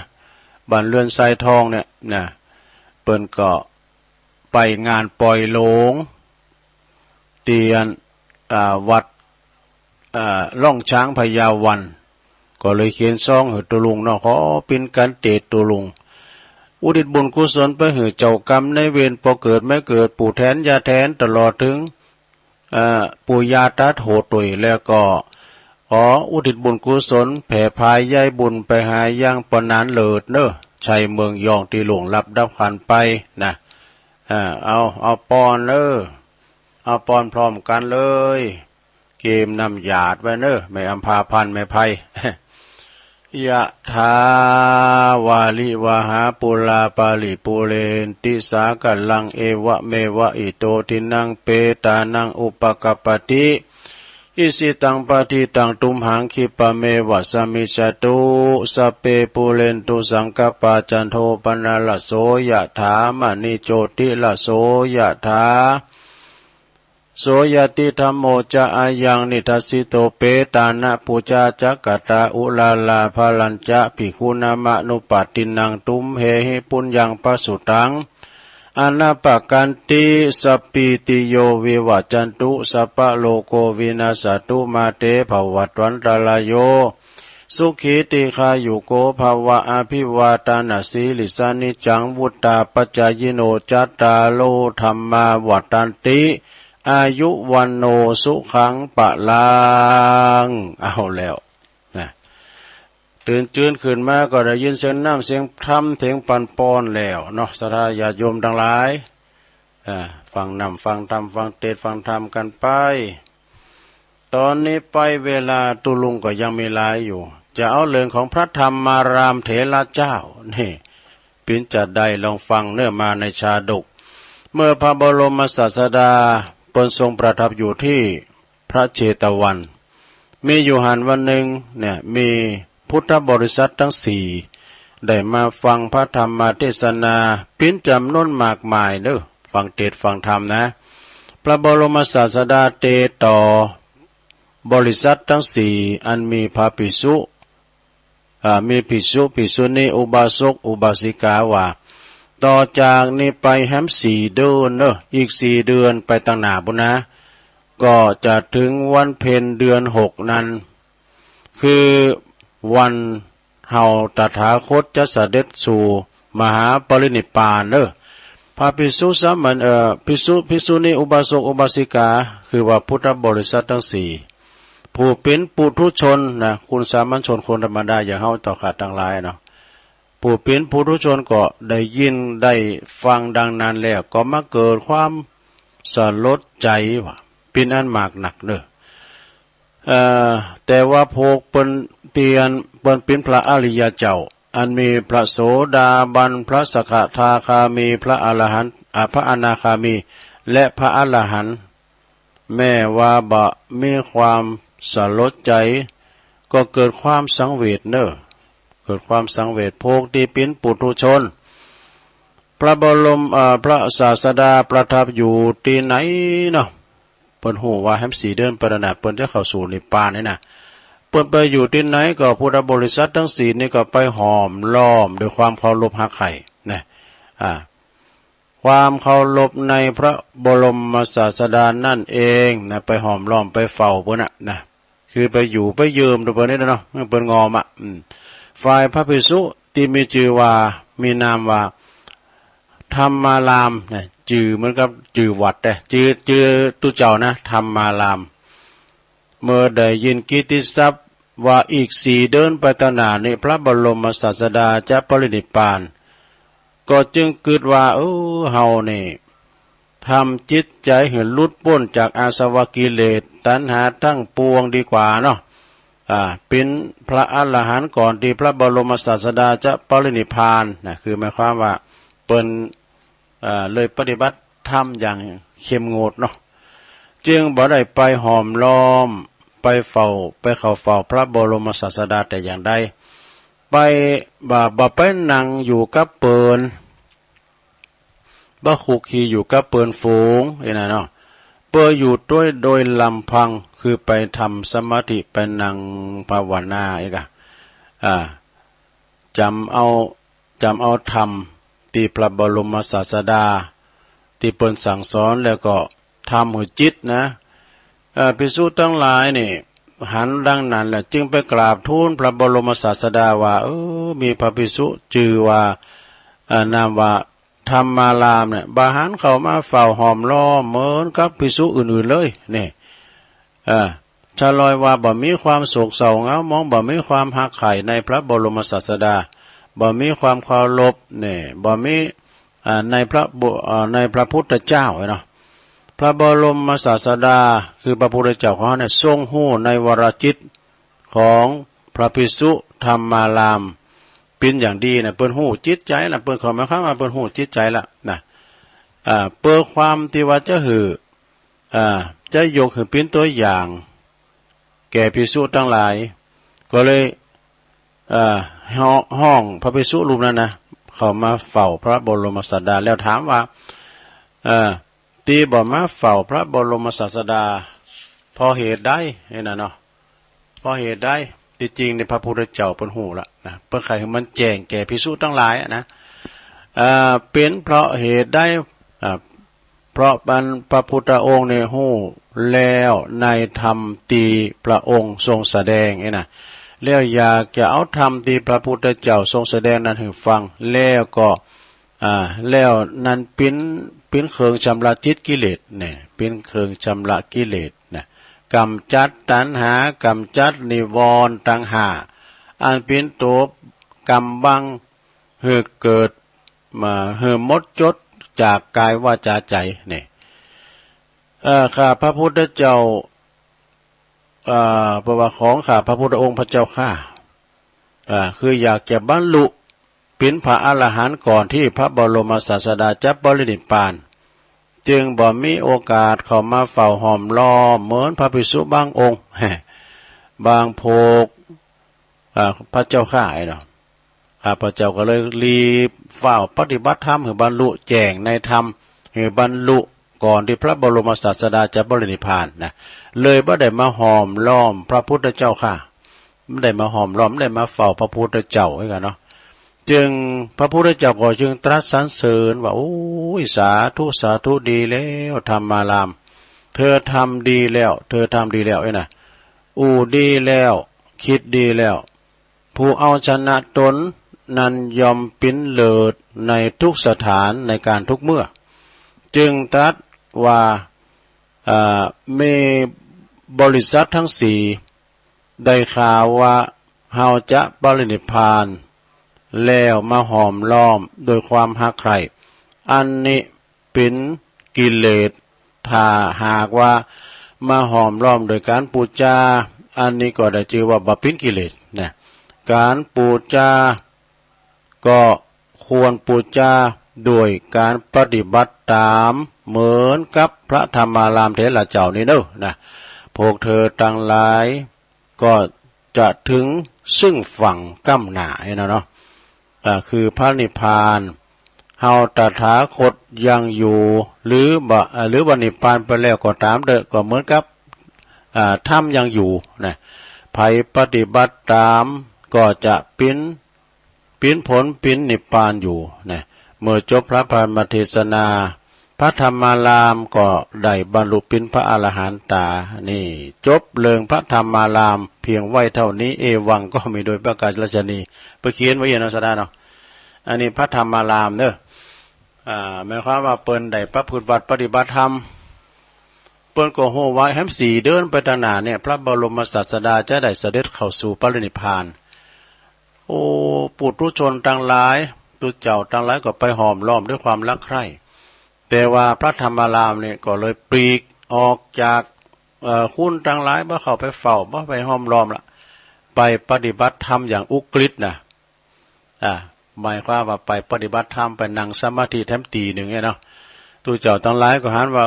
บ้านเรือนทรายทองเนี่ยนะ เปิ้นก็ไปงานปล่อยโลงเตียนวัดล่องช้างพญาวันก็เลยเขียนซองหือตุลุงเนาะขอเป็นการเตะตุลุงอุทิศบุญกุศลไปหือเจ้ากรรมในเวรพอเกิดไม่เกิดปู่แทนยาแทนตลอดถึงปู่ยาตาโถตุยแล้วก็ขออุทิศบุญกุศลแผ่พายย้ายบุญไปหายังปนานเลิดเนอะชัยเมืองยองที่หลวงรับดับขันไปนะเอาปอนเอาปอนพร้อมกันเลยเกมนำหยาดไว้เนอะไม่อัมพาพันไม่ไพ ยะถาวาลิวหาปุลาปาลิปุเรนติสากัลลังเอวะเมวะอิโตทินังเปตานังอุปกปปติอิสิตังปฏิตังตุมหังคิปะเมวะสมิจตุสัพเพปุเรนตุสังกปาจันโทปนะละโสยะถามณิโจติละโสยะถาโสยติธรรมโมจะอายังนิทัสสิโตเปตานะปูจาจักกตาอุลาลาภลัญจะภิกขุนามะนุปัตตินังตุมเหหิปุญญังปสุตังอนาปกันติสัพพิติโยวิวัจจันตุสัพพะโลโกวินาศตุมาเตภวัตวันตรายโยสุขีติคายุโกภวะอภิวาตานาสีลิสานิจังวุตตาปัจจายโนจัตตาโลธรรมาวัตตันติอายุวันโนสุขังปะลังเอาแล้วนะตื่นจื้นขึ้นมาก็ได้ยินเสียงน้ำเสียงธรรมเสียงปันปอนแล้วเนาะศรัทธาญาติโยมทั้งหลายฟังนำฟังธรรมฟังเทศน์ฟังธรรมกันไปตอนนี้ไปเวลาตุลุงก็ยังมีหลายอยู่จะเอาเรื่องของพระธรรมารามเถระเจ้านี่ปิ่นจะได้ลองฟังเนื้อมาในชาดกเมื่อพระบรมศาสดาเปิ้นทรงประทับอยู่ที่พระเชตวันมีอยู่หันวันหนึ่งเนี่ยมีพุทธบริษัททั้งสี่ได้มาฟังพระธรรมเทศนาปิ้นจำนวนมากมายเด้อฟังเทศฟังธรรมนะพระบรมศาสดาเตต่อบริษัททั้งสี่อันมีพระภิกษุมีภิกษุภิกษุณีอุบาสกอุบาสิกาว่าต่อจากนี้ไปแฮม4 เดือนเนอะอีก4 เดือนไปตั้งหน้าบุญนะก็จะถึงวันเพ็ญเดือน6นั้นคือวันเฮาตถาคตจะเสด็จสู่มหาปรินิพพานเนอะพระภิกษุสามัญภิกษุณีอุบาสกอุบาสิกาคือว่าพุทธบริษัททั้งสี่ผู้เป็นปุถุชนนะคุณสามัญชนคนธรรมดาอย่างเฮาต่อขาดทั้งหลายเนาะผู้เป็นปุถุชนก็ได้ยินได้ฟังดังนั้นแล้วก็มาเกิดความสลดใจว่าเป็นอันมากหนักเด้อแต่ว่าพวกเปิ้นเป็นพระอริยเจ้าอันมีพระโสดาบันพระสกทาคามีพระอรหันต์พระอนาคามีและพระอรหันต์แม้ว่าบ่มีความสลดใจก็เกิดความสังเวชเด้อเกิดความสังเวชพวกที่เป็นปุถุชนพระบรมพระศาสดาประทับอยู่ที่ไหนเนาะเปิ้นฮู้ว่าแฮม4 เดือนปรณะเปิ้นจะเข้าสู่นิพพานนี่นะเปิ้นไปอยู่ที่ไหนก็พุทธบริษัททั้ง4นี่ก็ไปหอมล้อมด้วยความเคารพฮักใคร่นะความเคารพในพระบรมศาสดานั่นเองนะไปหอมล้อมไปเฝ้าเปิ้นนะคือไปอยู่ไปยืมตัวเปิ้นนี่เนาะเปิ้นงอมฝ่ายพระภิกษุที่มีชื่อว่ามีนามว่าธรรมารามเนี่ยชื่อเหมือนกับชื่อวัดแต่ชื่อตุเจ้านะธรรมารามเมื่อได้ยินกิตติศัพท์ว่าอีก4 เดือนไปต่อหน้านี้พระบรมศาสดาจะปรินิพพานก็จึงคิดว่าเฮานี่ทำจิตใจให้หลุดพ้นจากอาสวะกิเลสตัณหาทั้งปวงดีกว่าเนาะเป็นพระอรหันต์ก่อนที่พระบรมศาสดาจะปรินิพพานนะคือหมายความว่าเปิ้นเลยปฏิบัติธรรมอย่างเข้มงวดเนาะจึงบ่ได้ไปหอมล้อมไปเข้าเฝ้าพระบรมศาสดาแต่อย่างใดไปบ่ไปนั่งอยู่กับเปิ้นบ่คุกคีอยู่กับเปิ้นฝูงนะเนาะเปิ้นอยู่ด้วยโดยลำพังคือไปทำสมาธิไปนั่งภาวนาจำเอาธรรม ที่พระบรมศาสดาที่เปิ้นสั่งสอนแล้วก็ทำหัวจิตนะภิกษุทั้งหลายนี่หันดังนั้นแหละจึงไปกราบทูลพระบรมศาสดาว่ามีพระภิกษุชื่อว่านามว่าธรรมารามเนี่ยบาหันเข้ามาเฝ้าหอมล้อมเหมือนกับภิกษุอื่นๆเลยนี่ชาลอยว่าบ่มีความโศกเศร้าเหงามองบ่มีความหักใคร่ในพระบรมศาสดาบ่มีความเคารพนี่บ่มีในพระพุทธเจ้าเนาะพระบรมศาสดาคือพระพุทธเจ้าของเขาเนี่ยทรงหู้ในวรจิตของพระภิกษุธรรมารามเป็นอย่างดีนะเปิ้นหู้จิตใจละเปิ้นขอหมายความว่าเปิ้นหู้จิตใจละนะเปิ้นความที่ว่าจะจะยกขึ้นเป็นตัวอย่างแก่ภิกษุทั้งหลายก็เลยห้องพระภิกษุรูปนั้นนะเข้ามาเฝ้าพระบรมศาสดาแล้วถามว่าตีบ่มาเฝ้าพระบรมศาสดาพอเหตุใดนี่นะเนาะพอเหตุใดที่จริงในพระพุทธเจ้าเปิ้นหูละนะเปิ้นใครมันแจ้งแก่ภิกษุทั้งหลายนะเป็นเพราะเหตุใดเพราะพระพุทธองค์ในหูแล้วในธรรมตีพระองค์ทรงแสดงนี่นะแล้วอยากจะเอาธรรมที่พระพุทธเจ้าทรงแสดงนั้นให้ฟังแล้วก็แล้วนั้นเป็นเครื่องชำระจิตกิเลสเนี่ยเป็นเครื่องชำระกิเลสนะกำจัดตัณหากำจัดนิวรณ์ตังหาอันเป็นตัวกำบังเหือเกิดมาเหือมดจดจากกายวาจาใจเนี่ยข้าพระพุทธเจ้าประวัติของข้าพระพุทธองค์พระเจ้าข้าคืออยากจะบรรลุเป็นพระอรหันต์ก่อนที่พระบรมศาสดาจะปรินิพพานจึงบ่มีโอกาสเข้ามาเฝ้าหอมล้อมเหมือนพระภิกษุบางองค์บางโภคพระเจ้าข้าเนาะข้าพระเจ้าก็เลยรีบเฝ้าปฏิบัติธรรมให้บรรลุแจ้งในธรรมให้บรรลุก่อนที่พระบรมศาสดาจะปรินิพพานนะเลยบ่ได้มาหอมล้อมพระพุทธเจ้าข้าไม่ได้มาหอมล้อมไม่ได้มาเฝ้าพระพุทธเจ้าให้กันเนาะจึงพระพุทธเจ้าก็จึงตรัสสรรเสริญว่าโอ้ยสาธุสาธุดีแล้วธรรมารามเธอทำดีแล้วเธอทำดีแล้วไอ้น่ะดีแล้วคิดดีแล้วผู้เอาชนะตนนั้นยอมปิ้นเลิศในทุกสถานในการทุกเมื่อจึงตรัสว่ามีบริษัททั้งสี่ได้ข่าวว่าเฮาจะปรินิพพานแล้วมาหอมล้อมโดยความหักใคร่อันนี้เป็นกิเลสถ้าหากว่ามาหอมล้อมโดยการปูจาอันนี้ก็ได้ชื่อว่าบ่เป็นกิเลสนะการปูจาก็ควรปูจาโดยการปฏิบัติตามเหมือนกับพระธรรมารามเถระเจ้านี่เด้อนะพวกเธอทั้งหลายก็จะถึงซึ่งฝั่งก้ำหน้าเนาะคือพระนิพพานเฮาตถาคตยังอยู่หรือว่านิพพานไปแล้วก็ตามเด้อก็เหมือนกับถ้ำยังอยู่นะไผปฏิบัติตามก็จะเป็นผลเป็นนิพพานอยู่นะเมื่อจบพระธรรมเทศนาพระธรรมารามก็ได้บรรลุเป็นพระอรหันตานี่จบเรื่องพระธรรมารามเพียงไว้เท่านี้เอวังก็มีโดยประกาศราชนีไปเขียนไว้อย่างนั้นซะได้เนาะอันนี้พระธรรมารามเด้อหมายความว่าเปิ้นได้ประพฤติปฏิบัติธรรมเปิ้นก็โหไว้แฮมสีเดินไปทางหน้าเนี่ยพระบรมศาสดาจะได้เสด็จเข้าสู่ปรินิพพานโอ้ปุถุชนทั้งหลายตุเจ้าทั้งหลายก็ไปหอมล้อมด้วยความรักใคร่แต่ว่าพระธรรมารามเนี่ยก็เลยปลีกออกจากคุณทั้งหลายบ่เข้าไปเฝ้าบ่ไปหอมล้อมละไปปฏิบัติธรรมอย่างอุกฤษนะหมายความว่าไปปฏิบัติธรรมไปนั่งสมาธิแถมตีหนึ่งเนาะตุเจ้าทั้งหลายก็หันว่า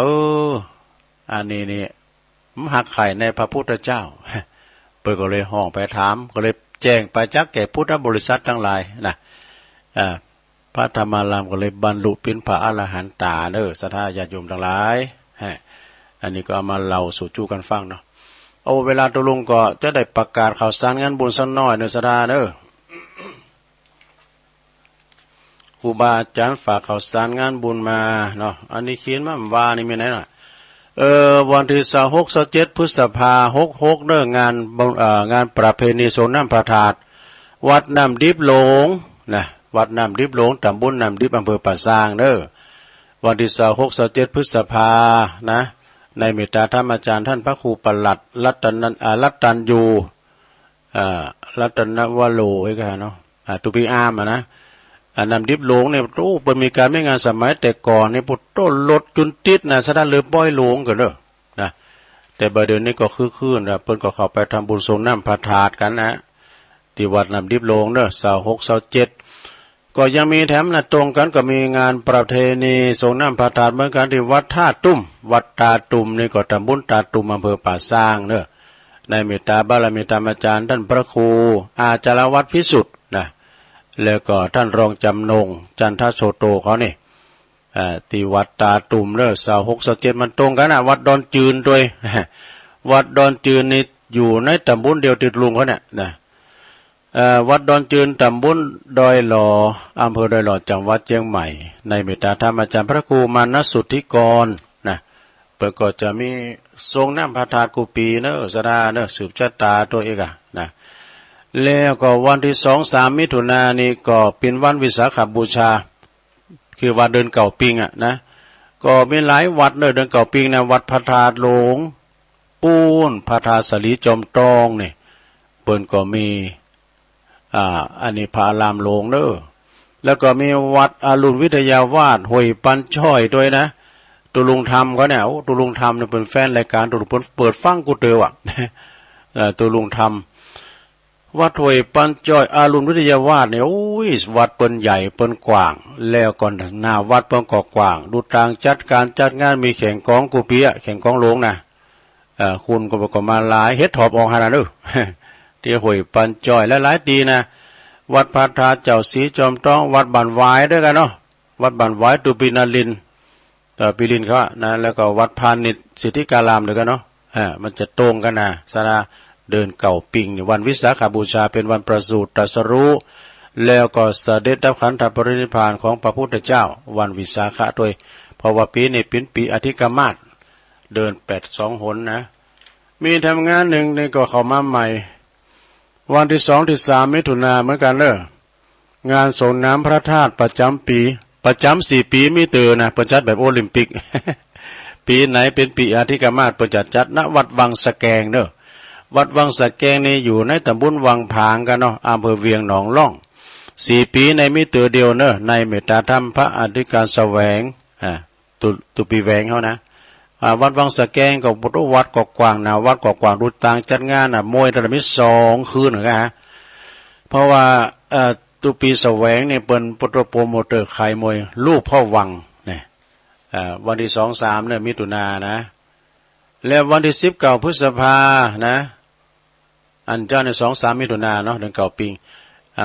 อันนี้นี่มันหักไข่ในพระพุทธเจ้าเปิดก็เลยห้องไปถามก็เลยแจ้งไปจักแก่พุทธบริษัททั้งหลายนะพระธรรมารามก็เลยบรรลุเป็นพระอรหันตาเด้อศรัทธาญาติโยมทั้งหลายอันนี้ก็เอามาเล่าสู่จู้กันฟังเนาะเอาเวลาตกลงก็จะได้ประกาศข่าวสารงานบุญสักหน่อยเด้อศรัทธาเด้อค รูบาอาจารย์ฝากข่าวสารงานบุญมาเนาะอันนี้เขียนมาว่านี่มีไหนน่ะวันที่26-27พฤษภาคม66เด้องานประเพณีสงน้ำพระธาตุวัดน้ำดิบหลงนะวัดน้ำดิบหลงตำบลน้ำดิบอำเภอป่าซางเด้อวันที่26-27พฤษภานะในเมตตาธรรมอาจารย์ท่านพระครูปลัดรัตันยูรัตนวโรไอ้กันเนาะตุปีอามนะนำดิบหลงเนี่ยโอ้เปิดมีการไม่งานสมัยแต่ก่อนนี่ปุตโตรถจุนติดนะสะด้านเรือป้อยหลงกันเด้อนะแต่บัดเดี๋ยวนี้ก็คืนนะเพิ่นก็เข้าไปทำบุญสงน้ำพระธาตุกันนะที่วัดนำดิบหลงเด้อ26-27ก็ยังมีแถมนะตรงกันก็มีงานประเพณีสงน้ำพระธาตุเหมือนกันที่วัดท่าตุ้มวัดตาตุ้มนี่ก็ตำบลตาตุ้มอำเภอป่าซางเด้อในเมตตาบารมีธรรมอาจารย์ท่านพระครูอาจารย์วัดพิสุทธิ์นะแล้วก็ท่านรองจำนงจันทโสโตเขานี่ที่วัดตาตุ่มเด้อ26-27มันตรงกันนะวัดดอนจืนด้วย วัดดอนจืนนี่อยู่ในตำบลเดียวติดลุงเขาเนี่ยนะวัดดอนจืนตำบลดอยหล่ออำเภอดอยหล่อจังหวัดเชียงใหม่ในเมตตาธรรมอาจารย์พระครูมานะสุทธิกรนะเปิดก็จะมีทรงน้ำพระธาตุกุปีเนอะสดาเนอะสืบชะตาตัวเองนะแล้วก็วันที่2-3มิถุนายนนี่ก็เป็นวันวิสาขบูชาคือวันเดือนเก่าปิงนะก็มีหลายวัดเดือนเก่าปิงนะวัดพระธาตุหลวงปูนพระธาตุสลีจอมตองนี่เปิ้นก็มีอันนี้พระอารามหลวงเด้อแล้วก็มีวัดอรุณวิทยาวาสห้วยปันช่อยด้วยนะตุลุงธรรมเขาเนี่ยตุลุงธรรมเนี่ยเป็นแฟนรายการตุลุงเปิดฟังกูเตอว่ะตุลุงธรรมวัดห้วยปันจ้อยอรุณวิทยาวาสเนี่ยโอ้ยวัดเปิ้นใหญ่เปิ้นกว้างแล้วก่อนหน้าวัดเปิ้นก็กว้างดูต่างจัดการจัดงานมีแข่งกองกูเปียแข่งกองหลวงนะคุณก็มาหลายเฮ็ดถอบออกหานะเด้อ ที่ห้วยปันจ้อยและหลายดีนะวัดพระธาตุเจ้าศรีจอมทองวัดบ้านหวายด้วยกันเนาะวัดบ้านหวายตุปินาลินปิลินเขานะแล้วก็วัดพานิชสิทธิการามด้วยกันเนาะมันจะตรงกันนะสระเดินเก่าปิงวันวิสาขบูชาเป็นวันประสูติตรัสรู้แล้วก็เสด็จดับขันธปรินิพพานของพระพุทธเจ้าวันวิสาขะด้วยเพราะว่าปีนี้เป็นปีอธิกมาศเดิน82 หนนะมีทำงานหนึ่งนี่ก็เข้ามาใหม่วันที่2-3มิถุนายนเหมือนกันเด้องานส่งน้ำพระธาตุประจำปีประจำ4 ปีมีเตือนะเปิดจัดแบบโอลิมปิก ปีไหนเป็นปีอธิกมาศเปิดจัดณวัดวังสะแกงเด้อวัดวังสะแกงนี่อยู่ในตำบลวังผางกันเนาะอำเภอเวียงหนองล่อง4 ปีในมีเตือเดียวเนอะในเมตตาธรรมพระอธิการแสวงตุปีแหวงเขานะวัดวังสะแกงกับวัดกอกกวางนะวัดกอกกวางดูต่างจัดงานมวยระดับ2 คืนเหรอฮะเพราะว่าตุปีแสวงเนี่ยเป็นโปรโมเตอร์ขายมวยลูกพ่อวังเนี่ยวันที่2-3เนี่ยมิถุนายนนะแล้ววันที่19 พฤษภานะอันเจ้าใน2-3มิถุนายนเนาะเดือนเก่าปิง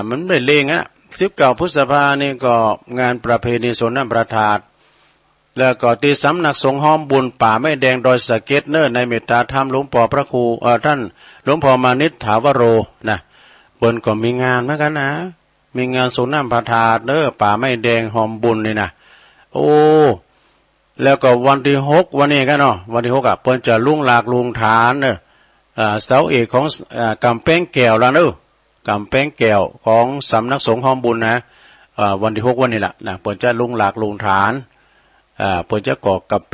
มันไม่เลง19 พฤษภานี่ก็งานประเพณีสงน้ำพระธาตุแล้วก็ที่สำนักสงฆ์ห้อมบุญป่าไม้แดงดอยสะเก็ดเนอในเมตตาธรรมหลวงพ่อพระครูท่านหลวงพ่อมานิษฐาวโรนะเปิ้นก็มีงานเหมือนกันนะมีงานสงน้ำพระธาตุเนอป่าไม้แดงห้อมบุญนี่นะโอ้แล้วก็วันที่6วันนี้กันเนาะวันที่6เปิ้นจะลุงหลากลุงฐานเนอเสาเอกของกำแพงแก้วแล้วเนอกำแพงแก้วของสำนักสงฆ์ห้อมบุญนะวันที่6วันนี้แหละนะเปิ้นจะลุงหลากลุงฐานเปิ้นจะก่อกำแ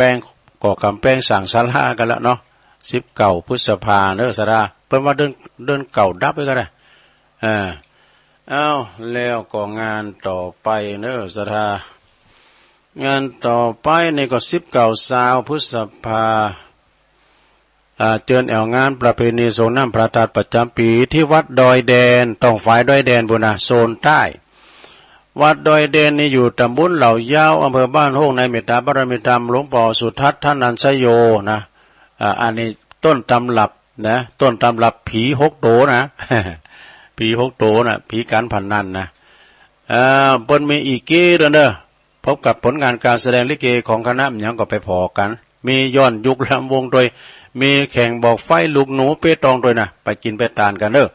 พงสั่งศาลากันแล้วเนาะ19 พฤษภาเนอสดาเปิ้นว่าเดินเก่าดับไปก็ได้แล้วก็งานต่อไปเนอสดางานต่อไปนี่ก็19-20 พฤษภาเจิญงานประเพณีสงน้ำพระธาตุประจำปีที่วัดดอยแดนต้องฝ่ายดอยแดนบุนะโซนใต้วัดดอยแดนนี่อยู่ตำบลเหล่ายาวอำเภอบ้านโฮงในเมตตาบารมีธรรมหลวงพ่อสุทัศน์ท่านันสโยนะอันนี้ต้นตำรับนะต้นตำรับผี6 โตนะ ผี6 โตนะผีการพนันนะเปิ้นมีอีกกี่เด้อพบกับผลงานการแสดงลิเกของคณะหยังก็ไปพอกันมีย้อนยุคลำวงโดยมีแข่งบอกไฟลูกหนูเปตองโดยนะไปกินไปทานกันเด้อ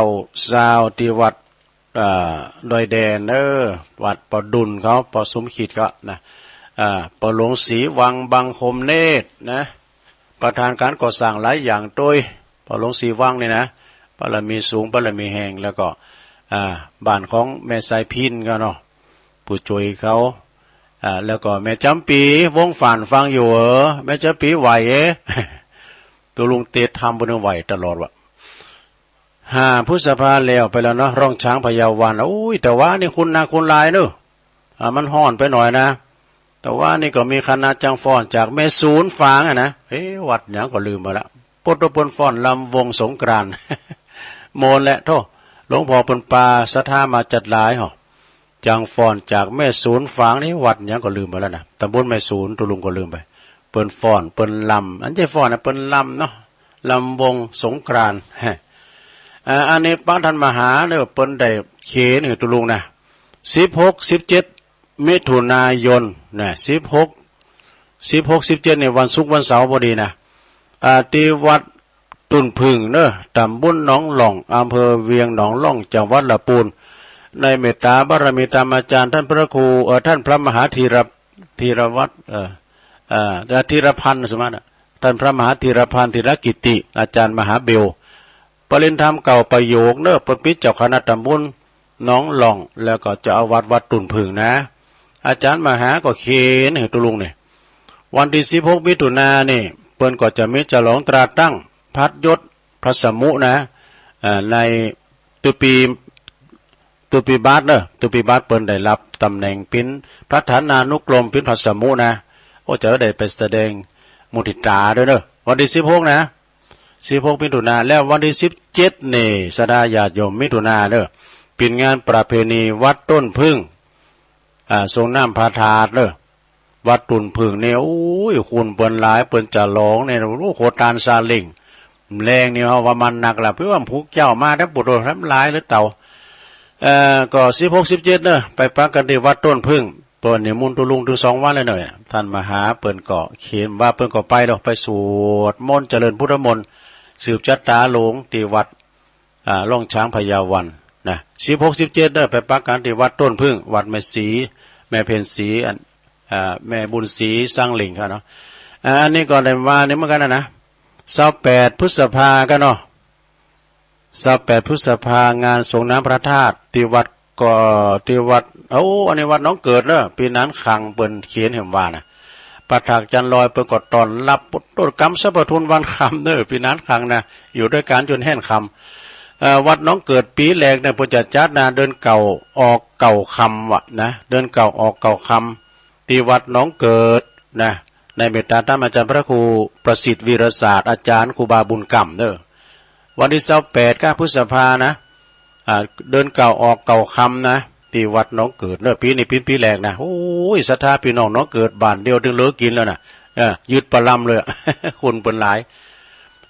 19 ที่วัด ดอยแดนวัดปอดุลเขาปอสมขีดก็นะปอหลวงศรีวังบางคมเนตรนะประธานการก่อสร้างหลายอย่างโดยปอหลวงศรีวังนี่นะบารมีสูงบารมีแห่งแล้วก็บ้านของแม่สายพินก็เนาะผู้ช่วยเขาแล้วก็แม่จำปีวงฝานฟังอยู่แม่จำปีไหวตัวลุงเตะทำบนไหวตลอดวะพฤษภาแล้วไปแล้วเนาะร่องช้างพยาวันโอ้ยแต่ว่านี่คุณนาคุณลายเนอะมันห่อนไปหน่อยนะแต่ว่านี่ก็มีคณะจังฟ้อนจากแม่ศูนย์ฟางนะวัดเนี่ยก็ลืมมาละปดปนฟ้อนลำวงสงกรานต์ โมนแหละโทษหลวงพ่อปนปลาศรัทธามาจัดหลายหรอจังฟ้อนจากแม่ศูนย์ฟางนี่วัดเนี่ยก็ลืมมาแล้วนะตำบลแม่ศูนย์ตุลุงก็ลืมไปเปิ้นฟ้อนเปิ้นลำอันใช่ฟ้อนนะเปิ้นลำเนาะลำวงสงกรานต์อันนี้พระท่านมหาเนี่ยเปิ้นได้เขนตุลุงนะ16-17มิถุนายนนะ16-17ในวันศุกร์วันเสาร์พอดีนะที่วัดตุนพึ่งเนอะตำบลหนองหล่องอำเภอเวียงหนองหล่องจังหวัดลำพูนในเมตตาบารมีธรรมอาจารย์ท่านพระครูท่านพระมหาธีรวัตรธีรพันธ์สมัติท่านพระมหาธีรพันธ์ธีรกิติอาจารย์มหาเบลปริญธรรมเก่าประโยคเนอะปปิเจ้าคณะตำบลหนองหล่องแล้วก็เจ้าอาวาสวัดตุนพึ่งนะอาจารย์มหาก็เขนตุลุงเนี่ยวันที่16มิถุนายนนี่เปิ้นก็จะมีฉลองตราตั้งพัดยศพระสมุนะในตุปีบาทเนอะตุปีบาทเปิ้นได้รับตำแหน่งเป็นพระฐานานุกรมเป็นพระสมุนะโอ้จะได้ไปแสดงมุทิตาด้วยเนอะวันที่16นะ16มิถุนายนแล้ววันที่17นี่สดาญาติโยมมิถุนายนเนอะเป็นงานประเพณีวัดต้นพึ่งทรงน้ำพระธาตุเนอะวัดตุนพึ่งเนี่ยโอ้ยคุณเปิ้นหลายเปิ้นจะร้องเนี่ยรู้โคตานซาเลิงแรงนี่ว่ามันหนักละเพื่อว่าผูกเจ้ามาทั้งปุถุทั้งหลายหรือเต่าก็16-17เนอะไปปักกันที่วัดต้นพึ่งเปิ้นเนี่ยมุนตุลุงถึง2วันเลยหน่อยท่านมหาเปิ้นก็เขียนว่าเปิ้นก็ไปดอกไปสวดมนต์เจริญพุทธมนต์สืบจัตตาหลวงที่วัดล่องช้างพยาวันนะ16-17เนอะไปปักกันที่วัดต้นพึ่งวัดแม่ศรีแม่เพ็ญศรีแม่บุญศรีสร้างลิงครับเนาะอันนี้ก็ได้ว่านี่เหมือนกันนะ28พฤษภากันเนาะ28พฤษภางานส่งน้ำพระธาตุที่วัดก็ที่วัดอันนี้วัดน้องเกิดเนอะปีนั้นขังเปิ้นเขียนเห็นว่านะประถักจันลอยเปิ้นก็ตอนรับต้นกรรมสัพทุนวันคำเนอะปีนั้นขังนะอยู่ด้วยการจนแห้งคำวัดน้องเกิดปีแรกเนี่ยเพิ่นจะจัดนะเดินเก่าออกเก่าคำวะนะเดินเก่าออกเก่าคำที่วัดน้องเกิดนะในเมตตาท่านอาจารย์พระครูประสิทธิ์วีรศาสตร์อาจารย์ครูบาบุญกำเนอะวันที่28พฤษภานะเดินเก่าออกเก่าคำนะที่วัดน้องเกิดเนอะปีนี้ปีแรกนะโอ้ยศรัทธาพี่น้องน้องเกิดบ้านเดียวถึงเหลือกินแล้วนะยึดปลำเลย คนเป็นหลาย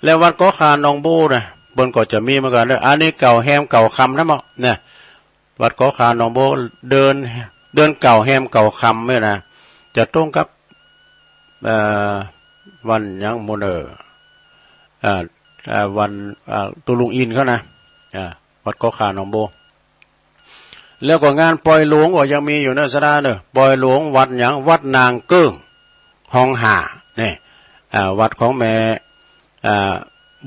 แล้ววัดก็คาหนองบูนะบนก็จะมีเหมือนกันเนอะอันนี้เก่าแฮมเก่าคำนะมั้งเนี่ยวัดก็คาหนองบูเดินเก่าแฮมเก่าคำเนี่ยนะจะตรงกับวันยังโมเนอร์วันตุลุงอินเขานะวัดก็คาหนองบูแล้วก็งานปล่อยหลวงก็ยังมีอยู่เนอะสดาเนอะปล่อยหลวงวัดยังวัดนางเกิ้งห้องห่าเนี่ยวัดของแม่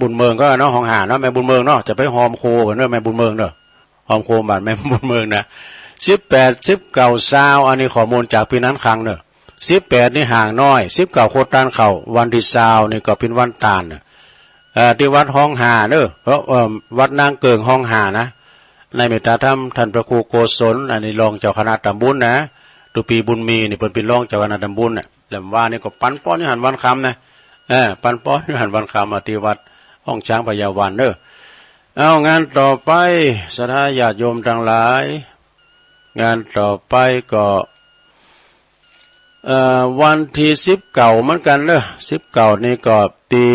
บุญเมืองก็เนาะห้องห่าเนาะแม่บุญเมืองเนาะจะไปหอมโคกันเนอะแม่บุญเมืองเนอะหอมโคบ้านแม่บุญเมืองนะ18 19 20อันนี้ข้อมูลจากปีนั้นครั้งเนอะ18นี่ห่างน้อย19โคตานเข่าวันที่20นี่ก็เป็นวันตาลเนอะที่วัดห้องห่าเนอะวัดนางเกิ้งห้องห่านะในเมตตาธรรมท่านพระครูโกศลอันนี้รองเจ้าคณะตำบลนะตุปีบุญมีนี่เป็นรองเจ้าคณะตำบลน่ะแล้วว่านี่ก็ปันป้อนอยู่หันวันคำนะปันป้อนอยู่หันวันคำที่วัดห้องช้างพยาวันเนอะเอางานต่อไปศรัทธาญาติโยมทั้งหลายงานต่อไปก็วันที่19เหมือนกันเนอะ19นี่ก็ตี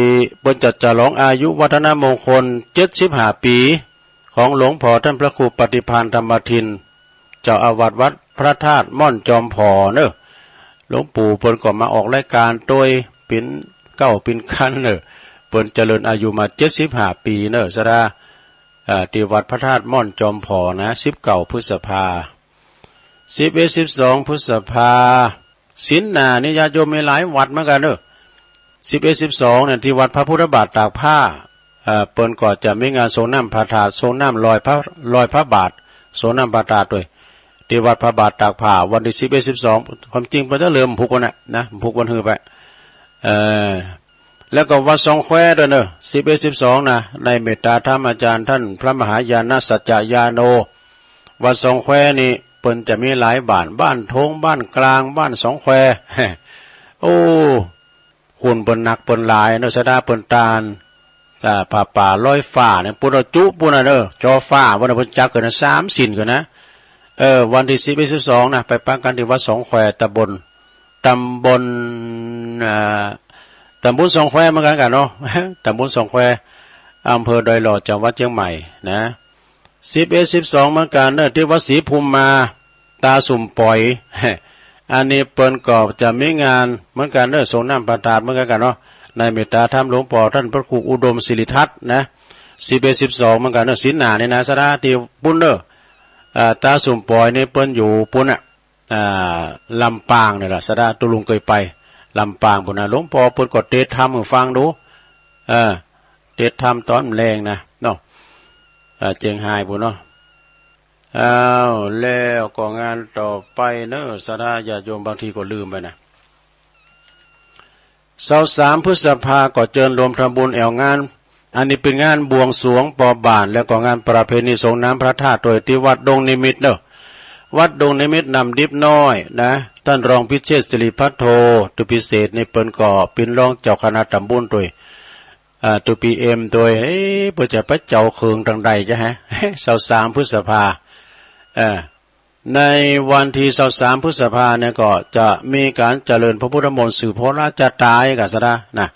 เปิ้นจัดฉลองอายุวัฒนมงคล75ปีของหลวงพ่อท่านพระครูปฏิภาณธรรมทินเจ้าอาวาสวัดพระธาตุม่อนจอมพอเนอะหลวงปู่เปิ้นก็มาออกรายการโดยเป็นเก้าเป็นคันเนอะเปิ้นเจริญอายุมา75ปีเนอะสดา ที่วัดพระธาตุม่อนจอมผอนะ19 พฤษภา11 12 พฤษภาศีลหน้านี่ญาติโยมมีหลายวัดเหมือนกันเด้อ11 12เนี่ยที่วัดพระพุทธบาทตากผ้าเปิ้นก็จะมีงานส่งน้ำพระธาตุส่งน้ำลอยพระบาทส่งน้ำพระธาตุด้วยที่วัดพระบาทตากผ้าวันที่11 12ความจริงเพิ่นจะเริ่มผูกวันนะผูกวันฮือไปแล้วก็วัดสองแควด้วยเนอะ11 12นะในเมตตาธรรมอาจารย์ท่านพระมหายาณสัจจญาโนวัดสองแควนี่เปิ้นจะมีหลายบ้านทงบ้านกลางบ้านสองแควโอ้หุ่นเปิ้นหนักเปิ้นหลายเนอะสะดาเปิ้นตาลป่าลอยฟ้าเนี่ยปุณจุปุณเด้อจอฟ้าวันเพิ่นจักเกิน3 สินกันนะวันที่11 12นะไปปักกันที่วัดสองแควตำบลสองแควเหมือนกันเนาะตำบลสองแควอำเภอดอยหล่อจังหวัดเชียงใหม่นะ11 12เหมือนกันเนอะที่วัดศรีภูมิมาตาสุ่มปล่อยอันนี้เปิ้นก็จะมีงานเหมือนกันเนอะส่งน้ำประทานเหมือนกันเนาะในเมตตาธรรมหลวงปู่ท่านพระครูอุดมศิริทัศน์นะ11 12เหมือนกันเนอะศีลหน้านี่นะสระที่ปุ้นเนอะตาสุ่มปล่อยนี่เปิ้นอยู่ปุ้นลำปางนี่แหละสระตุลุงเคยไปลำปางพุ่นนะหลวงพ่อเปิ้นก็เทศธรรมให้ฟังดูเทศธรรมตอนแรงนะเนาะเจียงไฮ้พุ่นเนาะแล้วก็งานต่อไปเนอะสระญาติโยมบางทีก็ลืมไปนะ23 พฤษภาก็เจิญรวมทำบุญแอวงานอันนี้เป็นงานบวงสรวงปอบานแล้วก็งานประเพณีสงน้ำพระธาตุโดยที่วัดดงนิมิตรเนอะวัดดงนิมิตรนำดิบน้อยนะท่านรองพิเชษฐ์สิริพัทโทตุพิเศษในเปิ้นก็เป็นรองเจ้าคณะตำบลด้วยตุปีเอ็มโดยเพื่อจะไปเจ้าเคืองทางใดจ้ะฮะ23 พฤษภาในวันที่23 พฤษภาเนี่ยก็จะมีการเจริญพระพุทธมนต์สืบพระราชตายกันซะนะ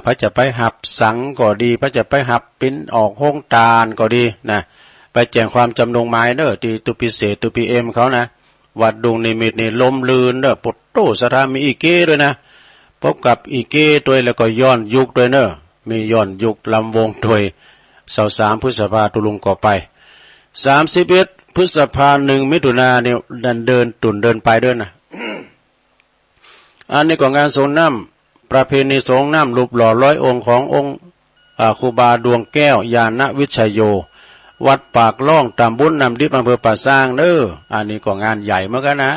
พระจะไปหับสังก็ดีพระจะไปหับปิ้นออกห้องตาลก็ดีนะไปแจ้งความจำนงหมายเด้อที่ตุพิเศษตุปีเอ็มเขานะวัดดงนิมิตรนี่ลมลื่นเด้อปุตโตสถามีอีเก้ด้วยนะพบกับอีเก้ด้วยแล้วก็ย้อนยุคด้วยเนอะมีย้อนยุคลำวงด้วย23 พฤษภาตุลุงก็ไป31 พฤษภา1 มิถุนายนเนี่ยเดินไปเดินนะ อันนี้ก็งานสงน้ำประเพณีสงน้ำรูปหล่อ100 องค์ขององค์ครูบาดวงแก้วยานวิชัยโยวัดปากล่องตำบลนำดิบอำเภอป่าซางเด้ออันนี้ก็งานใหญ่เหมือนกันนะ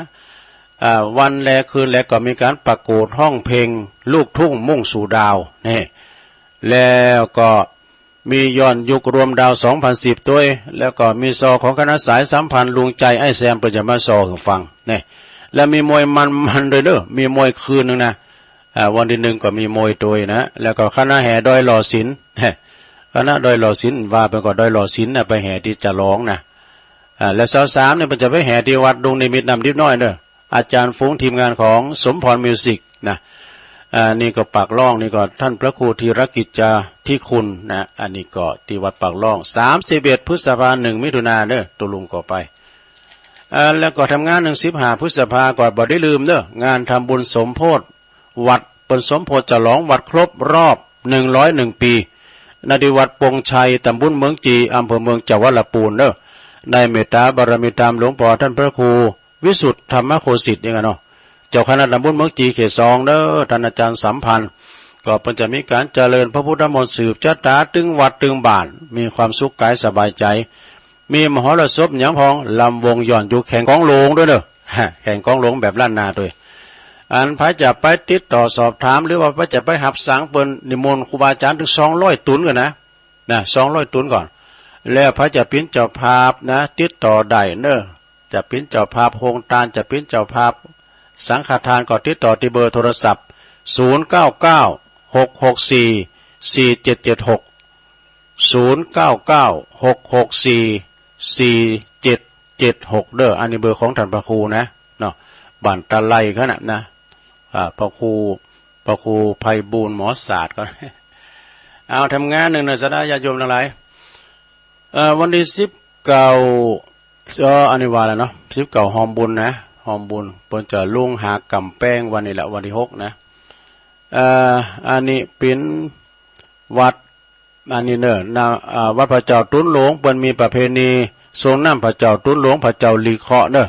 วันแลคืนแลก็มีการประกวดห้องเพลงลูกทุ่งมุ่งสู่ดาวนี่แล้วก็มีย้อนยุครวมดาว2010ด้วยแล้วก็มีซอของคณะสายสัมพันธ์ลุงใจไอ้แซมประจะมาซอให้ฟังนี่แล้วมีมวยมันด้วยเด้อมีมวยคืนนึงนะวันที่1ก็มีมวยตัวนะแล้วก็คณะแห่ดอยหล่อศิลป์คณะดอยหล่อศิลป์ว่าไปก็ดอยหล่อศิลป์ไปแห่ที่จะร้องนะแล้ว23เนี่ยมันจะไปแห่ที่วัดดงนิมิตรนำดิบน้อยเด้ออาจารย์ฟุ้งทีมงานของสมพรมิวสิกนะนี่ก็ปากล่องนี่ก็ท่านพระครูธีรกิจจาที่คุณนะอันนี้ก็ที่วัดปากล่อง31 พฤษภาคม1 มิถุนายนเด้อตุลุงก็ไปแล้วก็ทำงาน15 พฤษภาคมก็บ่ได้ลืมเด้องานทำบุญสมโพธิวัดเป็นสมโพธิฉลองวัดครบรอบ101 ปีณที่วัดปงชัยตำบลเมืองจีอำเภอเมืองจังหวัดลำพูนเด้อในเมตตาบารมีตามหลวงพ่อท่านพระครูวิสุทธธรรมโคสิทธิ์นี่กันเนาะเจ้าคณะตำบลเมืองจีเขต2เด้อท่านอาจารย์สัมพันธ์ก็เพิ่นจะมีการเจริญพระพุทธมนต์สืบชะตาตึงวัดตึงบ้านมีความสุขกายสบายใจมีมหรสพหยังพองลำวงย้อนยุคแข่งกองหลวงด้วยเด้อแข่งกองหลวงแบบล้านนาด้วยอันพระจะไปติดต่อสอบถามหรือว่าพระจะไปหับสังเปิ้นนิมนต์ครูบาอาจารย์ถึง200 ตุนกันนะ200 ตุนก่อนแล้วพระจะเป็นเจ้าภาพนะติดต่อได้เนอะจะเป็นเจ้าภาพโฮงตานจะเป็นเจ้าภาพสังฆทานก็ติดต่อที่เบอร์โทรศัพท์099 664 4776 099 664 4776เด้ออันนี้เบอร์ของท่านพระครูนะเนาะบ้านตะไลเขานะพระครูไพบูลย์หมอศาสตร์ก็เอาทำงาน1นะสดาญาติโยมทั้งหลายวันที่19อันนี้ว่าแล้วเนาะ19หอมบุญนะหอมบุญเพิ่นจะลุงหากำแป้งวันนี้แหละวันที่6นะอันนี้เป็นวัด อันนี้เนอะวัดพระเจ้าตุ้นหลวงเปิ้นมีประเพณีทรงน้ำพระเจ้าตุ้นหลวงพระเจ้าลีเคาะเนอะ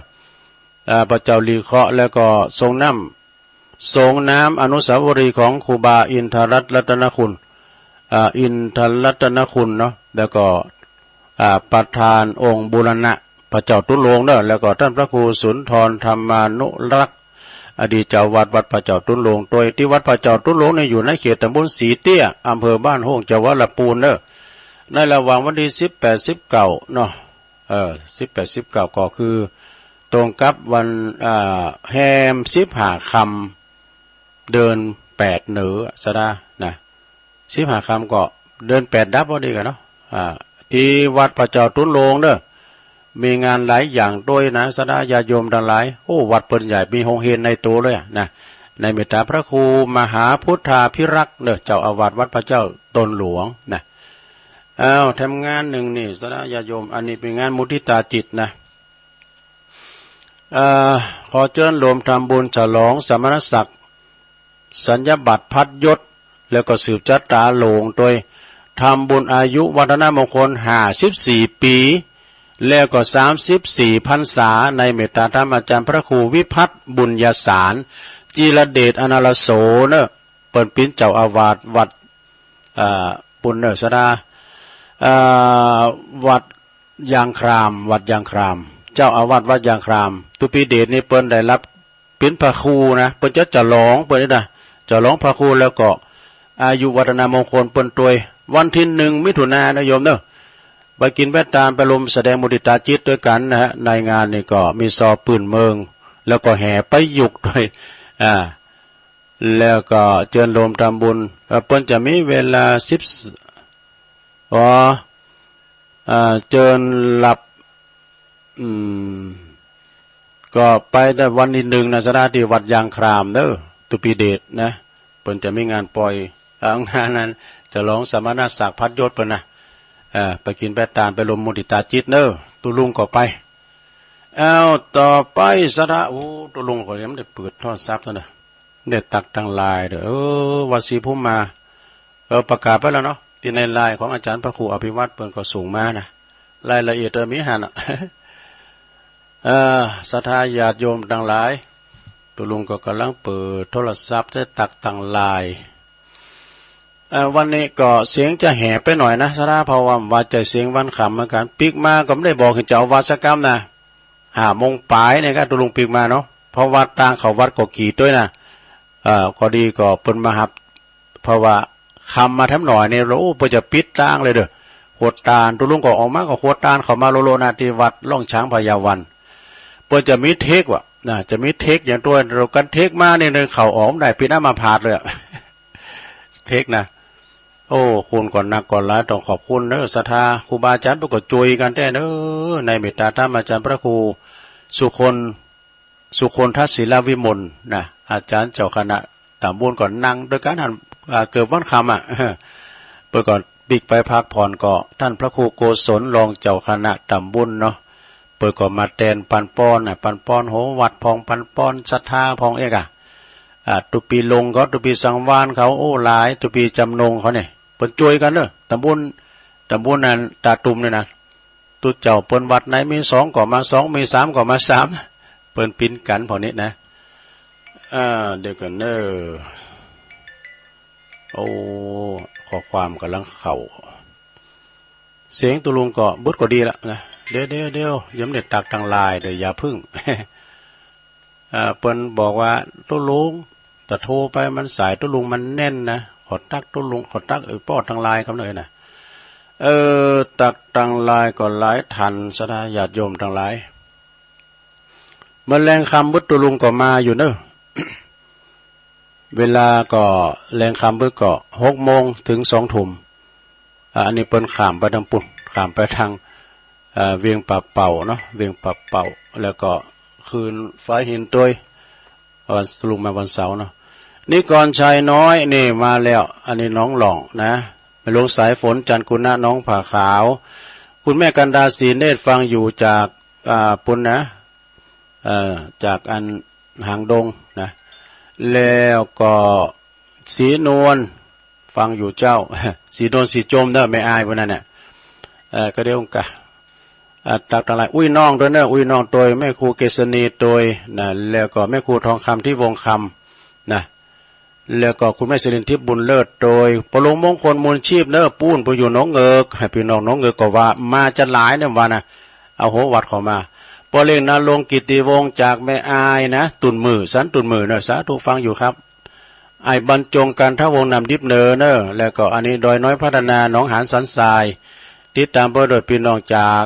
พระเจ้าลีเคาะแล้วก็ทรงน้ำอนุสาวรีย์ของครูบาอินทรัตนคุณอินทรัตนคุณเนาะแล้วก็ประธานองค์บูรณะพระเจ้าตุ้นหลวงเนอะแล้วก็ท่านพระครูสุนทรธรรมานุรักษ์อดีตเจ้าวัดพระเจ้าตุ้นหลวงโดยที่วัดพระเจ้าตุ้นหลวงเนี่ยอยู่ในเขตตำบลสีเตี้ยอำเภอบ้านโฮงจังหวัดลำพูนเนอะในระหว่างวันที่18-19เนาะ18-19ก็คือตรงกับวันแฮม15ค่ำเดิน8เหนือซะนะ15ค่ำก็เดิน8ดับพอดีกันเนาะที่วัดพระเจ้าตุ้นหลวงเด้อมีงานหลายอย่างด้วยนะสดาญาโยมทั้งหลายโอ้วัดเปิ้นใหญ่มีโรงเรียนในตัวเลยนะในเมตตาพระครูมหาพุทธาภิรักษ์เด้อเจ้าอาวาสวัดพระเจ้าตนหลวงนะทำงานหนึ่งนี่สดาญาโยมอันนี้เป็นงานมุทิตาจิตนะขอเชิญรวมทำบุญฉลองสมณศักดิ์สัญญบัตรพัดยศแล้วก็สืบจัตตาโลงโดยทำบุญอายุวัฒนมงคล54 ปีแล้วก็34 พรรษาในเมตตาธรรมอาจารย์พระครูวิพัฒน์บุญญาสารจีรเดชอนาลโสเนอะเปิ่นปิ้นเจ้าอาวาสวัดปุณเนศดาวัดยางครามเจ้าอาวาสวัดยางครามตุปีเดชนี่เปิ้นได้รับเป็นพระครูนะเปิ้นจะร้องเปิ้นนี่นะจะร้องพระครูแล้วก็อายุวัฒนมงคลเปิ้นตัวยวันที่1 มิถุนายนโยมเนอะไปกินแวะตามไปลมแสดงมุทิตาจิตด้วยกันนะฮะในงานนี่ก็มีซอปืนเมืองแล้วก็แห่ไปยุกด้วยแล้วก็เชิญรวมทำบุญเปิ้นจะมีเวลาเชิญหลับก็ไปแต่วันที่1นะสถานที่วัดยางครามเด้อตุปีเดชนะเปิ้นจะมีงานปล่อยงานนั้นจะร้องสมณศักดิ์พัดยศเปิ้นนะไปกินแปะตามไปลมมุติตาจิตเนอะตุลุงก็ไปต่อไปสระตุลุงก็ยังไม่ได้เปิดโทรศัพท์นะเด็ดตักตั้งลายเด้อวัดศรีภูมิมาประกาศไปแล้วเนาะที่ในไลน์ของอาจารย์พระครูอภิวัตรเปิ้นก็ส่งมานะรายละเอียดมีหันศรัทธาญาติโยมทั้งหลายตุลุงก็กำลังเปิดโทรศัพท์ได้ตักตั้งลายวันนี้ก็เสียงจะแห่ไปหน่อยนะสระเพราะว่าจะเสียงวันขำเหมือนกันปีกมาก็ไม่ได้บอกให้เจ้าวาสกรรมนะ5 โมงปลายเนี่ยก็ตุลุงปีกมาเนาะเพราะวัดต่างเขาวัดก็กี่ด้วยนะก็ดีก็เปิ้นมาหับเพราะว่าคำมาทำหน่อยเนี่ยเราเปิ้นจะปิดต่างเลยเด้อโคตรตาลตุลุงก็ออกมาก็โคตรตาลเขามาโลนาที่วัดล่องช้างพญาวันเปิ้นจะมีเทคว่ะจะมีเทคอย่างตัวเรากันเทคมาเนี่ยเขาออกได้ปีหน้ามาพาดเลยเทคนะโอ้คุณก่อนนักก่อนหลายต้องขอบคุณเนอะศรัทธาครูบาอาจารย์ประกฏจุยกันแต่เนอะในเมตตาธรรมอาจารย์พระครูสุคนทัศศิลวิมลนะอาจารย์เจ้าคณะตำบลก่อนนั่งโดยการหันเกิดวันคำเปิดก่อนปิกไปพักผ่อนก็ท่านพระครูโกศลรองเจ้าคณะตำบลเนาะเปิดก่อนมาแทนปันป้อนโหวัดพองปันป้อนศรัทธาพองเอกตุปีลงเขาตุปีสังวานเขาโอ้หลายตุปีจำนงเขาเนี่ยเปิ้นช่วยกันเด้อตำบลนั้นตาตุ่มเนี่ยนะตุเจ้าเปิ้นวัดไหนมี2ก็มา2มี3ก็มา3เปิ้นปิ้นกันพอนี้นะเดี๋ยวกันเด้อโอ้ข้อความกำลังเข้าเสียงตุลุงก็บึดก็ดีละนะเดี๋ยวย้ำเด็ดตักทางลายเดี๋ยวอย่าพึ่งเปิ้นบอกว่าตุลุงแต่โทรไปมันสายตุลุงมันแน่นนะขอตักตุลุงขอตักป้อทางลายครับเลยนะตักทางลายก็หลายทันสดาญาติโยมทางหลายเมื่อแรงคำบึดตุลุงก็มาอยู่เนอะ เวลาก็แรงคำบึดก็6 โมงถึง2 ทุ่มอันนี้เปิ้นข้ามไปทางปุ่นข้ามไปทางเวียงป่าเป่าเนาะเวียงป่าเป่าแล้วก็คืนฟ้าหินตัววันลุงมาวันเสาร์เนาะนี่ก่อนชายน้อยนี่มาแล้วอันนี้น้องหล่องนะแม่หลวงสายฝนจันกุณะน้องผ่าขาวคุณแม่กันดาศรีเนตรฟังอยู่จากปุ่นนะจากอันหางดงนะแล้วก็สีนวล ฟังอยู่เจ้า สีโดนสีจมเด้อไม่อายพวกนั้นเนี่ยก็เดี๋ยวกะตักอะไรอุ้ยน้องด้วยเนอะอุ้ยน้องโดยแม่ครูเกษณีโดยนะแล้วก็แม่ครูทองคำที่วงคำนะแล้วก็คุณแม่สิรินทิพย์บุญเลิศโดยปลงมงคลมูลชีพเนอะปูนไปอยู่น้องเอิกให้พี่น้องน้องเอิกก็ว่ามาจะหลายเนี่ยวันนะเอาหัววัดเข้ามาปเล่งนาลงกิติวงศ์จากแม่อายนะตุนมือสันตุนมือเนอะสาธุฟังอยู่ครับไอ้บรรจงการท่าวงนำดิบเนอเนอะแล้วก็อันนี้ดอยน้อยพัฒนาหนองหานสันทรายติดตามเบอร์โดยพี่น้องจาก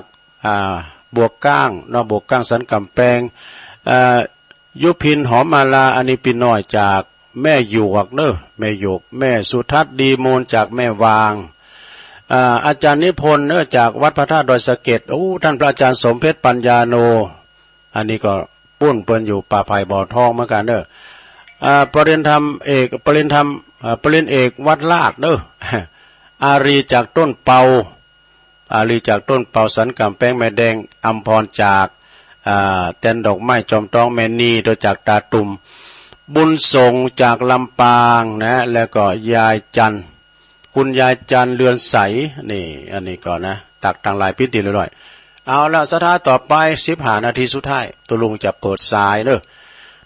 บวกก้างนบวกก้างสันกำแพงยุพินหอมมาลาอันนี้พี่น้อยจากแม่หยวกเนอะแม่หยวกแม่สุทัศน์ดีมูลจากแม่วางอาจารย์นิพนธ์เนอะจากวัดพระธาตุดอยสะเก็ดท่านพระอาจารย์สมเพชรปัญญาโนอันนี้ก็ปุ้นเปิ้นอยู่ป่าไผ่บ่อทองเหมือนกันเนอะปริญญาธรรมเอกปริญญาธรรมปริญญาเอกวัดลาดเนอะอารีจากต้นเปาอารีจากต้นเปาสันกำแพงแม่แดงอัมพรจากแตนดอกไม้จอมตองแม่นีโดยจากตาตุ่มบุญส่งจากลำปางนะแล้วก็ยายจันคุณยายจันเรือนใสนี่อันนี้ก่อนนะตักทางลายพิธีเลยๆเอาละสถาต่อไป15 นาทีสุดท้ายตัวลุงจะเปิดสายเด้อ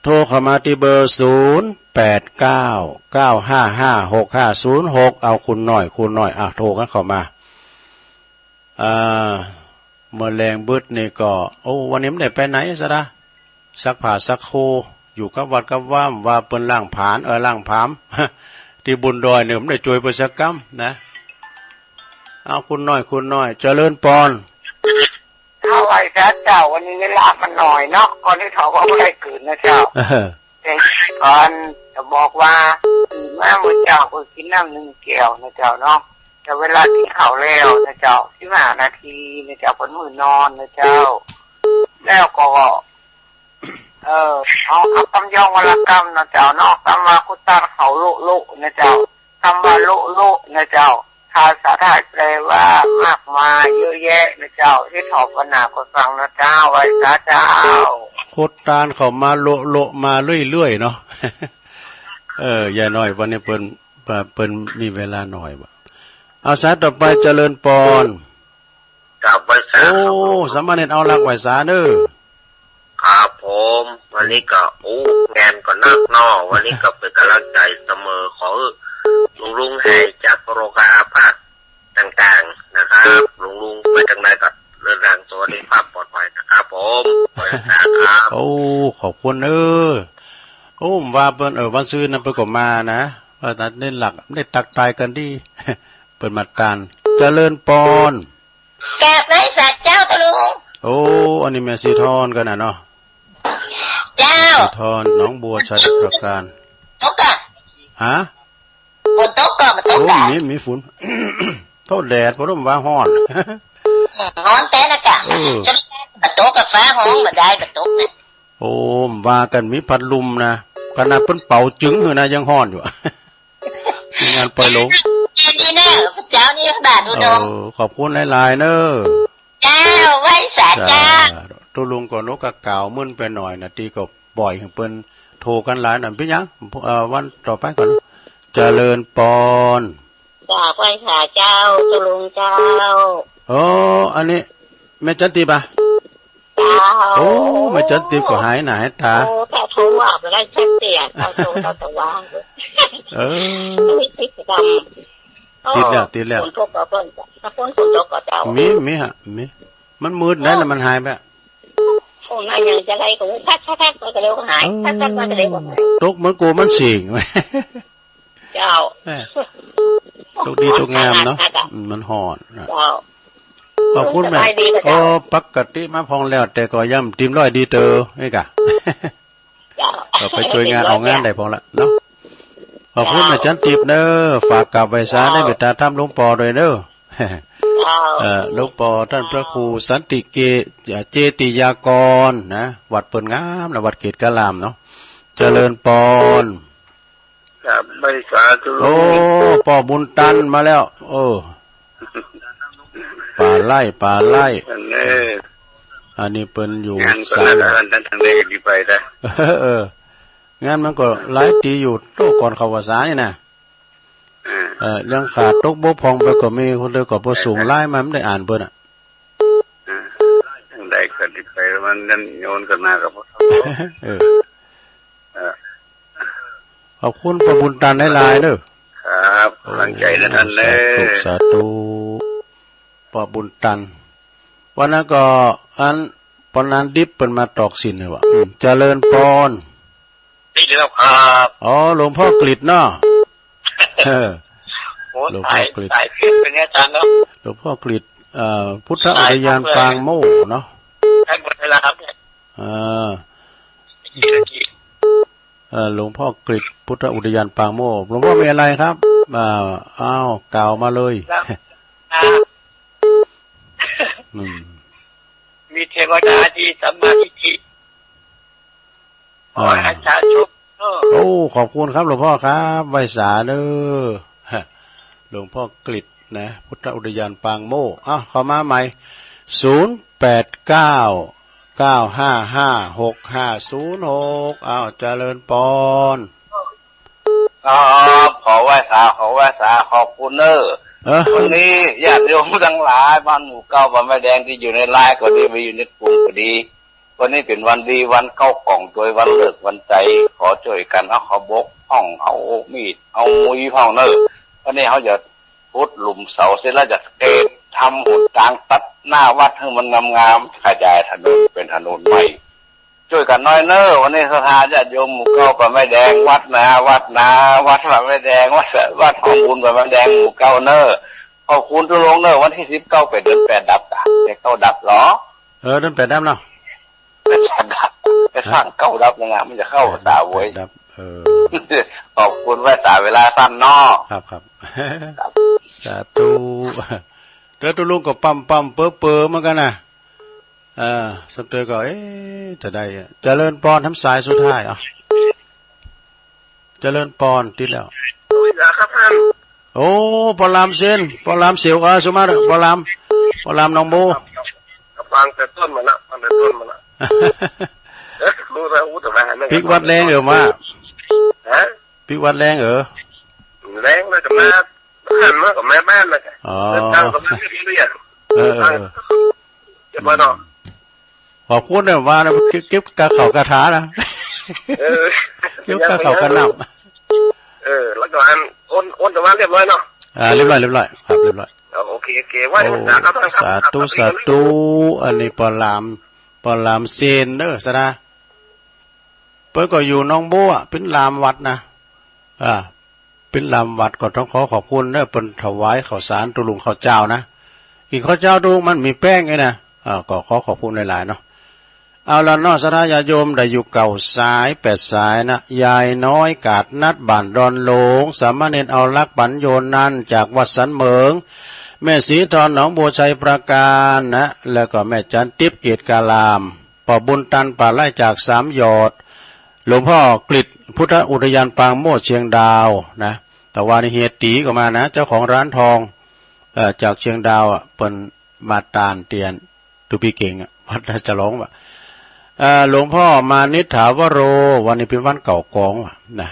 โทรเข้ามาที่เบอร์0899555656เอาคุณหน่อยโทรกันเข้ามาเมื่อแรงบึดนี่ก็วันนี้ไม่ได้ไปไหนซะนะซักผ้าซักโคอยู่กับวัดกับว่ามว่าเปิ้นล่างผานล่างผาม ที่บุญดอยเนี่ยผมได้ช่วยประชากรรมนะเอาคุณน้อยเจริญปอนเอาไว้เจ้าวันนี้เวลามันหน่อยเนาะก่อนที่เขาก็ไม่ได้กืนนะเจ้าแต่ก่อนจะบอกว่าแม่บุญเจ้าก็กินน้ำ1 แก้วนะเจ้าเนาะแต่เวลาที่เขาแล้วนะเจ้า15 นาทีนะเจ้าผลมือนอนนะเจ้าแล้วก็เอาคำย่องวรรณกรรมนะเจ้าเนาะคำว่าคุตตาเขาโลนะเจ้าคำว่าโลนะเจ้าภาษาไทยแปลว่ามากมายเยอะแยะนะเจ้าที่ถอปนาก็ฟังนะเจ้าไว้เจ้าโคตรตานเขามาโลมาเรื่อยๆเนาะ อย่าน้อยวันนี้เปิ้นมีเวลาหน่อยบ่เอาสายต่อไปเจริญปอนกับไว้สาสามเณรเอาหลักไว้สาเด้อครับผมวันนี้ก็งานก็นักนอวันนี้ก็เป็นกำลังใจเสมอขอลุงให้จากโรคอาพาธต่างๆนะครับลุงไปทางไหนก็เดินทางตัวนี้ความปลอดภัยนะครับผมครับขอบคุณว่าเปิ้นวันซื้อนั้นเปิ้นก็มานะว่านั้นเน้นหลักได้ตักตายกันดี เปิ้นมาการเจริญปอนแกบไรสัตว์เจ้าตะลุงอันนี้แม่สีทอนกันน่ะเนาะเจ้าสีทอนน้องบัวชัยประการตกอะฮะฝนตกก็มันตกอะมีฝน โทษแดดเพราะว่าว่าร้อนร้อนแต่นะกะจะมาตกกับฟ้าห้องมาได้มาตกนะว่ากันมีพัดลมนะขนาดเพิ่นเป่าจึงอยู่นะยังร้อนอยู่งานปล่อยลงดีเนอะพระเจ้านี่บาทอุดมขอบคุณหลายๆเนอะเจ้าไว้สาเจ้าตัวลุงก็นกกะก่าวมึนไปหน่อยนะตีก็บ่อยเพิ่นโทรกันหลายหน่อยพี่ยังวันต่อไปก่อนเจริญปอนจากไว้สาเจ้าตัวลุงเจ้าอันนี้แม่จันติป่ะแม่จันติก็หายหน้าหายตาแต่โทรว่าไม่ได้ชัดเจนเอาตรงเราจะวางติดแล้วฝนตกก็เพิ่นถ้าฝนตกก็เจ้ามีมันมืดได้แล้วมันหายไปมาอย่างจะไรก็ทักก็เร็วหายทักก็เร็วหายตกเหมือนกูมันสิงเจ้าตกดีตกงามเนาะมันห่อนเจ้าขอบคุณแม่ปกติมาพองแล้วแต่ก็ย่ำติมร้อยดีเตอไอ้กะไปช่วยงานเอางานได้พองละเนาะขอบคุณแม่จันติบเด้อฝากกับไว้สาได้เมตตาธรรมหลวงปอด้วยเด้อหลวงปอท่านพระครูสันติเจติยากรนะวัดเปิ่นงามนะวัดเกตกะลามเนาะเจริญปอนครับไม่สาธุปอบุญตันมาแล้วป่าไร่อันนี้เปิ้นอยู่สายทางใดก็ดีไปได้งานมันก็หลายตีอยู่โตก่อนเข้าภาษานี่นะ ยังขาดตกบกพร่องไปก็มีคนเดียวก็บ่สูงไล่มาไม่ได้อ่านเพิ่นอ่ะยังได้ก็ที่ไปมันนั่นโยนกันมากับพ่อขอบคุณประบุญตันหลายๆเด้อครับกำลังใจนะท่านเด้อสาธุประบุญตันวันนั้นก็ปนนั้นดิบเป็นมาตอกสินเลยว่ะเจริญพรนี่แล้วครับอ๋อหลวงพ่อกฤษเนาะหลวงพ่อกฤษเป็นอาจารย์เนาะหลวงพ่อกฤษพุทธอุทยานปางโม่เนาะใช่หมดเวลาครับเนี่ยหลวงพ่อกฤษพุทธอุทยานปางโม่หลวงพ่อมีอะไรครับอ้าวกล่าวมาเลยมีเทวดาที่สัมมาทิฏฐิอาจารย์ชุบโอ้ขอบคุณครับหลวงพ่อครับไวสาเด้อหลวงพ่อกฤษนะพุทธอุทยานปางโม่เข้ามาใหม่0899555656เจริญปอนครับขอไหว้สาขอบคุณเนอวันนี้ญาติโยมทั้งหลายบ้านหมู่เก้าบ้านแม่แดงที่อยู่ในไลน์ก็ดีไปอยู่ในกลุ่มก็ดีวันนี้เป็นวันดีวันเข้ากล่องโดยวันเลิกวันใจขอช่วยกันเอาขบกห้องเอามีดเอามุ้ยห้องเนอวันนี้เขาจะพุดหลุมเสาเสร็จแล้วจะเกตทำหุ่นกลางตัดหน้าวัดให้มันงามๆขยายถนนเป็นถนนใหม่ช่วยกันน้อยเนอวันนี้สถานญาติโยมหมู่เก้าบ้านแม่แดงวัดนาวัดบ้านแม่แดงวัดของบุญบ้านแม่แดงหมู่เก้าเนอขอบคุณทุกลงเนอวันที่19ไปเดือน8ดับกันจะเข้าดับหรอเดือน8ดับเนาะเป็นสร้างดับเป็นสร้างเก้าดับยังไงมันจะเข้าสาเว้ยขอบคุณไว้สาเวลาสั้นนอครับสาธุเดี๋ยวตุลุงก็ปั๊มเปื้อเหมือนกันนะสักเตยก็จะได้เจริญปอนทำสายสุดท้ายเจริญปอนติดแล้วโอ้ปอลามเซนปอลามเสียวสมาร์ปอลามน้องโบฟังแต่ต้นมาละรู้แล้วแต่ว่าพิกวัดแรงมาพิกวัดแรงแรงเลยกับแม่บ้านกับแม่บ้านเลยตั้งกับแม่เรียนจะมาเนาะขอบคุณเนี่ยว่าเก็บกระเข่ากระถานะเก็บกระเข่ากระหน่ำแล้วก็โอนแต่ว่าเรียบร้อยเนาะเรียบร้อยครับเรียบร้อยโอเคว่าสาธุอันนี้ปอลามเซนเด้อสนะเปิ้ลก็อยู่น้องโบเป็นลามวัดนะเป็นลามวัดก็ต้องขอบคุณเด้อเป็นถวายข้าวสารตุลุงข้าวเจ้านะอีกข้าวเจ้าตุลุงมันมีแป้งไงนะก็ขอบคุณหลายๆเนาะเอาละเนาะสถานญาติโยมได้อยู่เก่าสาย8สายนะยายน้อยกาดนัดบ้านดอนหลงสามเณรเอาลักปัญโยนนันจากวัดสันเหมิงแม่ศรีทรหนองบัวชัยประการนะแล้วก็แม่จันทิพย์เกียรติกาลามปอบุญตันป่าไร่จาก3ยอดหลวงพ่อกฤษพุทธอุทยานปางโม่เชียงดาวนะแต่ว่าในเฮียตีก็มานะเจ้าของร้านทองจากเชียงดาวเปิ้นมาตานเตียนตุปีเก่งวัดจะร้องว่าหลวงพ่อมานิถาวโรวันนี้เป็นวันเก่ากองนะ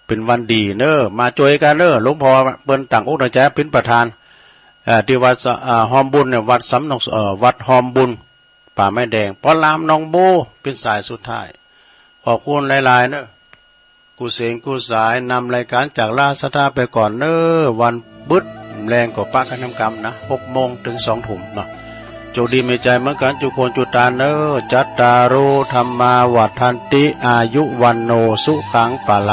เป็นวันดีเนอมาช่วยกันเนอหลวงพ่อเปิ้นต่างอกต่างใจเป็นประธานที่วัดหอมบุญเนี่ยวัดสำนกวัดหอมบุญป่าไม้แดงปอลามน้องโบเป็นสายสุดท้ายขอบคุณหลายๆเนอกูเสียงกูสายนำรายการจากลาสตาไปก่อนเนอวันบึดแรงกว่าป้ากันทำกรรมนะ6 โมงถึง2 ทุ่มเนาะโชคดีไม่ใจเหมือนกันจุโคนจุตาเนอจัตตารุธรรมาวัฏันติอายุวันโนสุขังปะละ